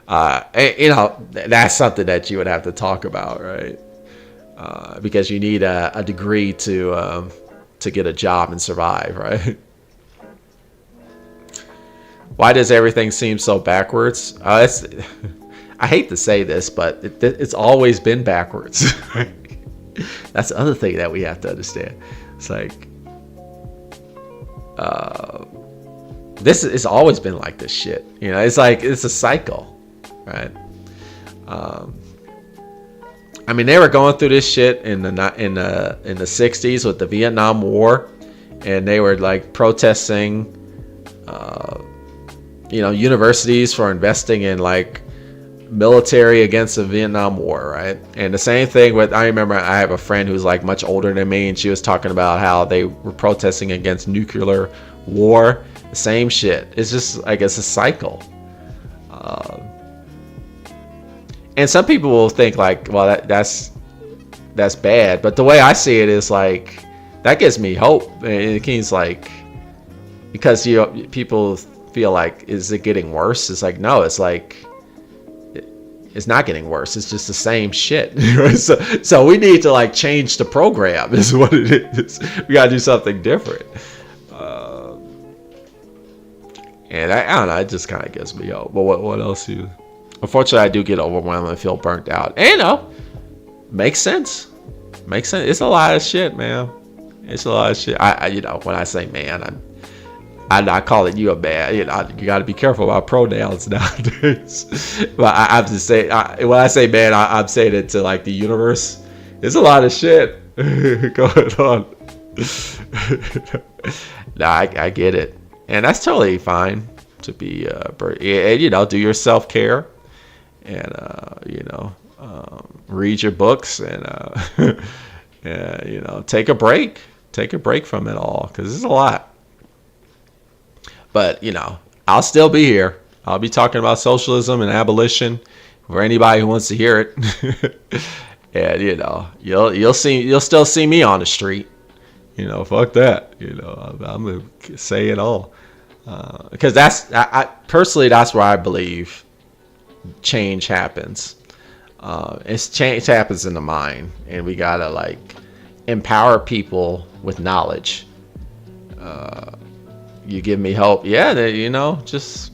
That's something that you would have to talk about, right? Because you need a degree to get a job and survive, right? Why does everything seem so backwards? I hate to say this, but it's always been backwards. That's the other thing that we have to understand. It's like, it's always been like this shit. It's like, it's a cycle, right? I mean, they were going through this shit in the 60s with the Vietnam War, and they were like protesting, universities for investing in like military against the Vietnam War, right? And the same thing I remember I have a friend who's like much older than me, and she was talking about how they were protesting against nuclear war. The same shit. It's just, I guess, a cycle. And some people will think like, well, that's bad. But the way I see it is like, that gives me hope. And it means like, because people feel like, is it getting worse? It's like, no, it's like, it's not getting worse. It's just the same shit. So we need to like change the program is what it is. We got to do something different. And I don't know. It just kind of gives me hope. But what else unfortunately, I do get overwhelmed and feel burnt out. And makes sense. It's a lot of shit, man. It's a lot of shit. When I say man, I'm not calling you a man. You got to be careful about pronouns nowadays. But I'm just saying, when I say man, I'm saying it to like the universe. There's a lot of shit going on. Nah, I get it, and that's totally fine to be. And do your self-care, and read your books, and take a break. Take a break from it all because it's a lot. But, I'll still be here. I'll be talking about socialism and abolition for anybody who wants to hear it. And, you'll still see me on the street. Fuck that. I'm going to say it all. Because personally, that's where I believe change happens. It's change happens in the mind, and we gotta like empower people with knowledge. You give me hope, yeah. Just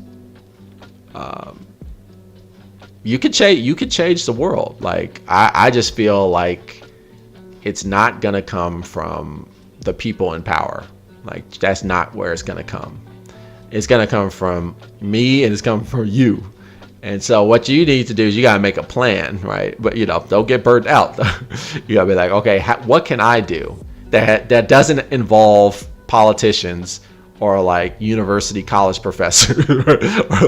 you could change. You could change the world. Like I just feel like it's not gonna come from the people in power. Like that's not where it's gonna come. It's gonna come from me, and it's coming from you. And so what you need to do is you gotta make a plan, right? But don't get burnt out. You gotta be like, okay, what can I do that doesn't involve politicians or like university college professors or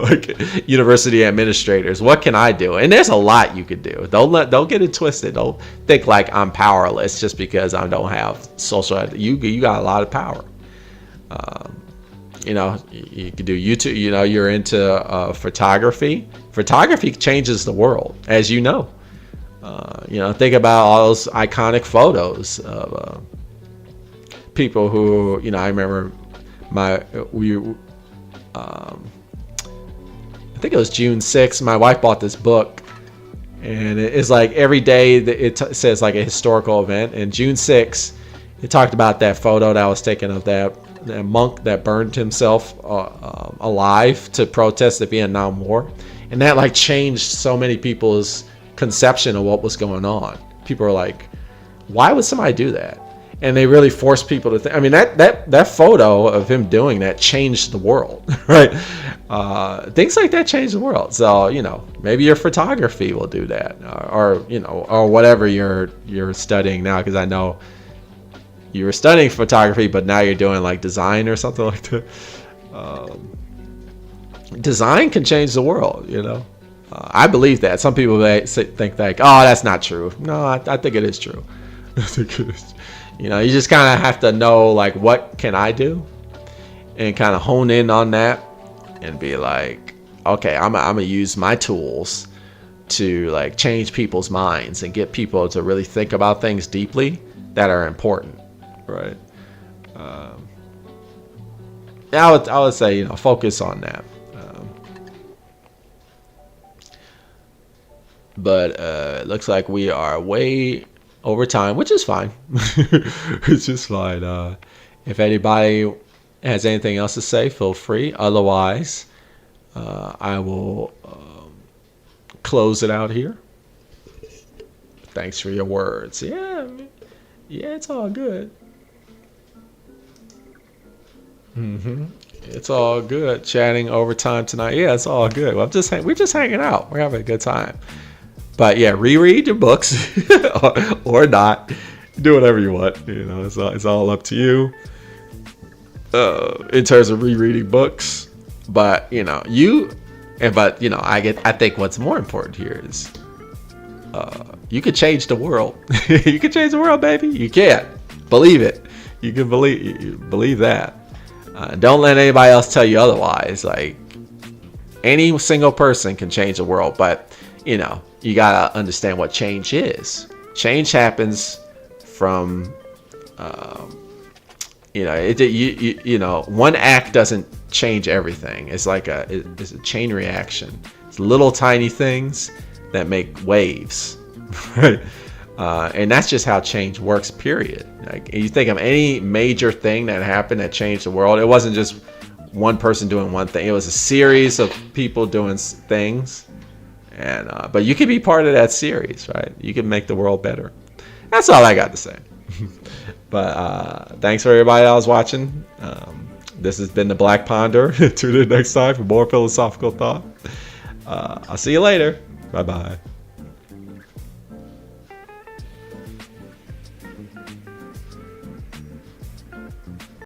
like university administrators? What can I do? And there's a lot you could do. Don't get it twisted. Don't think like I'm powerless just because I don't have social. You got a lot of power. You could do YouTube. You're into photography. Photography changes the world, as you know. Think about all those iconic photos of people who, I remember I think it was June 6th. My wife bought this book, and it's like every day it says like a historical event. And June 6th, it talked about that photo that was taken of that monk that burned himself alive to protest the Vietnam War, and that like changed so many people's conception of what was going on. People are like, why would somebody do that? And they really forced people to think. I mean, that photo of him doing that changed the world, right? Things like that change the world. So maybe your photography will do that, or whatever you're studying now, because I know you were studying photography, but now you're doing like design or something like that. Design can change the world, I believe that. Some people may think like, oh, that's not true. No, I think it is true. I think it is. You just kind of have to know like, what can I do, and kind of hone in on that and be like, okay, I'm gonna use my tools to like change people's minds and get people to really think about things deeply that are important. Right. I would say focus on that. But it looks like we are way over time, which is fine. It's just fine. If anybody has anything else to say, feel free. Otherwise, I will close it out here. Thanks for your words. Yeah, it's all good. It's all good. Chatting over time tonight. Yeah, it's all good. Well, we're just hanging out. We're having a good time. But yeah, reread your books or not. Do whatever you want. It's all up to you. In terms of rereading books, but I think what's more important here is you could change the world. You can change the world, baby. You can. Believe it. You can believe that. Don't let anybody else tell you otherwise. Like, any single person can change the world, but you gotta understand what change is. Change happens from one act doesn't change everything. It's like it's a chain reaction. It's little tiny things that make waves, right? And that's just how change works, period. Like, you think of any major thing that happened that changed the world, it wasn't just one person doing one thing. It was a series of people doing things. And but you can be part of that series, right? You can make the world better. That's all I got to say. But thanks for everybody that was watching. This has been the Black Ponderer. Tune in next time for more philosophical thought. I'll see you later. Bye-bye.